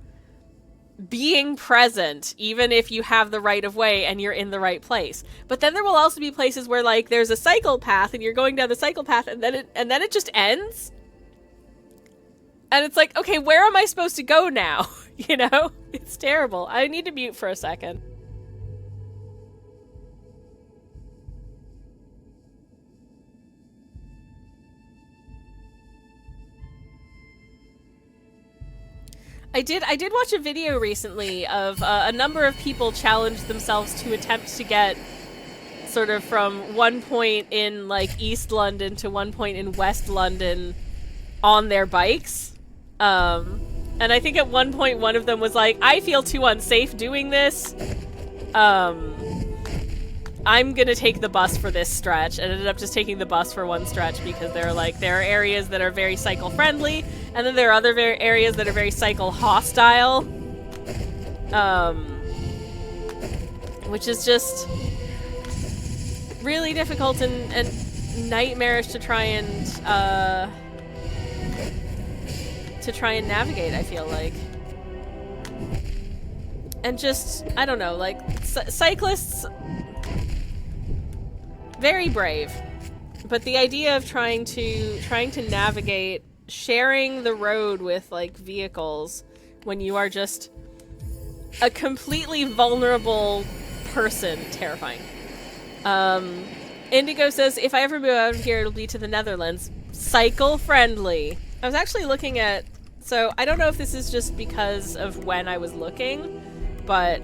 being present, even if you have the right of way and you're in the right place. But then there will also be places where, like, there's a cycle path and you're going down the cycle path and then it just ends. And it's like, okay, where am I supposed to go now? You know? It's terrible. I need to mute for a second. I did watch a video recently of a number of people challenged themselves to attempt to get sort of from one point in, like, East London to one point in West London on their bikes. And I think at one point one of them was like, I feel too unsafe doing this. I'm gonna take the bus for this stretch, and ended up just taking the bus for one stretch because there are areas that are very cycle friendly, and then there are other areas that are very cycle hostile. Which is just really difficult and nightmarish to try and navigate, I feel like. And just, I don't know, like, cyclists, very brave, but the idea of trying to navigate sharing the road with, like, vehicles when you are just a completely vulnerable person, terrifying. Indigo says, if I ever move out of here, it'll be to the Netherlands. Cycle friendly. I was actually looking at, so I don't know if this is just because of when I was looking, but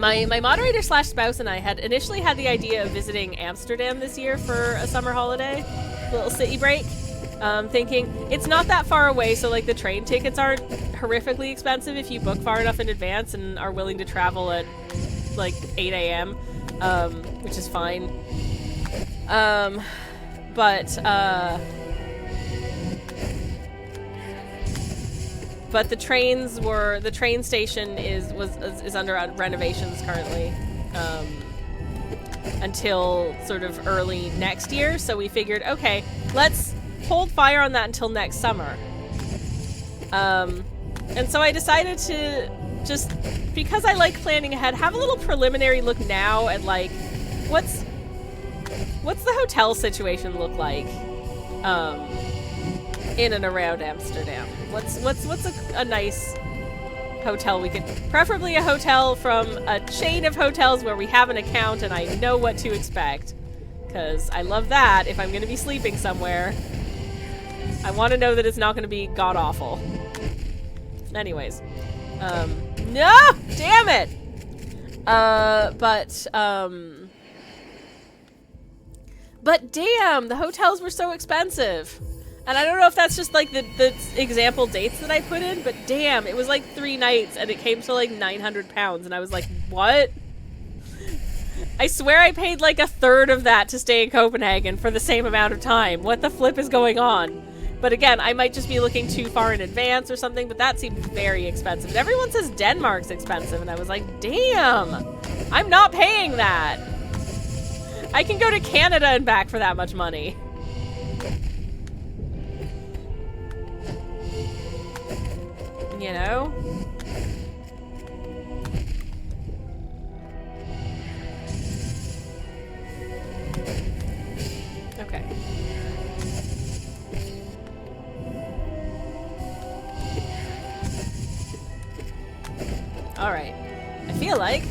My moderator slash spouse and I had initially had the idea of visiting Amsterdam this year for a summer holiday, a little city break. Thinking it's not that far away, so like the train tickets aren't horrifically expensive if you book far enough in advance and are willing to travel at like 8 a.m., which is fine. But the train station is under renovations currently, until sort of early next year. So we figured, okay, let's hold fire on that until next summer. And so I decided to just, because I like planning ahead, have a little preliminary look now at like, what's the hotel situation look like, in and around Amsterdam? What's a nice hotel we could, preferably a hotel from a chain of hotels where we have an account and I know what to expect, because I love that. If I'm going to be sleeping somewhere, I want to know that it's not going to be god-awful. Anyways. No! Damn it! But damn, the hotels were so expensive. And I don't know if that's just like the example dates that I put in, but damn, it was like 3 nights and it came to like £900 and I was like, what? I swear I paid like 1/3 of that to stay in Copenhagen for the same amount of time. What the flip is going on? But again, I might just be looking too far in advance or something, but that seemed very expensive. And everyone says Denmark's expensive, and I was like, damn, I'm not paying that. I can go to Canada and back for that much money. You know? Okay. Alright. I feel like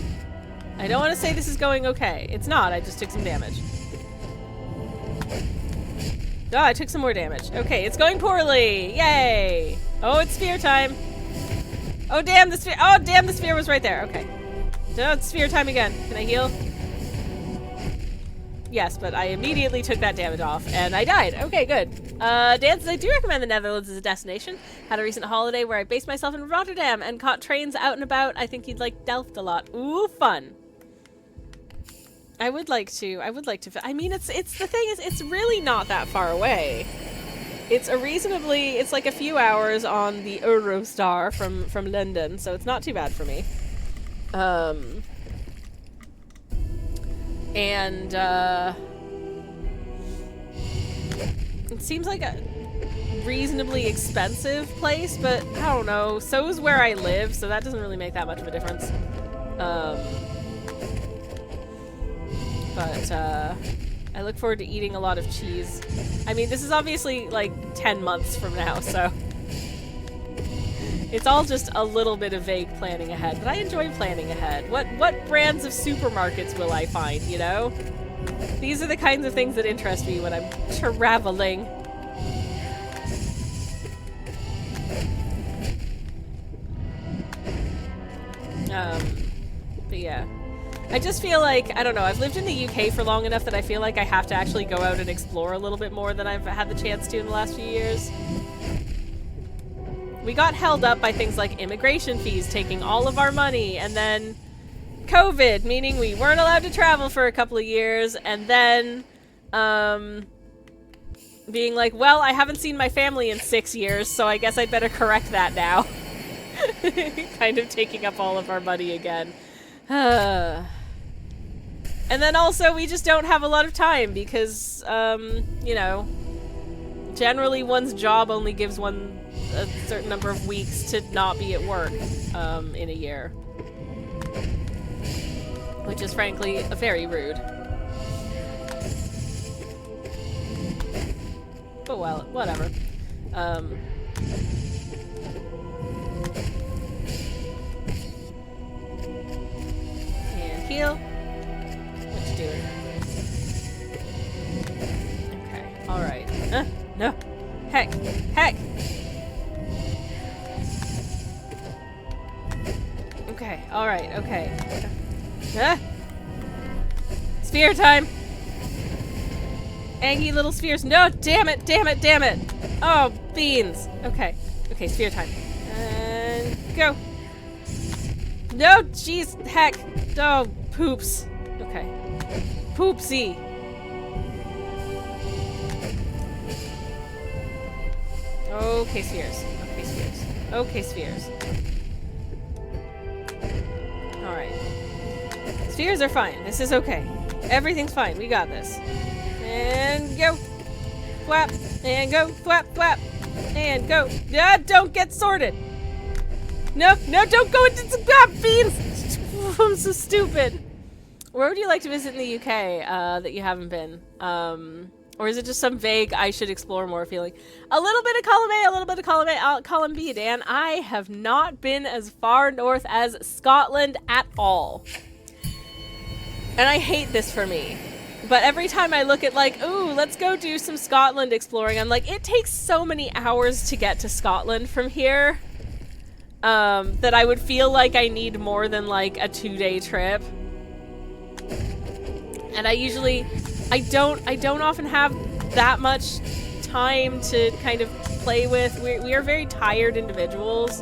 I don't want to say this is going okay. It's not, I just took some damage. Oh, I took some more damage. Okay, it's going poorly! Yay! Oh, it's sphere time! Oh damn, the sphere! Oh damn, the sphere was right there. Okay. Oh, it's sphere time again. Can I heal? Yes, but I immediately took that damage off, and I died. Okay, good. Dan says, I do recommend the Netherlands as a destination. Had a recent holiday where I based myself in Rotterdam and caught trains out and about. I think you'd like Delft a lot. Ooh, fun. I would like to. I mean, it's the thing is, it's really not that far away. It's like a few hours on the Eurostar from London, so it's not too bad for me. It seems like a reasonably expensive place, but I don't know. So is where I live, so that doesn't really make that much of a difference. I look forward to eating a lot of cheese. I mean, this is obviously like 10 months from now, so it's all just a little bit of vague planning ahead, but I enjoy planning ahead. What brands of supermarkets will I find, you know? These are the kinds of things that interest me when I'm traveling. But yeah. I just feel like, I don't know, I've lived in the UK for long enough that I feel like I have to actually go out and explore a little bit more than I've had the chance to in the last few years. We got held up by things like immigration fees taking all of our money, and then COVID, meaning we weren't allowed to travel for a couple of years, and then being like, well, I haven't seen my family in 6 years, so I guess I'd better correct that now. Kind of taking up all of our money again. And then also, we just don't have a lot of time because, you know, generally one's job only gives one a certain number of weeks to not be at work in a year. Which is frankly very rude. But well, whatever. And heal. What you doing? Okay, alright. No. Heck! Heck! Okay, alright, okay. Ah. Sphere time! Aggy little spheres. No, damn it, damn it, damn it! Oh, beans. Okay. Okay, sphere time. And go. No, jeez, heck. Oh, poops. Okay. Poopsie. Okay, spheres. Okay, spheres. Okay, spheres. Alright. Spheres are fine. This is okay. Everything's fine. We got this. And go. Flap. And go. Flap, flap. And go. Ah, don't get sorted. No, no, don't go into some beans. I'm so stupid. Where would you like to visit in the UK that you haven't been? Or is it just some vague I should explore more feeling? A little bit of column A, a little bit of column A, column B, Dan. I have not been as far north as Scotland at all. And I hate this for me. But every time I look at like, ooh, let's go do some Scotland exploring, I'm like, it takes so many hours to get to Scotland from here that I would feel like I need more than like a 2-day trip. And I don't often have that much time to kind of play with. We are very tired individuals.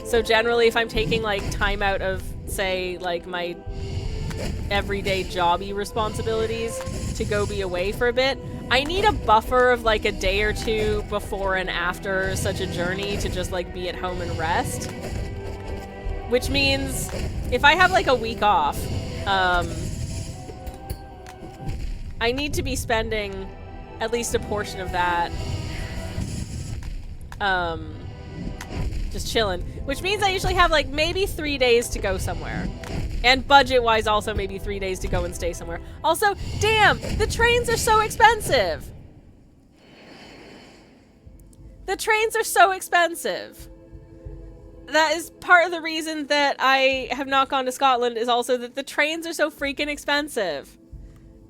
So generally if I'm taking like time out of, say, like my everyday jobby responsibilities to go be away for a bit, I need a buffer of like a day or two before and after such a journey to just like be at home and rest. Which means if I have like a week off, I need to be spending at least a portion of that just chilling, which means I usually have like maybe 3 days to go somewhere. And budget-wise also maybe 3 days to go and stay somewhere. Also, damn, the trains are so expensive. The trains are so expensive. That is part of the reason that I have not gone to Scotland, is also that the trains are so freaking expensive.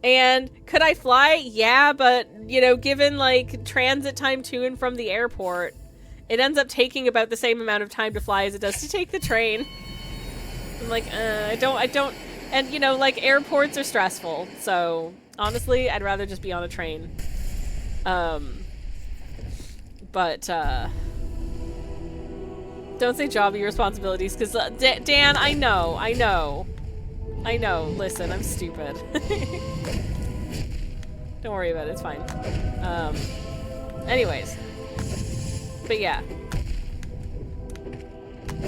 And could I fly? Yeah, but, you know, given, like, transit time to and from the airport, it ends up taking about the same amount of time to fly as it does to take the train. I'm like, I don't, and, you know, like, airports are stressful, so, honestly, I'd rather just be on a train. But, don't say jobby responsibilities, because, Dan, I know, listen, I'm stupid. Don't worry about it, it's fine. Anyways. But yeah.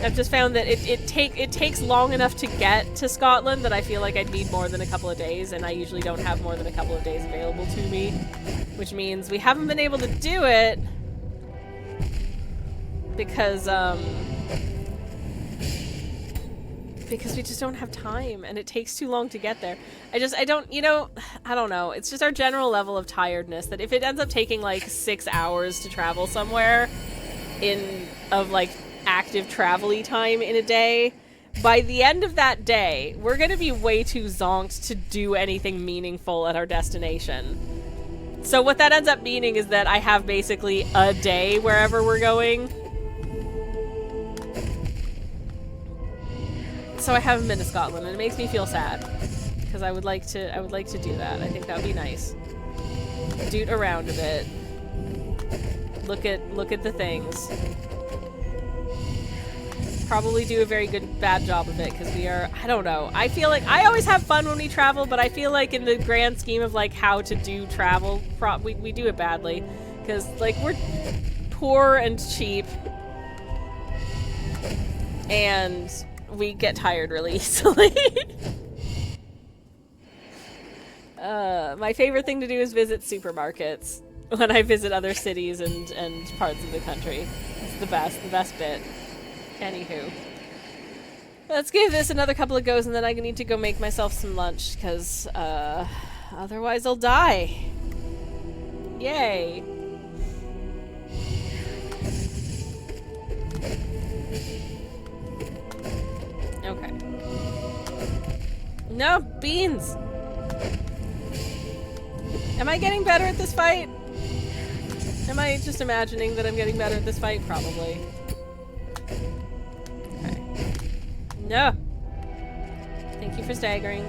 I've just found that it takes long enough to get to Scotland that I feel like I'd need more than a couple of days, and I usually don't have more than a couple of days available to me. Which means we haven't been able to do it because we just don't have time, and it takes too long to get there. I don't know. It's just our general level of tiredness that if it ends up taking like 6 hours to travel somewhere of like active travel-y time in a day, by the end of that day, we're gonna be way too zonked to do anything meaningful at our destination. So what that ends up meaning is that I have basically a day wherever we're going. So I haven't been to Scotland, and it makes me feel sad because I would like to do that. I think that would be nice. Doot around a bit. Look at the things. Probably do a very bad job of it because we are, I don't know. I feel like I always have fun when we travel, but I feel like in the grand scheme of like how to do travel, we do it badly because like we're poor and cheap, and we get tired really easily. My favorite thing to do is visit supermarkets when I visit other cities and parts of the country. It's the best bit. Anywho. Let's give this another couple of goes, and then I need to go make myself some lunch, because otherwise I'll die. Yay. Okay. No, beans! Am I getting better at this fight? Am I just imagining that I'm getting better at this fight? Probably. Okay. No! Thank you for staggering.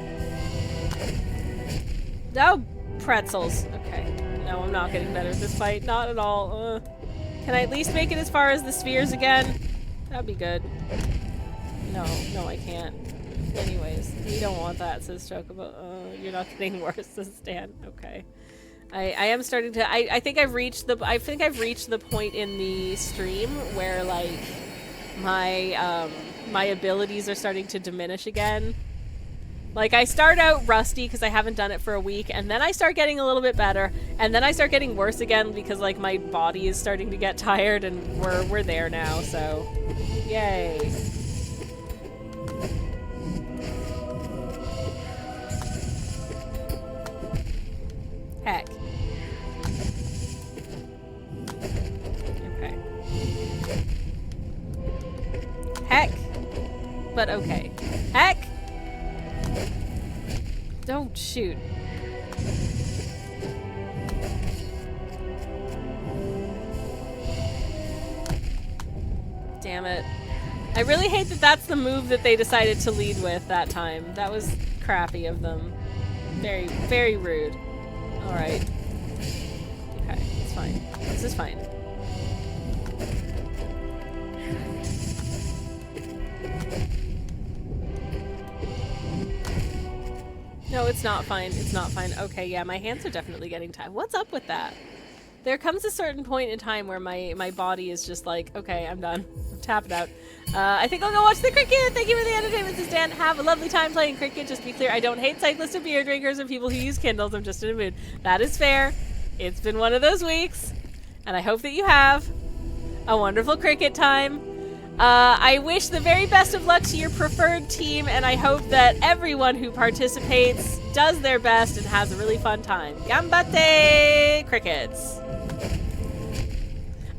Oh, pretzels. Okay. No, I'm not getting better at this fight. Not at all. Can I at least make it as far as the spheres again? That'd be good. No, I can't. Anyways, you don't want that, says Chocobo. You're not getting worse, says Stan. Okay. I am starting to. I think I've reached the. I think I've reached the point in the stream where like my my abilities are starting to diminish again. Like, I start out rusty because I haven't done it for a week, and then I start getting a little bit better, and then I start getting worse again because, like, my body is starting to get tired, and we're there now, so... Yay. Heck. Okay. Heck. But okay. Heck! Don't shoot. Damn it. I really hate that that's the move that they decided to lead with that time. That was crappy of them. Very, very rude. Alright. Okay, it's fine. This is fine. No, it's not fine. It's not fine. Okay, yeah, my hands are definitely getting tired. What's up with that? There comes a certain point in time where my body is just like, okay, I'm done. Tap it out. I think I'll go watch the cricket. Thank you for the entertainment, Mrs. Dan. Have a lovely time playing cricket. Just to be clear, I don't hate cyclists or beer drinkers or people who use Kindles. I'm just in a mood. That is fair. It's been one of those weeks, and I hope that you have a wonderful cricket time. I wish the very best of luck to your preferred team, and I hope that everyone who participates does their best and has a really fun time. Gambate crickets.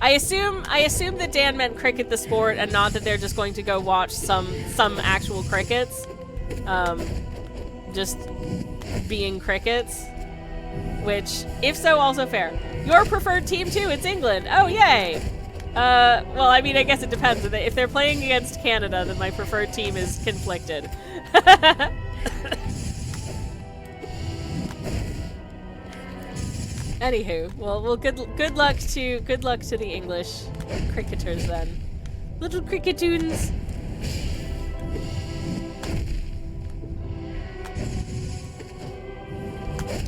I assume that Dan meant cricket the sport and not that they're just going to go watch some actual crickets. Just being crickets. Which, if so, also fair. Your preferred team too, it's England. Oh, yay! Well, I mean, I guess it depends. If they're playing against Canada, then my preferred team is conflicted. Anywho, well, good luck to the English cricketers then. Little cricketoons.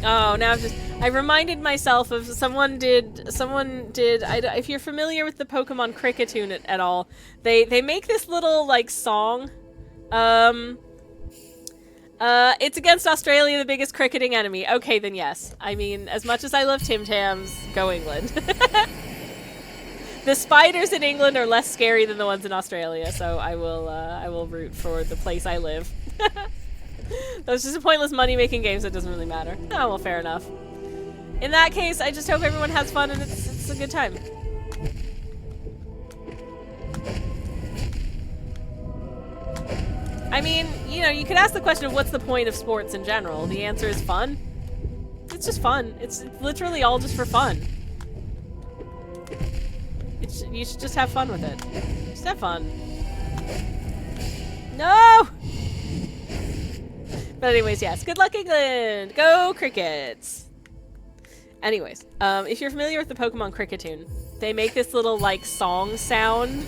Oh, now I reminded myself of someone did, if you're familiar with the Pokemon Cricketune at all, they make this little, like, song, it's against Australia, the biggest cricketing enemy. Okay, then yes. I mean, as much as I love Tim Tams, go England. The spiders in England are less scary than the ones in Australia, so I will root for the place I live. That was just a pointless money-making game, so it doesn't really matter. Oh, well, fair enough. In that case, I just hope everyone has fun and it's a good time. I mean, you know, you could ask the question of what's the point of sports in general. The answer is fun. It's just fun. It's literally all just for fun. You should just have fun with it. Just have fun. No! But anyways, yes. Good luck, England! Go Crickets! Anyways, if you're familiar with the Pokemon Cricketune, they make this little, like, song sound.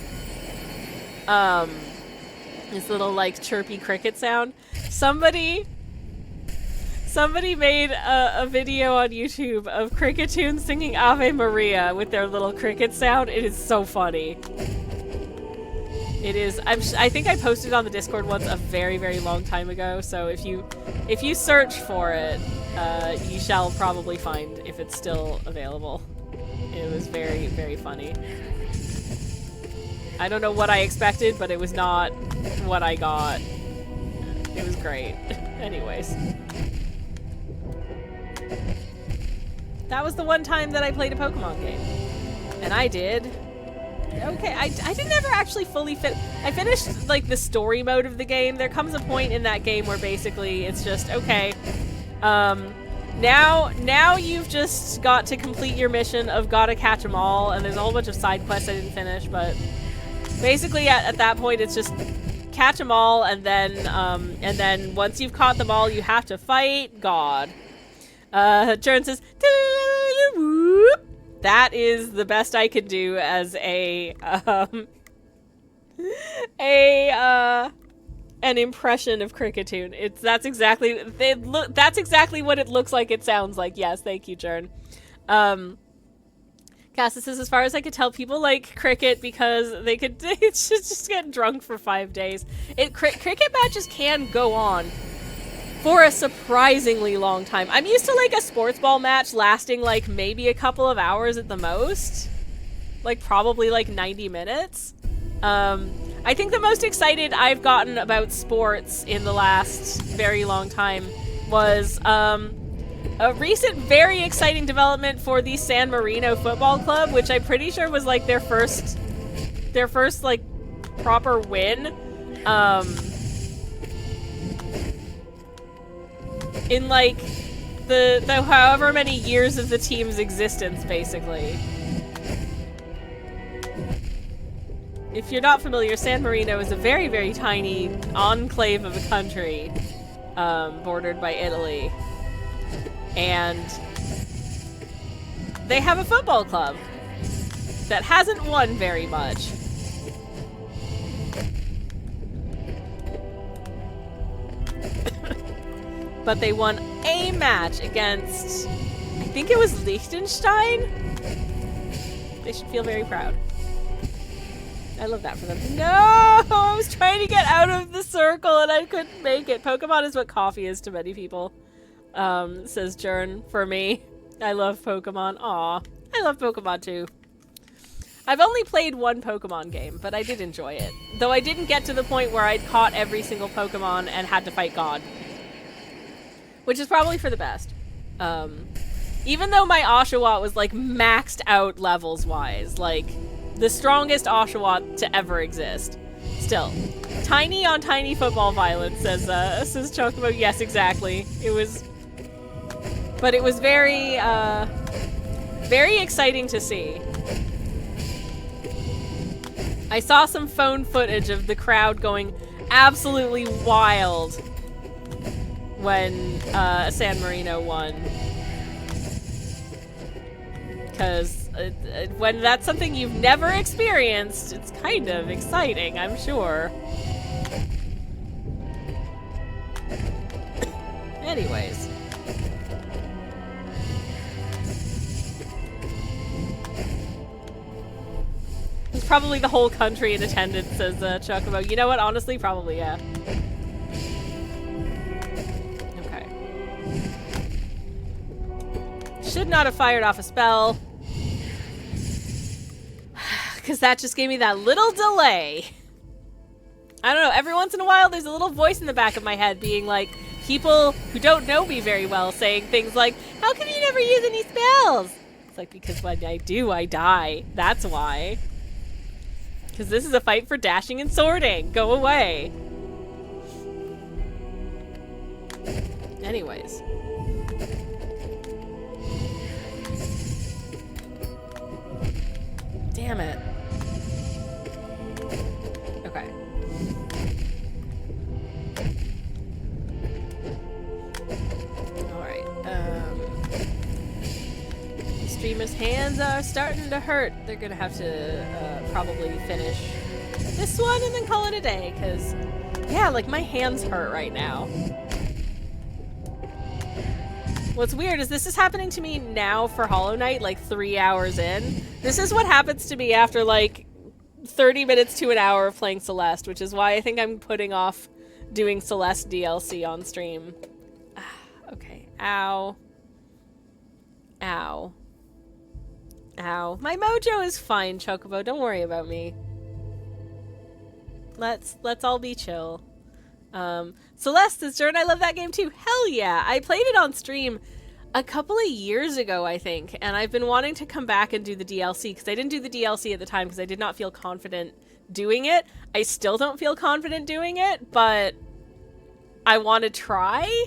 This little, like, chirpy cricket sound. Somebody made a video on YouTube of Cricketune singing Ave Maria with their little cricket sound. It is so funny. It is. I think I posted on the Discord once a very, very long time ago. So if you search for it, you shall probably find if it's still available. It was very, very funny. I don't know what I expected, but it was not what I got. It was great. Anyways. That was the one time that I played a Pokemon game. And I did. Okay, I didn't ever actually fully I finished, like, the story mode of the game. There comes a point in that game where basically it's just, okay, now you've just got to complete your mission of gotta catch them all, and there's a whole bunch of side quests I didn't finish, but basically at that point it's just catch them all, and then once you've caught them all, you have to fight God. Jern says, that is the best I could do as an impression of Cricketoon. That's exactly what it looks like. It sounds like. Yes, thank you, Jern. Cassis says, as far as I could tell, people like cricket because they should just get drunk for 5 days. Cricket matches can go on for a surprisingly long time. I'm used to like a sports ball match lasting like maybe a couple of hours at the most. Like probably like 90 minutes. I think the most excited I've gotten about sports in the last very long time was a recent very exciting development for the San Marino Football Club, which I'm pretty sure was like their first like proper win. In like the however many years of the team's existence, basically. If you're not familiar, San Marino is a very, very tiny enclave of a country bordered by Italy. And they have a football club that hasn't won very much. But they won a match against, I think it was Liechtenstein? They should feel very proud. I love that for them. No! I was trying to get out of the circle and I couldn't make it. Pokemon is what coffee is to many people. Says Jern. For me, I love Pokemon. Aw, I love Pokemon too. I've only played one Pokemon game, but I did enjoy it. Though I didn't get to the point where I'd caught every single Pokemon and had to fight God. Which is probably for the best. Even though my Oshawott was like maxed out levels-wise, like the strongest Oshawott to ever exist. Still, tiny on tiny football violence, says Chocobo. Yes, exactly. It was, but it was very, very exciting to see. I saw some phone footage of the crowd going absolutely wild when San Marino won. Because when that's something you've never experienced, it's kind of exciting, I'm sure. Anyways. It's probably the whole country in attendance, says Chocobo. You know what? Honestly, probably, yeah. Okay. Should not have fired off a spell. Because that just gave me that little delay. I don't know, every once in a while there's a little voice in the back of my head being like, people who don't know me very well saying things like, how come you never use any spells? It's like, because when I do, I die. That's why. Because this is a fight for dashing and sorting. Go away. Anyways. Damn it. Okay. Alright, streamer's hands are starting to hurt. They're gonna have to probably finish this one and then call it a day, because, yeah, like, my hands hurt right now. What's weird is this is happening to me now for Hollow Knight, like 3 hours in. This is what happens to me after, like, 30 minutes to an hour of playing Celeste, which is why I think I'm putting off doing Celeste DLC on stream. Okay. Ow. Ow. Ow. My mojo is fine, Chocobo. Don't worry about me. Let's all be chill. Celeste is Jern. I love that game too. Hell yeah. I played it on stream a couple of years ago, I think, and I've been wanting to come back and do the DLC because I didn't do the DLC at the time because I did not feel confident doing it. I still don't feel confident doing it, but I want to try.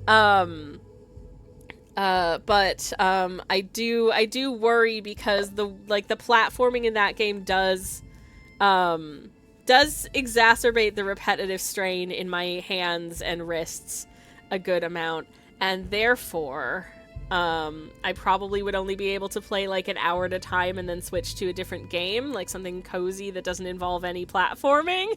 I do worry because the platforming in that game does does exacerbate the repetitive strain in my hands and wrists a good amount, and therefore I probably would only be able to play like an hour at a time and then switch to a different game, like something cozy that doesn't involve any platforming.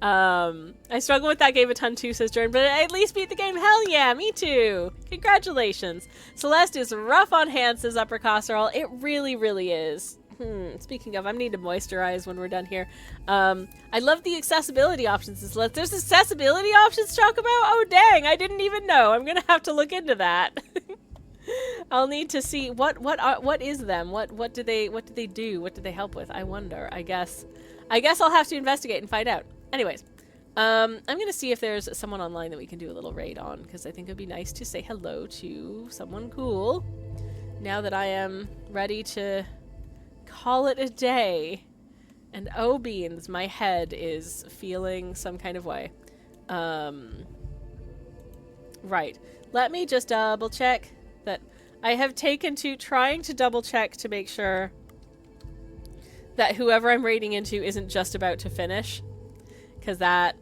I struggle with that game a ton too, says Jordan, but I at least beat the game. Hell yeah, me too. Congratulations. Celeste is rough on hands, says Upper Costerall. It really, really is. Speaking of, I need to moisturize when we're done here. I love the accessibility options. There's accessibility options to talk about? Oh, dang, I didn't even know. I'm gonna have to look into that. I'll need to see what is them? What do they do? What do they help with? I wonder. I guess I'll have to investigate and find out. Anyways, I'm gonna see if there's someone online that we can do a little raid on, because I think it'd be nice to say hello to someone cool now that I am ready to call it a day. And oh beans, my head is feeling some kind of way. Right. Let me just double check that I have taken to trying to double check to make sure that whoever I'm raiding into isn't just about to finish, because that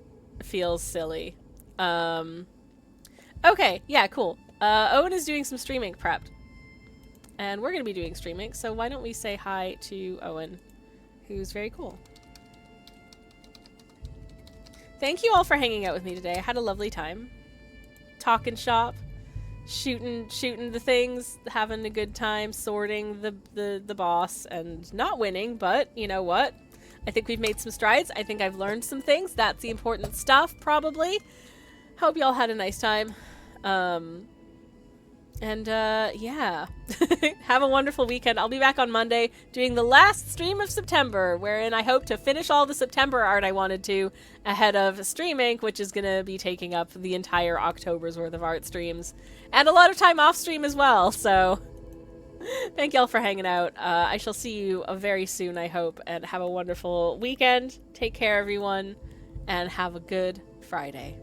feels silly. Okay, yeah, cool. Owen is doing some streaming prep. And we're going to be doing streaming, so why don't we say hi to Owen, who's very cool. Thank you all for hanging out with me today. I had a lovely time. Talking shop, shooting the things, having a good time, sorting the boss, and not winning, but you know what? I think we've made some strides. I think I've learned some things. That's the important stuff, probably. Hope y'all had a nice time. Yeah. Have a wonderful weekend. I'll be back on Monday doing the last stream of September, wherein I hope to finish all the September art I wanted to ahead of Stream Inc., which is going to be taking up the entire October's worth of art streams. And a lot of time off stream as well, so thank y'all for hanging out. I shall see you very soon, I hope, and have a wonderful weekend. Take care, everyone, and have a good Friday.